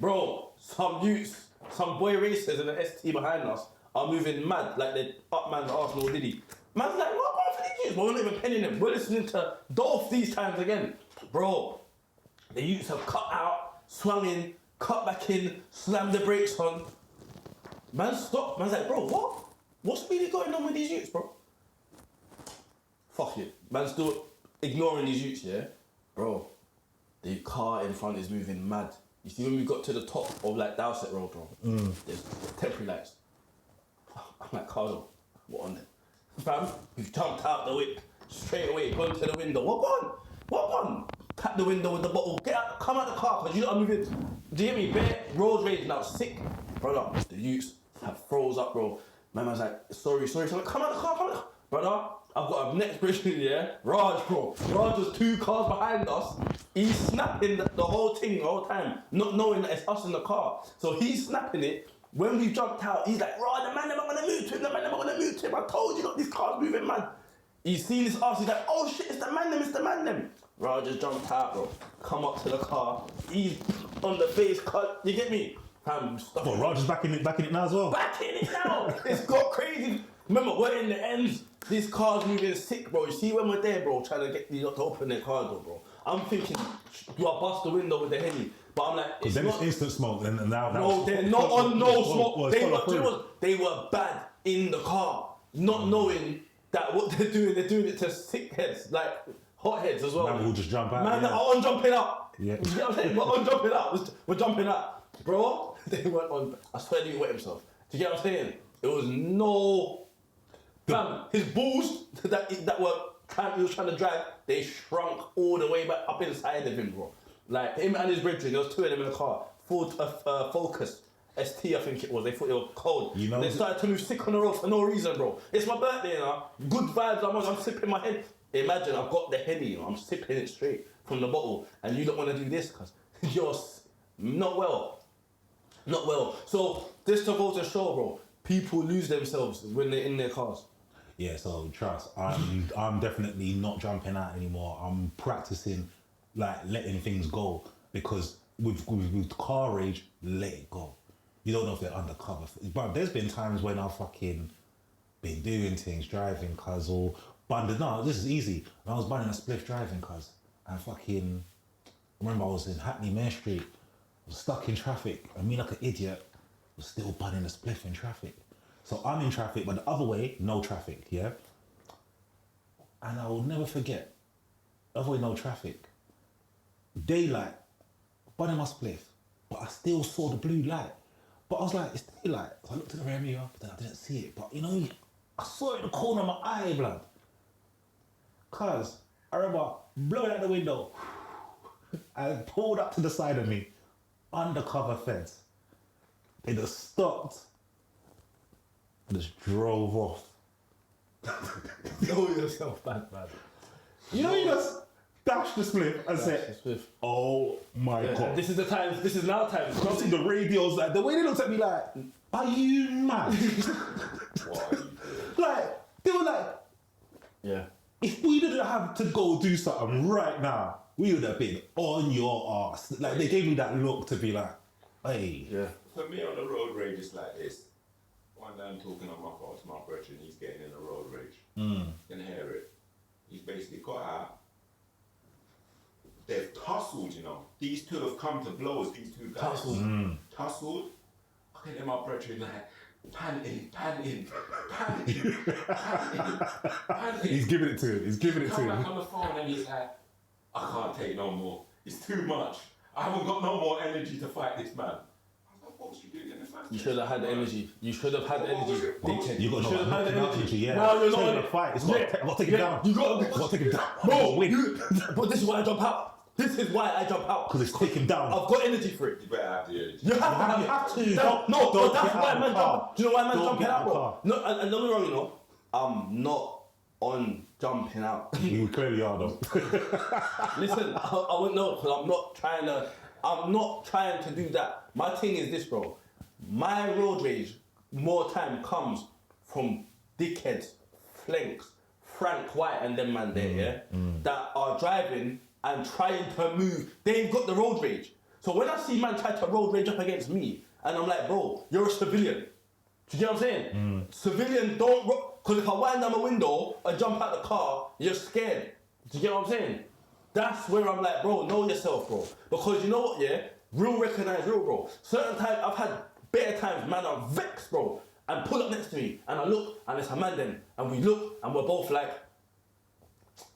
Bro, some youths, some boy racers in the ST behind us are moving mad like they're up man's Arsenal Diddy. Man's like, what going for these youths? We're not even penning them. We're listening to Dolph these times again. Bro, the youths have cut out, swung in, cut back in, slammed the brakes on. Man stopped. Man's like, bro, what? What's really going on with these youths, bro? Fuck it. Man's still ignoring these youths, yeah? Bro, the car in front is moving mad. You see when we got to the top of like Dowsett Road, bro, there's temporary lights. I'm like, Carlo, what on there? Fam, we've jumped out the whip, straight away, gone to the window. What on? Tap the window with the bottle, get out, come out the car, because you know I'm moving. Do you hear me? Bare road rage now, sick. Brother, the youths have froze up, bro. My man's like, sorry. So I'm like, come out the car. Brother, I've got a next bridge, yeah? Raj, bro. Raj was 2 cars behind us. He's snapping the whole thing the whole time, not knowing that it's us in the car. So he's snapping it. When we jumped out, he's like, Raj, the man, I'm gonna move to him. I told you, look, this car's moving, man. He's seen this us, he's like, oh shit, it's the man them. Raj just jumped out, bro. Come up to the car. He's on the face cut. You get me? Fam, stop. What, Raj is back in it now as well? Back in it now. It's got crazy. Remember, we're in the ends. This car's moving sick, bro. You see when we're there, bro, trying to get these to open their car door, bro. I'm thinking, you are bust the window with the Henny. But I'm like, Because then it's instant smoke, and now... No, they're not on no smoke. They were bad in the car, not knowing that what they're doing it to sick heads, like hot heads as well. Man will just jump out. Man, yeah. are on jumping up. Yeah. You know what I'm saying? We're on jumping up. We're jumping up. Bro, they went on. I swear he wet himself. Do you get what I'm saying? It was no. Fam, his balls that he was trying to drag, they shrunk all the way back up inside of him, bro. Like him and his brethren, there was 2 of them in the car. Ford Focus. ST, I think it was. They thought they were cold. You know, they started to move sick on the road for no reason, bro. It's my birthday, you know. Good vibes. I'm sipping my head. Imagine I've got the Henny, you know. I'm sipping it straight from the bottle, and you don't want to do this because you're not well. Not well. So this to go to show, bro. People lose themselves when they're in their cars. Yeah, so trust. I'm definitely not jumping out anymore. I'm practicing like letting things go because with car rage, let it go. You don't know if they're undercover. But there's been times when I've fucking been doing things, driving cars or bundled. No, this is easy. When I was bundling a spliff driving cars and fucking, I remember I was in Hackney Main Street, was stuck in traffic, and me like an idiot was still bundling a spliff in traffic. So I'm in traffic, but the other way, no traffic, yeah? And I will never forget, other way, no traffic. Daylight, bundling my spliff, but I still saw the blue light. But I was like, it's daylight. So I looked at the rear mirror, but then I didn't see it. But you know, I saw it in the corner of my eye, blood. Cause I remember blowing out the window and pulled up to the side of me, undercover fence. They just stopped, just drove off. Know yourself, man. You know, you just dashed the split and said, oh my God. This is the time. This is now time. I see the radios, like the way they looked at me, like, are you mad? Like, they were like, Yeah. if we didn't have to go do something right now, we would have been on your ass. Like they gave me that look to be like, hey. Yeah. For me on the road rage, it's like this. One day I'm talking on my phone to my brother and he's getting in a road rage. You can hear it. He's basically got out. They've tussled, you know. These two have come to blows, these two guys. Tussled. I can hear my brother like, panting. He's giving it to him. He's giving it to Come him. back on the phone and he's like, I can't take no more. It's too much. I haven't got no more energy to fight this man. I was like, what was you doing in this man? You should have had the energy. You should have had the energy. Dickhead. You got should have had the energy. yeah. No, you're So not in in a fight. It's got to take him down. You got to take him down. Bro, win. but this is why I jump out. This is why I jump out. Because it's take him down. I've got energy for it. You better have the energy. You have to. No, Don't that's get why out man of the car. jump. Do you know why man Don't jumping get out out, of the bro? car. No, and don't be wrong, you know. I'm not on jumping out. You clearly are though. Listen, I wouldn't know because I'm not trying to do that. My thing is this, bro. My road rage more time comes from dickheads, flanks, Frank White and them man there, that are driving and trying to move. They've got the road rage. So when I see man try to road rage up against me, and I'm like, bro, you're a civilian. Do you get what I'm saying? Civilian don't, because if I wind down my window and jump out the car, you're scared. Do you get what I'm saying? That's where I'm like, bro, know yourself, bro. Because you know what, yeah? Real recognize real, bro. Certain times, I've had better times, man, I'm vexed, bro. And pull up next to me, and I look, and it's a man then. And we look, and we're both like,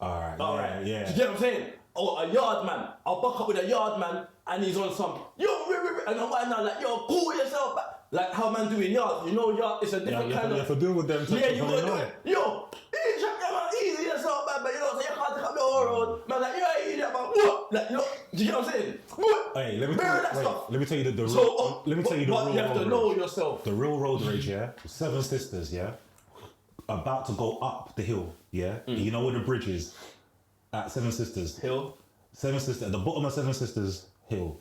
Alright, yeah. do you get what I'm saying? Or a yard man. I'll buck up with a yard man and he's on some, and I'm right now like, yo, pull yourself back. Like how man doing yard. You know yard, it's a different you kind have to of... deal with them. Yeah, you gotta do it. Yo, easy yourself, man, but you know, so you can't take up the whole road. Man, like, you're an idiot, man. What? Like, you know, do you get what I'm saying? What? Hey, let me Mirror tell that stuff. you the real. So, let me tell you the but real. you have to road know rage. yourself. The real road rage, yeah. Seven Sisters, yeah. About to go up the hill, yeah. You know where the bridge is at Seven Sisters. Hill, Seven Sisters, at the bottom of Seven Sisters Hill.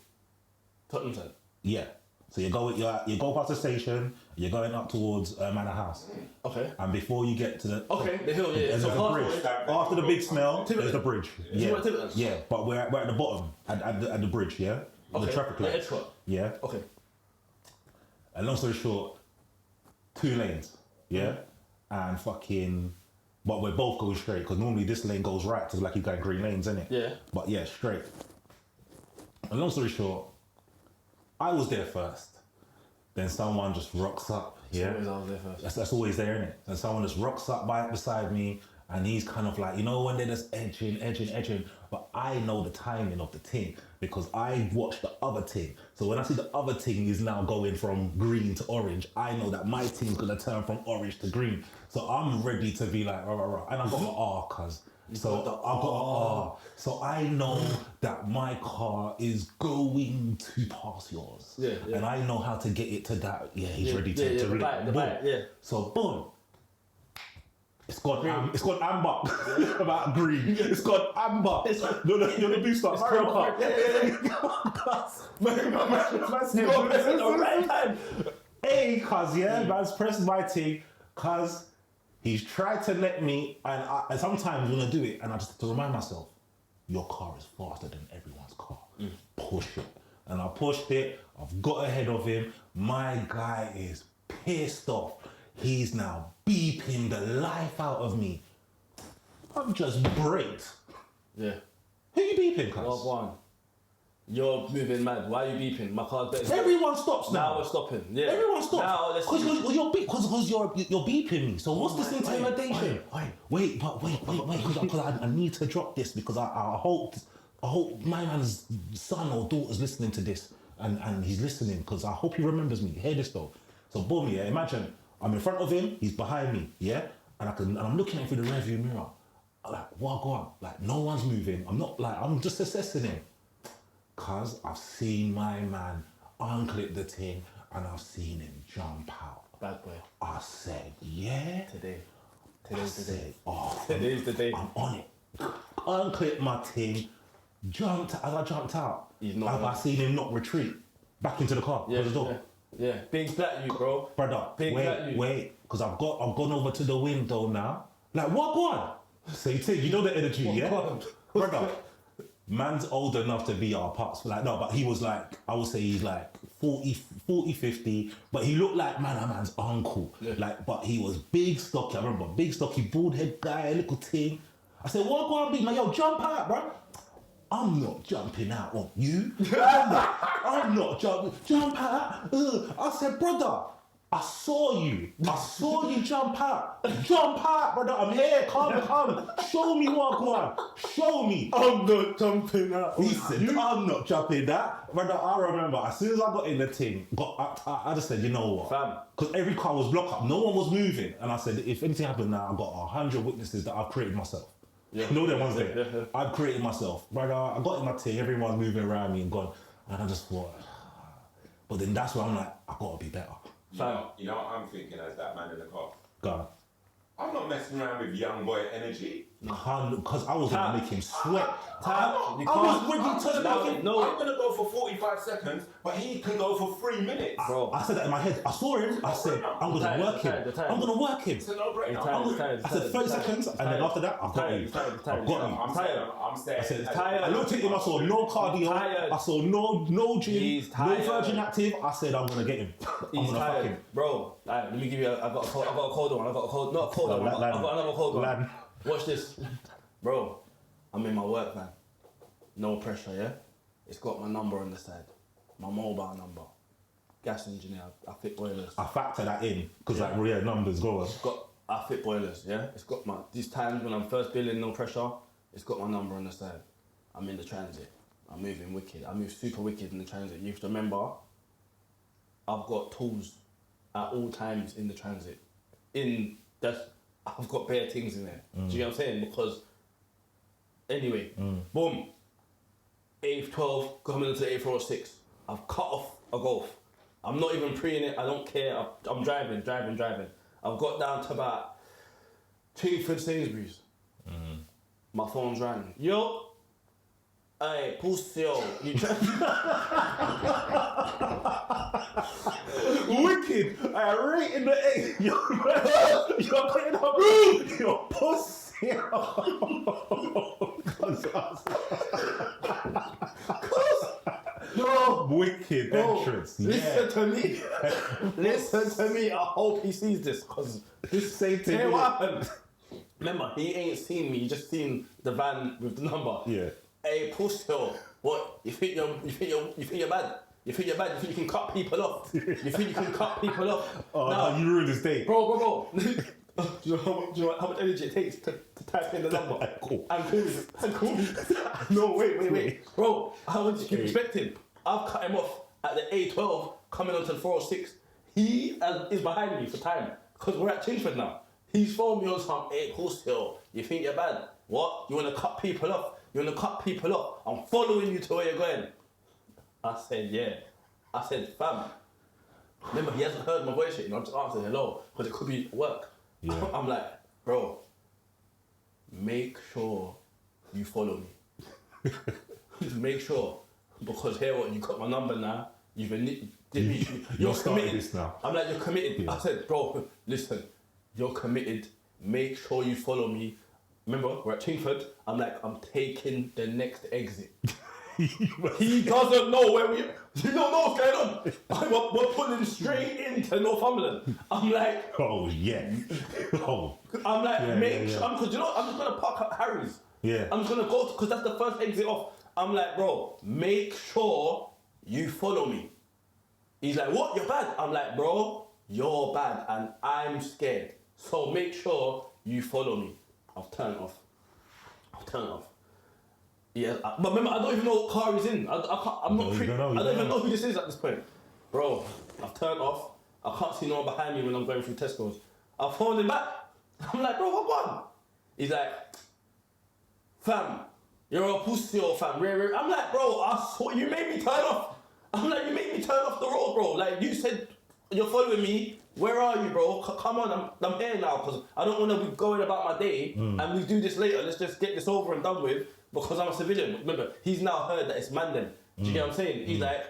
Tottenham side. Yeah. So you go past the station. You're going up towards Manor House. Okay. And before you get to the The hill, yeah. there's So a fast bridge. forward. After the big smell, Tiverton. there's the bridge. You Yeah, want Tiverton? yeah. But we're at the bottom at the bridge. Yeah, the traffic The light. Edgeware. Yeah. Okay. And long story short, 2 lanes. Yeah, and fucking. But we're both going straight because normally this lane goes right to like you got green lanes, innit? Yeah. But yeah, straight. And long story short, I was there first. Then someone just rocks up. Yeah. Always I was there first. That's always there, innit? And someone just rocks up beside me, and he's kind of like, you know, when they're just edging. But I know the timing of the thing because I watched the other thing. So when I see the other thing is now going from green to orange, I know that my thing's gonna turn from orange to green. So I'm ready to be like, rah. And I got an R, cuz. So I've got an R. So I know that my car is going to pass yours. Yeah. And I know how to get it to that. Yeah, he's ready to the really bite, boom. yeah. So boom. It's got amber. About green. It's got amber. No, the blue stuff. Mario Kart. Hey, cuz, yeah, man's pressed my thing, cuz he's tried to let me, and sometimes when I do it, and I just have to remind myself, your car is faster than everyone's car. Push it. And I pushed it, I've got ahead of him, my guy is pissed off. He's now beeping the life out of me. I've just braked. Yeah. Who you beeping, cuz? Log one. You're moving mad. Why are you beeping? My car's better. Everyone stops now. Now we're stopping. Yeah. Everyone stops. Now let's Because see. you're beeping me. So what's this intimidation? Wait. Wait. Because I need to drop this because I hope my man's son or daughter's listening to this and he's listening because I hope he remembers me. Hear this though. So boom, yeah. Imagine I'm in front of him, he's behind me, yeah, and I'm looking at him through the rearview mirror. I'm like, what go on? Like no one's moving. I'm just assessing him. Cause I've seen my man unclip the thing and I've seen him jump out. Bad boy. I said, yeah. Today's the day. Oh, Today's the day. I'm on it. Unclip my thing. As I jumped out, I seen him not retreat back into the car. Yeah, The door. yeah. Big flat you, bro. Brother, wait, because I've gone over to the window now. Like, what go on? Say, you know the energy, yeah? God. Brother, man's old enough to be our pops. Like, no, but he was like, I would say he's like 40, 50, but he looked like, man, that man's uncle. Yeah. Like, but he was big, stocky. I remember, big, stocky, bald head guy, little thing. I said, what go on, big man? Yo, jump out, bro. I'm not jumping out on you. I'm not jumping. Jump out. I said, brother, I saw you. I saw you jump out. Jump out, brother. I'm here. Come. Show me what go on. Show me. I'm not jumping out. He said, I'm not jumping that. Brother, I remember, as soon as I got in the thing, I just said, you know what? Fam. Because every car was blocked up. No one was moving. And I said, if anything happened now, I've got 100 witnesses that I've created myself. Yeah. You know them ones there? Yeah. I've created myself. Brother, I got in my thing, everyone's moving around me and gone. And I just thought, but then that's where I'm like, I gotta be better. You know what I'm thinking as that man in the car? God. I'm not messing around with young boy energy. Because I was gonna make him sweat. I was ready to make him. I'm gonna go for 45 seconds, but he can go for 3 minutes. Bro. I said that in my head. I saw him. I said, I'm gonna work him. I'm gonna work him. It's a no-brainer. I said 30 seconds, and then after that, I've got him. I've got him. I'm saying. I said, tired. I looked at him, I saw no cardio, Tired. I saw no gym, He's no tired. Virgin Active. I said, I'm gonna get him. I'm He's gonna fuck tired. him. Bro, let me give you I've got a cold one. Not a cold one. I've got another cold one. Lad. Watch this. Bro, I'm in my work van. No pressure, yeah? It's got my number on the side. My mobile number. Gas engineer. I fit boilers. I factor that in, because like, yeah, numbers go on. I fit boilers, yeah? It's got these times when I'm first billing, no pressure, it's got my number on the side. I'm in the transit. I'm moving wicked. I move super wicked in the transit. You have to remember, I've got tools at all times in the transit. I've got bare things in there. Do you know what I'm saying? Because, anyway, boom. A12, coming into A406. I've cut off a Golf. I'm not even pre-ing it, I don't care. I'm driving. I've got down to about Chingford Sainsbury's. My phone's rang. Yo, hey, pussy, yo. You Wicked! I rate in the A. You're putting up. You're pussy. No, wicked entrance. Listen to me. Listen to me. I hope he sees this, because This same thing. Hey, what happened? Remember, he ain't seen me. He just seen the van with the number. Yeah. Hey, pussy, what? You think you're bad? You think you're bad? You think you can cut people off? You think you can cut people off? Oh, no, you ruined his day. Bro. Do you know how much energy it takes to type in the number Cool. and call me? No, wait. Bro, how much you keep expecting? I've cut him off at the A12 coming onto the 406. He is behind me for time, because we're at Chingford now. He's phoned me on some, hey, Horsehill, you think you're bad? What? You want to cut people off? I'm following you to where you're going. I said, yeah. I said, fam. Remember, he hasn't heard my voice yet. I'm just answering hello, because it could be work. Yeah. I'm like, bro, make sure you follow me. Make sure, because here, what, you got my number now. You're starting committed. this now. I'm like, you're committed. Yeah. I said, bro, listen, you're committed. Make sure you follow me. Remember, we're at Chingford. I'm like, I'm taking the next exit. He doesn't know where you don't know what's going on. We're pulling straight into Northumberland. I'm like, Oh, yeah. Oh, I'm like, Yeah, make yeah, sure, because you know, I'm just gonna park at Harry's. Yeah. I'm just gonna go, because that's the first exit off. I'm like, bro, make sure you follow me. He's like, what? You're bad? I'm like, bro, you're bad and I'm scared. So make sure you follow me. I've turned off. Yeah, but remember, I don't even know what car he's in. I don't even know who this is at this point. Bro, I've turned off. I can't see no one behind me when I'm going through Tesco's. I phoned him back. I'm like, bro, what on? He's like, fam, you're a pussy or fam. I'm like, bro, I saw you made me turn off. I'm like, you made me turn off the road, bro. Like, you said you're following me. Where are you, bro? Come on, I'm here now, because I don't want to be going about my day and we do this later. Let's just get this over and done with, because I'm a civilian. Remember, he's now heard that it's man then. Do you get what I'm saying? He's like,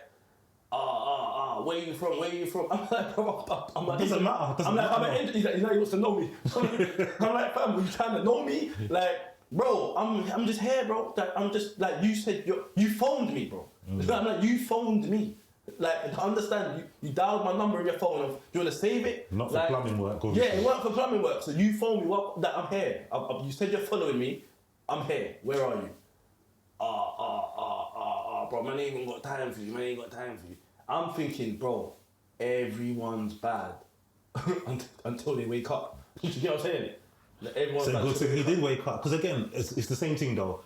where you from? I'm like, bro, I'm like, Doesn't matter. I'm like, he's like, he wants to know me. I'm like, fam, were you trying to know me? Like, bro, I'm just here, bro. Like, I'm just like you said. You phoned me, bro. I'm like you phoned me. Like, understand? You dialed my number in your phone. Do you want to save it? Not for like, plumbing work, Yeah, obviously. it weren't for plumbing work. So you phoned me. Well, that I'm here. You said you're following me. I'm here. Where are you? Bro, man ain't even got time for you. Man ain't got time for you. I'm thinking, bro, everyone's bad until they wake up. You get what I'm saying? Like, everyone's So bad good until thing they he wake did wake up. Because again, it's the same thing though.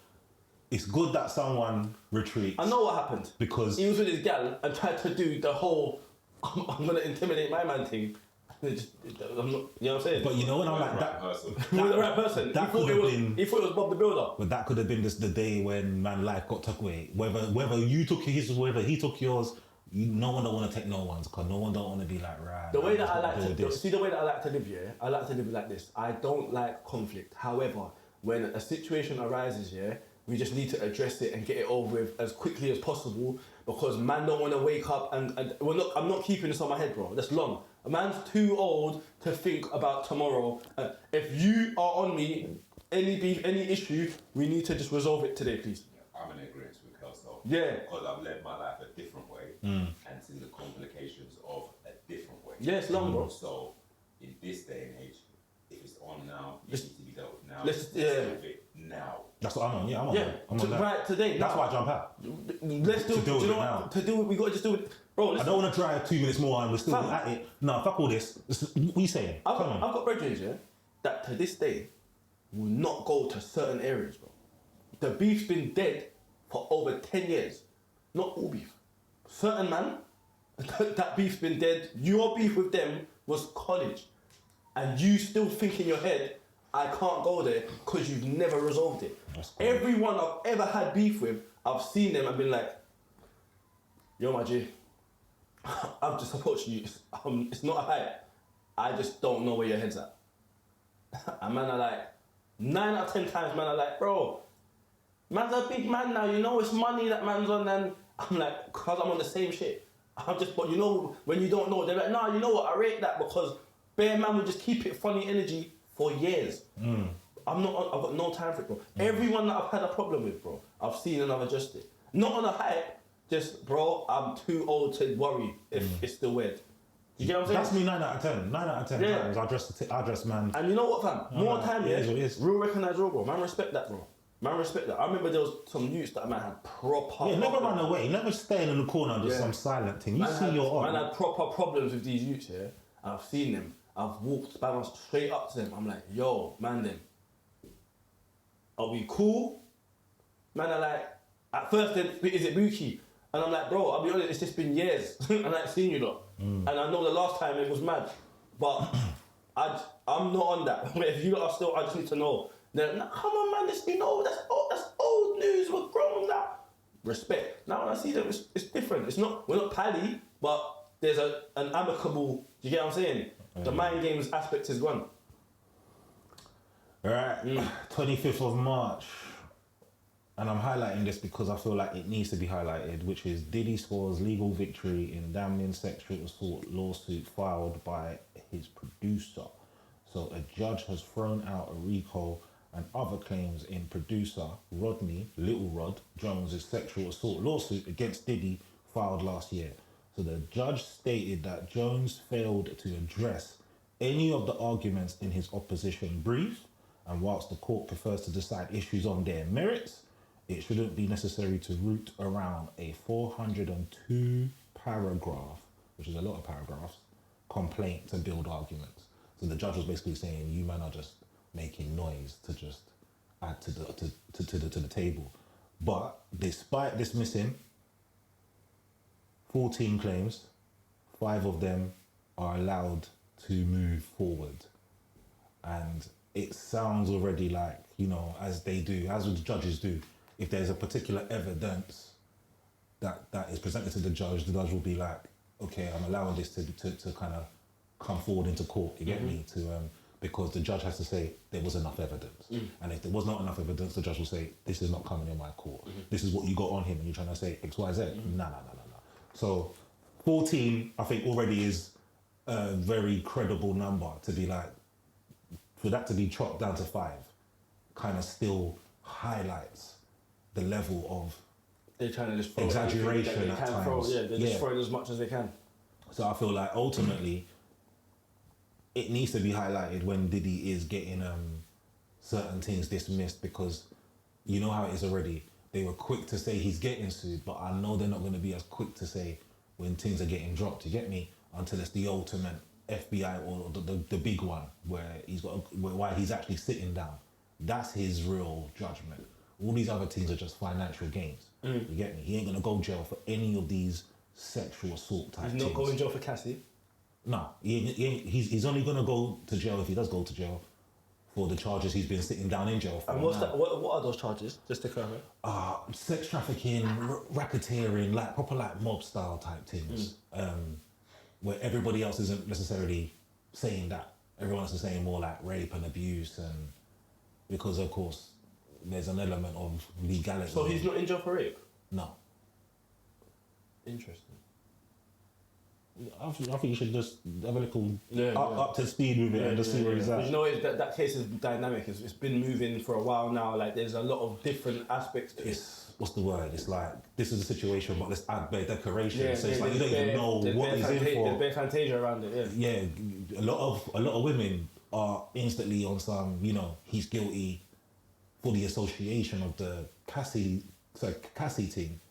It's good that someone retreats. I know what happened. Because He was with his gal and tried to do the whole I'm gonna intimidate my man thing. I'm not, you know what I'm saying? But you know when I'm like Right that, person. He was the right person. that he, thought could it have was, been- he thought it was Bob the Builder. but that could have been just the day when man life got took away. Whether you took his, whether he took yours, no one don't want to take no one's, because no one don't want to be like right. The way man, that I let's like do to this. see the way that I like to live, yeah, I like to live like this. I don't like conflict. However, when a situation arises, yeah, we just need to address it and get it over with as quickly as possible, because man don't want to wake up and we're not. I'm not keeping this on my head, bro. That's long. A man's too old to think about tomorrow. If you are on me, any beef, any issue, we need to just resolve it today, please. I'm in agreement with Kelso. Yeah. Because I've led my life a different way and seen the complications of a different way. Yeah, it's long, bro. So, in this day and age, if it's on now, it Let's- needs to be dealt with now. let's- deal yeah. with it now. That's what I'm on. Yeah, I'm on. Yeah, that. I'm on that. right today. That's now. why I jump out. Let's do, To deal do with you it know now. what? To do it, we got to just do it. Bro, I listen. don't want to drive 2 minutes more and we're still Fam. at it. No, fuck all this. What are you saying? I've Come on. got brethren, yeah, that to this day will not go to certain areas, bro. The beef's been dead for over 10 years. Not all beef. Certain man, that beef's been dead. Your beef with them was college. And you still think in your head, I can't go there because you've never resolved it. That's cool. Everyone I've ever had beef with, I've seen them and been like, yo, my G, I'm just approaching you. It's not a hype. I just don't know where your head's at. And man are like, 9 out of 10 times, man are like, bro, man's a big man now, you know it's money that man's on, and I'm like, cause I'm on the same shit. I'm just, but you know, when you don't know, they're like, nah, you know what, I rate that because bare man will just keep it funny energy for years. I've got no time for it, bro. Everyone that I've had a problem with, bro, I've seen and I've adjusted. Not on a hype, just, bro, I'm too old to worry if it's still weird. You get what I'm saying? That's me 9 out of 10. 9 out of 10 Yeah. times. I dress man. And you know what, fam? More no, time, it yeah. is what it is. Real recognize real, bro. Man, respect that, bro. Man, respect that. I remember there was some youths that man had proper. Yeah, never problems. run away. Never staying in the corner just Yeah. some silent thing. You Man see had, you're on. Man had proper problems with these youths, yeah. And I've seen them. I've walked by myself straight up to them. I'm like, yo, man, them. Are we cool? Man, are like, at first, is it Mookie? And I'm like, bro, I'll be honest, it's just been years. And I ain't seen you lot. And I know the last time it was mad. But I'm not on that. If you lot are still, I just need to know. They're like, nah, come on, man, that's old news. We're grown now. Respect. Now when I see them, it's different. We're not pally, but there's an amicable, do you get what I'm saying? The mind games aspect is gone. Alright, 25th of March. And I'm highlighting this because I feel like it needs to be highlighted, which is Diddy scores legal victory in damning sexual assault lawsuit filed by his producer. So a judge has thrown out a RICO and other claims in producer Rodney, Little Rod, Jones' sexual assault lawsuit against Diddy filed last year. So the judge stated that Jones failed to address any of the arguments in his opposition brief, and whilst the court prefers to decide issues on their merits, it shouldn't be necessary to root around a 402 paragraph, which is a lot of paragraphs, complaint to build arguments. So the judge was basically saying, you man are just making noise to just add to the table. But despite dismissing 14 claims, 5 of them are allowed to move forward. And it sounds already like, you know, as they do, as the judges do, if there's a particular evidence that is presented to the judge will be like, okay, I'm allowing this to kind of come forward into court, you get me? Because the judge has to say there was enough evidence. And if there was not enough evidence, the judge will say, this is not coming in my court. This is what you got on him and you're trying to say X, Y, Z. No. So 14, I think already is a very credible number to be like, for that to be chopped down to 5 kind of still highlights the level of They're trying to just throw exaggeration everything that at they can times. throw. Yeah, they're just throwing as much as they can. So I feel like ultimately it needs to be highlighted when Diddy is getting certain things dismissed, because you know how it is already. They were quick to say he's getting sued, but I know they're not going to be as quick to say when things are getting dropped. You get me? Until it's the ultimate FBI or the big one where why he's actually sitting down. That's his real judgment. All these other things are just financial gains. You get me? He ain't gonna go jail for any of these sexual assault type He's not things. going to jail for Cassie. No, he's only gonna go to jail if he does go to jail for the charges he's been sitting down in jail for. And what's now. that? What are those charges? Just to clarify. Sex trafficking, racketeering, like proper like mob style type things, where everybody else isn't necessarily saying that. Everyone else is saying more like rape and abuse, and because of course there's an element of legality. So he's not in jail for rape. No. Interesting. I think you should just have a little Yeah, up to speed with it and just see where he's at. You know, that case is dynamic. It's been moving for a while now. Like, there's a lot of different aspects to it. What's the word? It's like, this is a situation, but let's add bare decoration. Yeah, so it's like you don't even know what he's in for. There's bare fantasia around it. Yeah. Yeah, a lot of women are instantly on some, he's guilty for the association of the Cassie thing.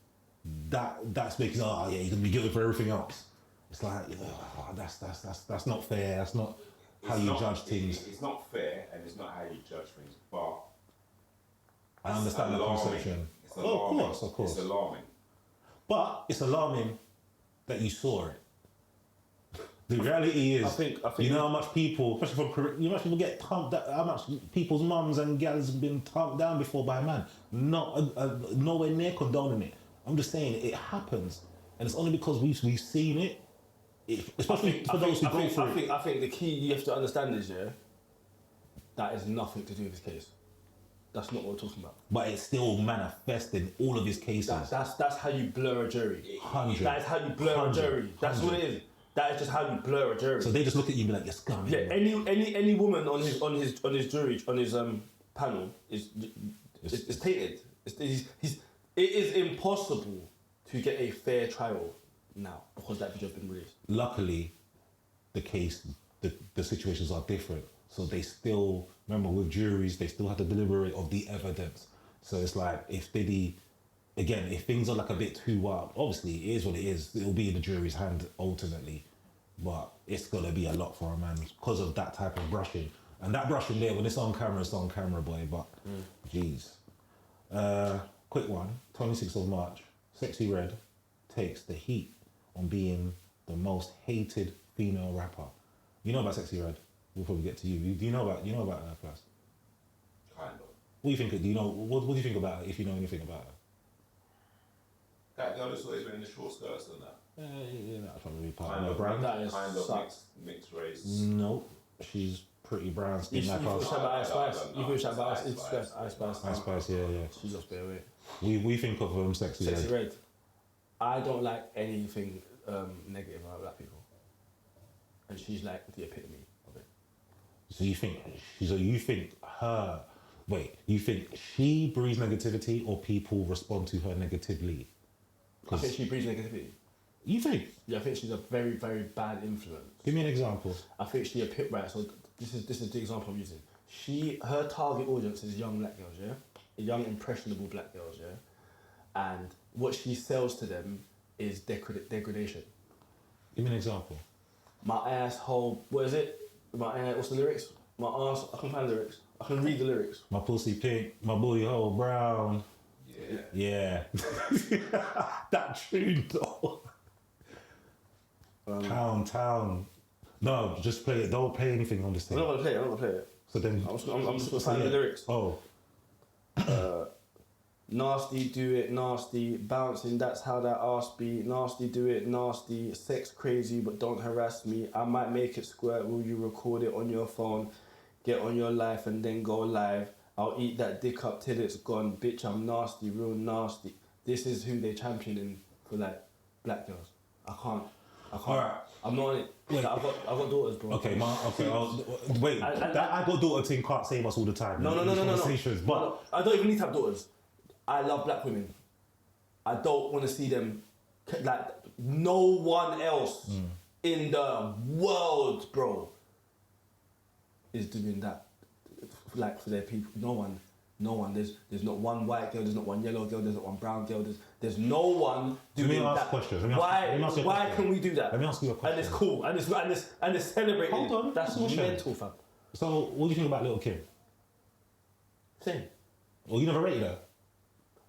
That's making he's gonna be guilty for everything else. It's like that's not fair. That's not how you judge things. It's not fair, and it's not how you judge things. But I understand the conception. It's alarming. Of course. It's alarming. But it's alarming that you saw it. The reality is, I think you know how much people, especially from Korea, how much people get thumped. How much people's mums and gals have been thumped down before by a man. Not nowhere near condoning it. I'm just saying it happens, and it's only because we've seen it. Especially for those who go through it. I think the key you have to understand is, that is nothing to do with his case. That's not what we're talking about. But it's still manifest in all of his cases. That's how you blur a jury. 100. That is how you blur a jury. That's what it is. That is just how you blur a jury. So they just look at you and be like, "You're scum." Yeah, any woman on his jury on his panel is tainted. It is impossible to get a fair trial now because that video has been released. Luckily, the situations are different. So they still, remember with juries, they still have to deliberate of the evidence. So it's like, if things are like a bit too wild, obviously it is what it is. It'll be in the jury's hand ultimately. But it's gonna be a lot for a man because of that type of brushing. And that brushing there, when it's on camera, boy. But, jeez. Quick one, 26th of March, Sexy Red takes the heat on being the most hated female rapper. You know about Sexy Red? We'll probably get to you. Do you know about her first? Kind of. What do you think? What do you think about her, if you know anything about her? That girl that's always been in the short skirts and that. That's probably part Kind of of, her brand. That is kind of sucks. mixed race. Nope. She's pretty brown You skin like thought us. about Ice Spice. No, You thought about Ice Spice. Ice Spice. Ice Spice, yeah. She just bear away. We think of Sexy Sexy Red. Red. I don't like anything negative about black people, and she's like the epitome of it. So you think she breeds negativity or people respond to her negatively? I think she breeds negativity. You think? Yeah, I think she's a very, very bad influence. Give me an example. I think she right. So this is the example I'm using. Her target audience is young black girls, young impressionable black girls, and what she sells to them is degradation. Give me an example. My asshole. What is it? What's the lyrics? My ass. I can find the lyrics. I can read the lyrics. My pussy pink, my booty hole brown. Yeah. That tune though. Town. No, just play it. Don't play anything on this thing. I'm not gonna play it. So then I'm just gonna find the lyrics. Oh. Nasty, do it, nasty, bouncing, that's how that ass be. Nasty, do it, nasty, sex crazy, but don't harass me. I might make it squirt, will you record it on your phone? Get on your life and then go live. I'll eat that dick up till it's gone. Bitch, I'm nasty, real nasty. This is who they're championing for, like, black girls. I I can't. All right. I'm not on it. Wait. Like, I've got daughters, bro. Okay, wait. That I got daughter thing can't save us all the time. No. Conversations, but No, I don't even need to have daughters. I love black women. I don't want to see them like no one else in the world, bro, is doing that. Like for their people, no one. There's not one white girl. There's not one yellow girl. There's not one brown girl. There's no one doing Let me ask that. questions. Let me ask you a Why question. can we do that? Let me ask you a question. And it's cool. And it's celebrated. Hold on, That's question. mental, fam. So, what do you think about Little Kim? Same. Well, you never rated her.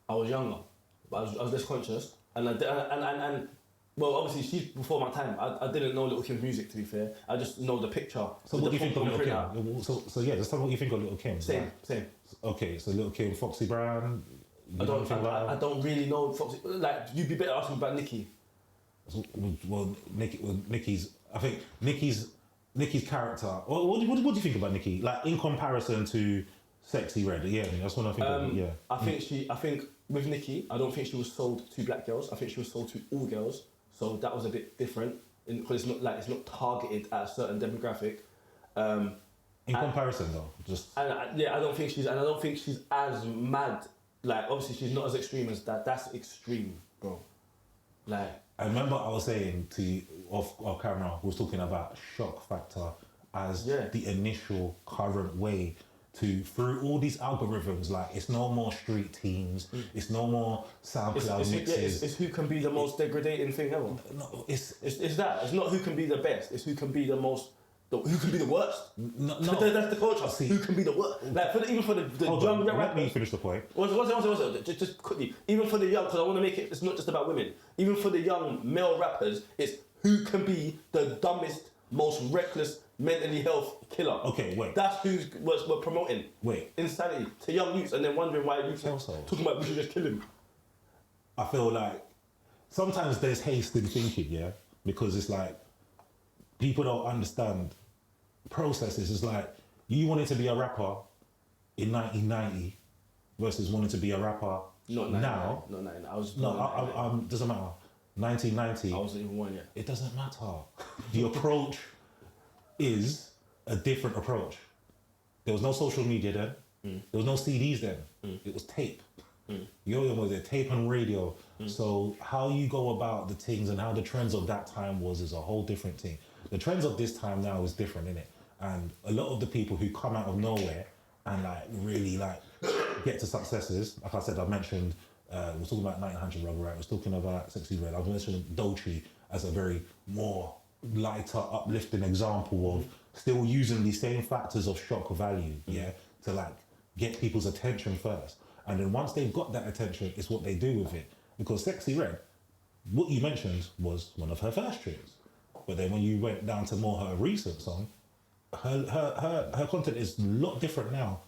I was younger, but I was less conscious, and well, obviously she's before my time. I didn't know Little Kim's music, to be fair. I just know the picture. So, what do you think of Little Kim? So yeah, just tell me what you think of Little Kim. Same. Okay, so Little Kim, Foxy Brown. I don't really know Foxy. Like, you'd be better asking about Nicki. Well, Nicki's. I think Nicki's character. What do you think about Nicki? Like in comparison to Sexy Red? Yeah, that's what I think. Of, yeah. I think with Nicki, I don't think she was sold to black girls. I think she was sold to all girls. So that was a bit different because it's not targeted at a certain demographic. In comparison, though, just I don't think she's as mad. Like, obviously, she's not as extreme as that. That's extreme, bro. Like, I remember I was saying to you off camera, we was talking about shock factor as the initial current way to, through all these algorithms, like it's no more street teams, it's no more SoundCloud mixes. It's who can be the most degrading thing ever. No, It's that. It's not who can be the best. It's who can be the most. Who can be the worst? No. That's the culture. See, who can be the worst? Like even for the young let rappers. me finish the point. What's it? Just quickly. Even for the young, because I want to make it. It's not just about women. Even for the young male rappers, it's who can be the dumbest, most reckless, mentally health killer. Okay, wait. That's who we're promoting. Wait. Insanity to young youths, and then wondering why youths are Also, talking about we should just kill him. I feel like sometimes there's haste in thinking, yeah, because it's like people don't understand processes. It's like you wanted to be a rapper in 1990 versus wanting to be a rapper Not now. Not 99. I was. No, doesn't matter. 1990. I wasn't even one yet. It doesn't matter. The approach is a different approach. There was no social media then. There was no CDs then. It was tape. Yo-yo was there, tape and radio. So how you go about the things and how the trends of that time is a whole different thing. The trends of this time now is different, innit? And a lot of the people who come out of nowhere and like really like get to successes, like I said, I mentioned, we're talking about 1900 Rubber, right? We're talking about Sexy Red. I've mentioned Dolce as a very more lighter, uplifting example of still using the same factors of shock value, to like get people's attention first. And then once they've got that attention, it's what they do with it. Because Sexy Red, what you mentioned was one of her first tunes. But then when you went down to more her recent song, her content is a lot different now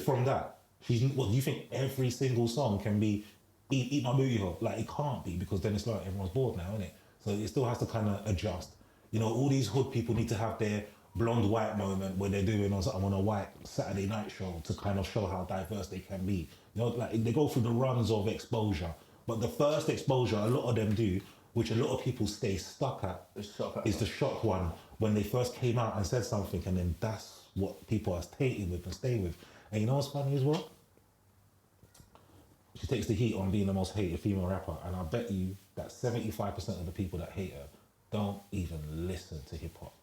from that. She's, what, do you think every single song can be eat my booty hole? Like, it can't be, because then it's like everyone's bored now, isn't it? So it still has to kind of adjust. You know, all these hood people need to have their blonde white moment where they're doing on something on a white Saturday night show to kind of show how diverse they can be. You know, like they go through the runs of exposure, but the first exposure a lot of them do, which a lot of people stay stuck at, is the shock one, when they first came out and said something, and then that's what people are hating with and stay with. And you know what's funny as well? She takes the heat on being the most hated female rapper, and I bet you that 75% of the people that hate her don't even listen to hip hop.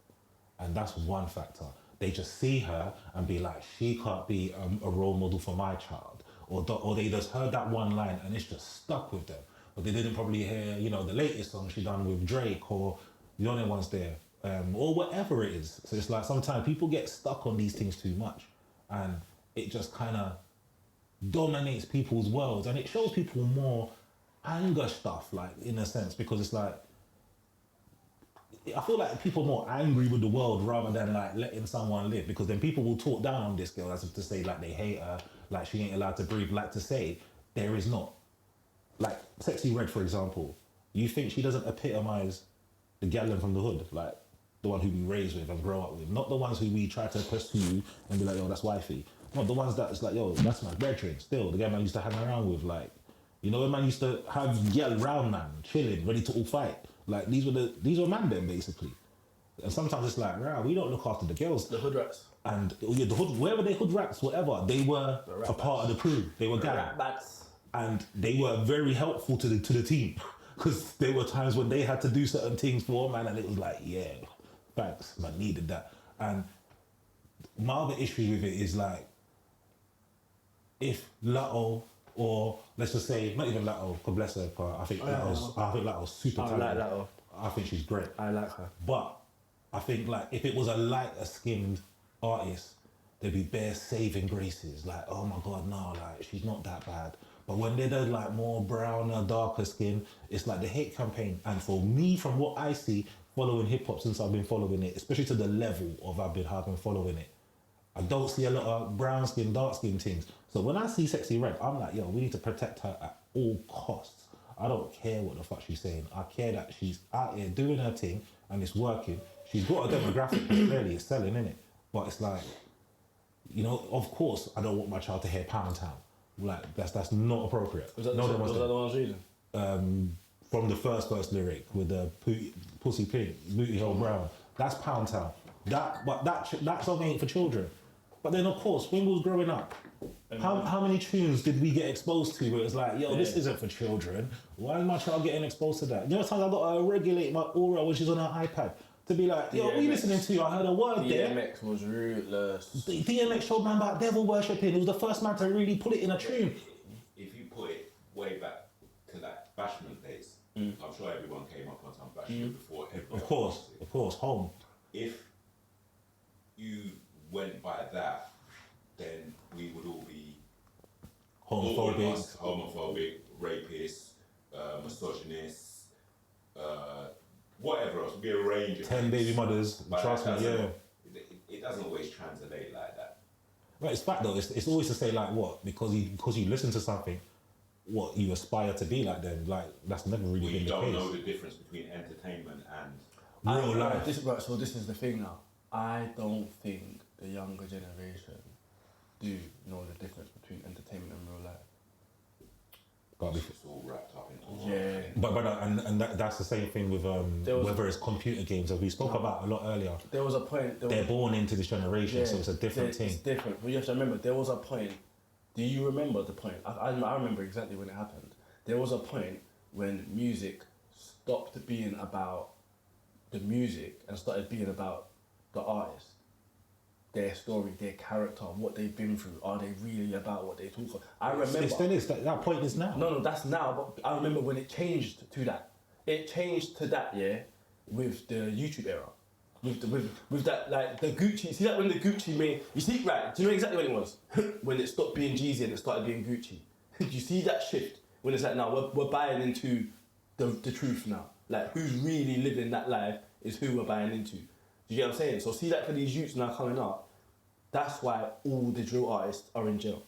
And that's one factor. They just see her and be like, she can't be a role model for my child. Or they just heard that one line and it's just stuck with them. But they didn't probably hear, you know, the latest song she done with Drake or the other ones there, or whatever it is. So it's like sometimes people get stuck on these things too much, and it just kind of dominates people's worlds, and it shows people more anger stuff, like, in a sense, because it's like, I feel like people are more angry with the world rather than like letting someone live, because then people will talk down on this girl as if to say like they hate her, like she ain't allowed to breathe, like to say there is not. Like Sexy Red, for example, you think she doesn't epitomise the gallon from the hood, like the one who we raised with and grow up with, not the ones who we try to pursue and be like, yo, that's wifey. Not the ones that it's like, yo, that's my brethren. Still, the guy man used to hang around with, like, you know, the man used to have girl round man, chilling, ready to all fight. Like these were man them basically. And sometimes it's like, right, we don't look after the girls. The hood rats. And yeah, the hood, wherever they hood rats, whatever, they were rat a part of the crew. They were gang. Rat bats. And they were very helpful to the team. Because there were times when they had to do certain things for man, and it was like, yeah, thanks, man, needed that. And my other issue with it is like, if Latto, or let's just say, not even Latto, God bless her, but I think Latto's super I talented. like Latto. I think she's great. I like her. But I think like if it was a lighter skinned artist, there'd be bare saving graces. Like, oh my God, no, like she's not that bad. But when they're the, like more browner, darker skin, it's like the hate campaign. And for me, from what I see, following hip hop since I've been following it, especially to the level of I've been following it, I don't see a lot of brown skin, dark skin things. So when I see Sexy Red, I'm like, yo, we need to protect her at all costs. I don't care what the fuck she's saying. I care that she's out here doing her thing and it's working. She's got a demographic, clearly it's selling, innit? But it's like, you know, of course I don't want my child to hear Pound Town. Like, that's not appropriate. Was that, no, was that the one I was reading? From the first lyric with the pussy pink, booty hole brown. That's Pound Town. That song ain't for children. But then of course, when we was growing up, how many tunes did we get exposed to where it was like, yo, this isn't for children. Why is my child getting exposed to that? You know, sometimes I've got to regulate my aura when she's on her iPad to be like, yo, what are you listening to? I heard a word there. DMX was ruthless. DMX showed man about devil worshipping. He was the first man to really put it in a tune. If you put it way back to that Bashment days, I'm sure everyone came up on some Bashment before. Of course, home. If you went by that, then we would all be homophobic, rapists, misogynists, whatever else. We'd be a range of 10 things. baby mothers, But trust me, that yeah. doesn't- It doesn't always translate like that. Right, it's fact though. It's always to say like what because you listen to something, what you aspire to be like them. Like that's never really Well, been you the don't case. know the difference between entertainment and Real life. So this is the thing now. I don't think the younger generation do know the difference between entertainment and real life. Gotta be- it's all wrapped up in. Yeah. But that's the same thing with There was- whether it's computer games as we spoke about a lot earlier. There was a point. They're born into this generation, so it's a different thing. It's different. But you have to remember, there was a point. Do you remember the point? I remember exactly when it happened. There was a point when music stopped being about the music and started being about the artist, their story, their character, what they've been through. Are they really about what they talk about? I remember. It still is. That point is now. No, that's now. But I remember when it changed to that. It changed to that, yeah, with the YouTube era, with that like the Gucci. See that when the Gucci made. You see, right? Do you know exactly when it was? When it stopped being Jeezy and it started being Gucci. You see that shift when it's like now we're buying into the truth now. Like who's really living that life is who we're buying into. Do you get what I'm saying? So see that for these youths now coming up, that's why all the drill artists are in jail,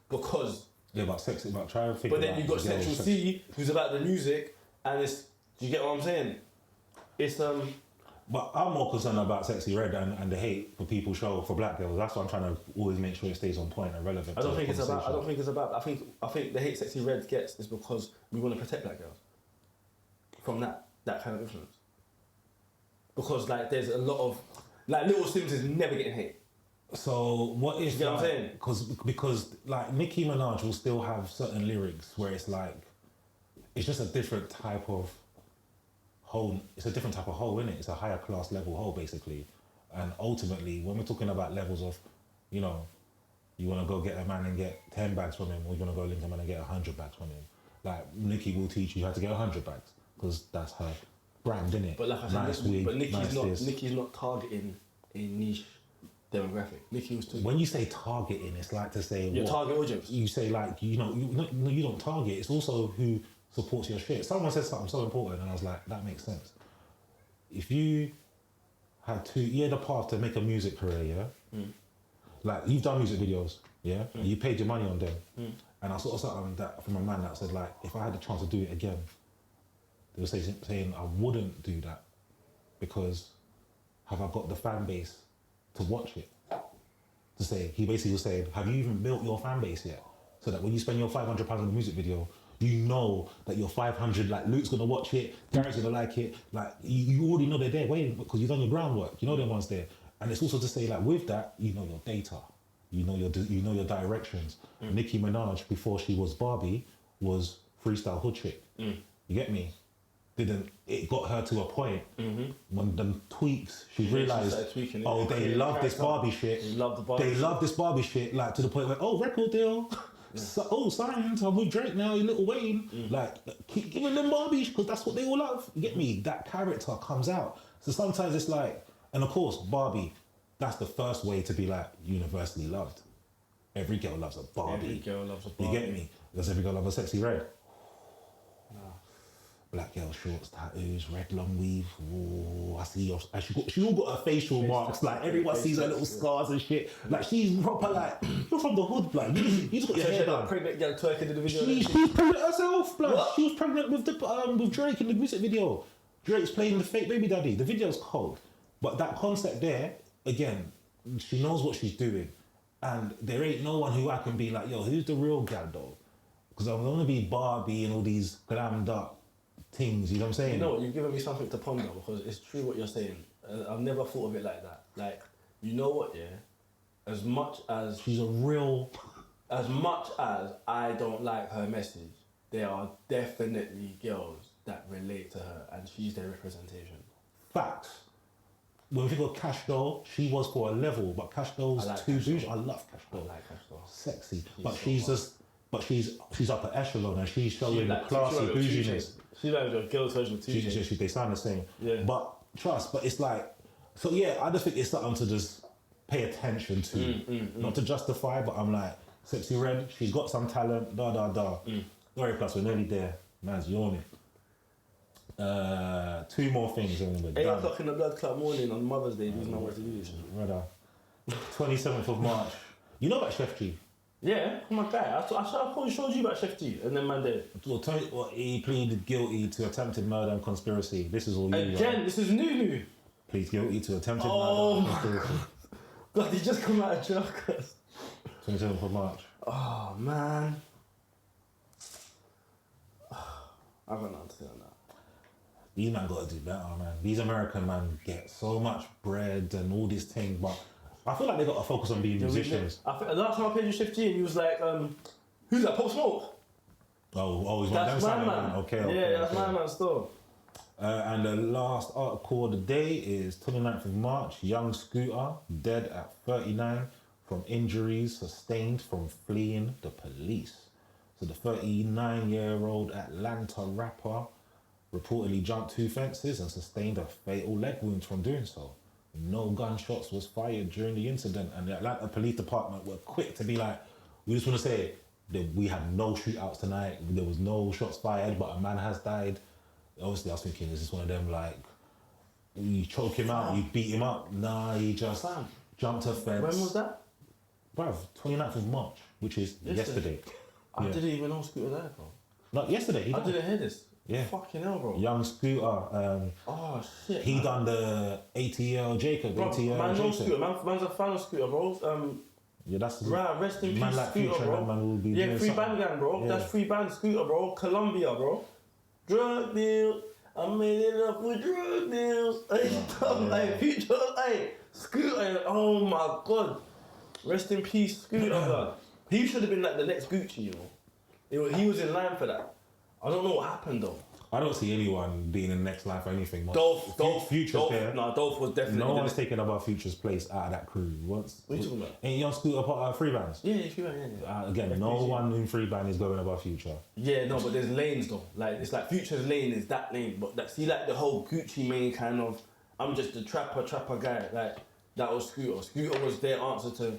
because. Yeah, about sex. About try and figure. But then you've got Central C, who's about the music, and it's. Do you get what I'm saying? It's But I'm more concerned about Sexy Red and the hate for people show for black girls. That's why I'm trying to always make sure it stays on point and relevant. I don't to think the it's about. I don't conversation. think it's about. I think the hate Sexy Red gets is because we want to protect black girls from that kind of influence. Because like there's a lot of like Little Sims is never getting hate. So what if? You get what I'm saying? Because like Nicki Minaj will still have certain lyrics where it's like, it's just a different type of whole. It's a different type of whole, isn't it? It's a higher class level whole basically, and ultimately when we're talking about levels of, you know, you want to go get a man and get 10 bags from him, or you want to go link a man and get 100 bags from him. Like Nicki will teach you how to get 100 bags because that's her brand, innit? But like I nice said, wig, but nice this. Nicki's not targeting a niche demographic. Nicki was When you say targeting, it's like to say your what? target audience. You say like you don't target. It's also who supports your shit. Someone said something so important, and I was like, that makes sense. If you had the path to make a music career, yeah, like you've done music videos, yeah, and you paid your money on them, and I saw something that from a man that said like, if I had the chance to do it again, they were saying I wouldn't do that because have I got the fan base to watch it? To say, he basically was saying, have you even built your fan base yet? So that when you spend your £500 on a music video, You know that your 500, like Luke's gonna watch it, Gary's gonna like it. Like you already know they're there waiting because you've done your groundwork. You know them ones there, and it's also to say like with that, you know your data, you know your directions. Nicki Minaj before she was Barbie was freestyle hood chick. You get me? It got her to a point when the tweaks, she realised, started tweaking it. oh, they love this Barbie shit. They love the Barbie They shit. love this Barbie shit, like to the point where, oh, record deal. So, oh, signed, I'm with Drake now, you Little Wayne. Like, keep giving them Barbies because that's what they all love. You get me? That character comes out. So sometimes it's like, and of course, Barbie, that's the first way to be like universally loved. Every girl loves a Barbie. Every girl loves a You Barbie. get me? Does every girl love a sexy red? Black girl shorts, tattoos, red long weave. Ooh, I see your. She all got her facial marks. Like everyone sees her little scars and shit. Like she's proper. Like you're from the hood, blood. You just got your hair That done. pregnant girl twerking in the video. She's pregnant herself, blood. What? She was pregnant with Drake in the music video. Drake's playing the fake baby daddy. The video's cold, but that concept there again, she knows what she's doing, and there ain't no one who I can be like, yo, who's the real gal though? Because I'm gonna be Barbie and all these glammed up things. You know what I'm saying? You know what? You've given me something to ponder because it's true what you're saying. I've never thought of it like that. Like, you know what? Yeah. As much as She's a real. I don't like her message, there are definitely girls that relate to her, and she's their representation. Facts. When we think of Cash Doll, she was for a level, but Cash Doll's I like too Cash Doll. bougie. I love Cash I Doll. like her stuff. Sexy, but so she's hot. just, but she's upper echelon and she's showing the like- classy she's like a bouginess. She's like a girl's version of 2J. They sound the same. Yeah. But trust, but it's like, so yeah, I just think it's something to just pay attention to, not to justify. But I'm like, Sexy Red, she's got some talent. Glory Plus, we're nearly there. Man's yawning. 2 more things and we're 8 done. o'clock in the blood club morning on Mother's Day, using my words to do this. Brother. 27th of March. You know about Chef G? Yeah, oh my guy. I probably showed you about Chef G, and then man there. Well, he pleaded guilty to attempted murder and conspiracy. This is all you. Again, Right? this is new. Pleads guilty to attempted Oh murder and conspiracy. God, he just come out of jail. 27th of March. Oh man. I've got nothing to say on that. These man got to do better, man. These American man get so much bread and all these things, but I feel like they got to focus on being musicians. I think the last time I played with Chef G, and he was like, who's that? Pop Smoke. Oh, he's one of That's them my signing man. Okay. Yeah, that's my man still. And the last article of the day is 29th of March. Young Scooter dead at 39 from injuries sustained from fleeing the police. So the 39-year-old Atlanta rapper reportedly jumped 2 fences and sustained a fatal leg wound from doing so. No gunshots was fired during the incident, and the Atlanta Police Department were quick to be like, we just want to say that we had no shootouts tonight, there was no shots fired, but a man has died. Obviously, I was thinking, is this one of them, like, you choke him out, you beat him up? Nah, he just Fam. jumped a fence. When was that? Bruv, 29th of March, which is yesterday. I Yeah. didn't even know Scooter died, bro. Not yesterday, he I died. didn't hear this. Yeah. Fucking hell, bro. Young Scooter, Oh shit. he man. done the ATL Jacob, Bro, ATL man, no Jason. Scooter. Man's a fan of Scooter, bro. Yeah, that's Right, rest in peace, man like Scooter, Future, bro. man will be Yeah, doing free something. band gang, bro. Yeah. That's free band Scooter, bro. Colombia, bro. Drug deal. I made it up with drug deals. Hey, Future, hey, Scooter. Oh my God. Rest in peace, Scooter, God. He should have been like the next Gucci, you know. He was in line for that. I don't know what happened though. I don't see anyone being in the next line for anything. man. Dolph, Future's there. No, Dolph was definitely. No the one's next- taking about Future's place out of that crew. What are you talking about? Ain't Young Scooter part of free bands? Yeah, if you yeah. Again, no one in free band is going about Future. Yeah, no, but there's lanes though. Like it's like Future's lane is that lane, but that see like the whole Gucci Mane kind of. I'm just the trapper guy. Like that was Scooter. Scooter was their answer to.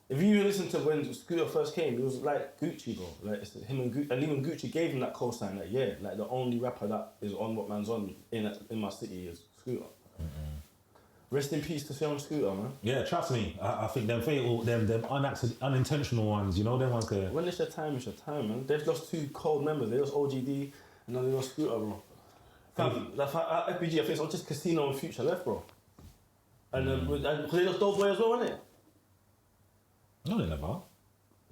If you listen to when Scooter first came, it was like Gucci, bro. Like it's him and Gucci, and even Gucci gave him that cosign. Like yeah, like the only rapper that is on what man's on in my city is Scooter. Rest in peace to Young Scooter, man. Yeah, trust me. I think them fatal, them unintentional ones. You know, them ones there. When it's your time, man. They've lost 2 cold members. They lost OGD and now they lost Scooter, bro. Fam, like FBG, I think it's just Casino and Future left, bro. And because they lost Dope Boy as well, innit? No, they never.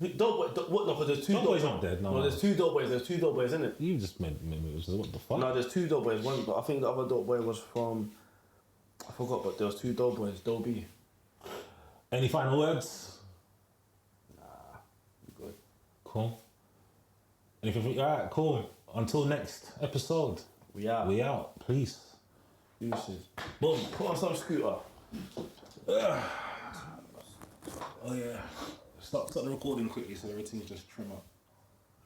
Dope Boy, what? No, because there's two Dope Boy's not dead, no. there's two Dope Boys. There's two Dope Boys, isn't it? You just made moves. What the fuck? No, there's two Dope Boys. One, but I think the other Dope Boy was from. I forgot, but there was two Dope Boys. Dope B. Any final words? Good. Cool. Anything? All right, cool. Until next episode. We out. We out. Peace. Deuces. Boom. Put on some scooter. Oh yeah. Stop the recording quickly so everything just trim up.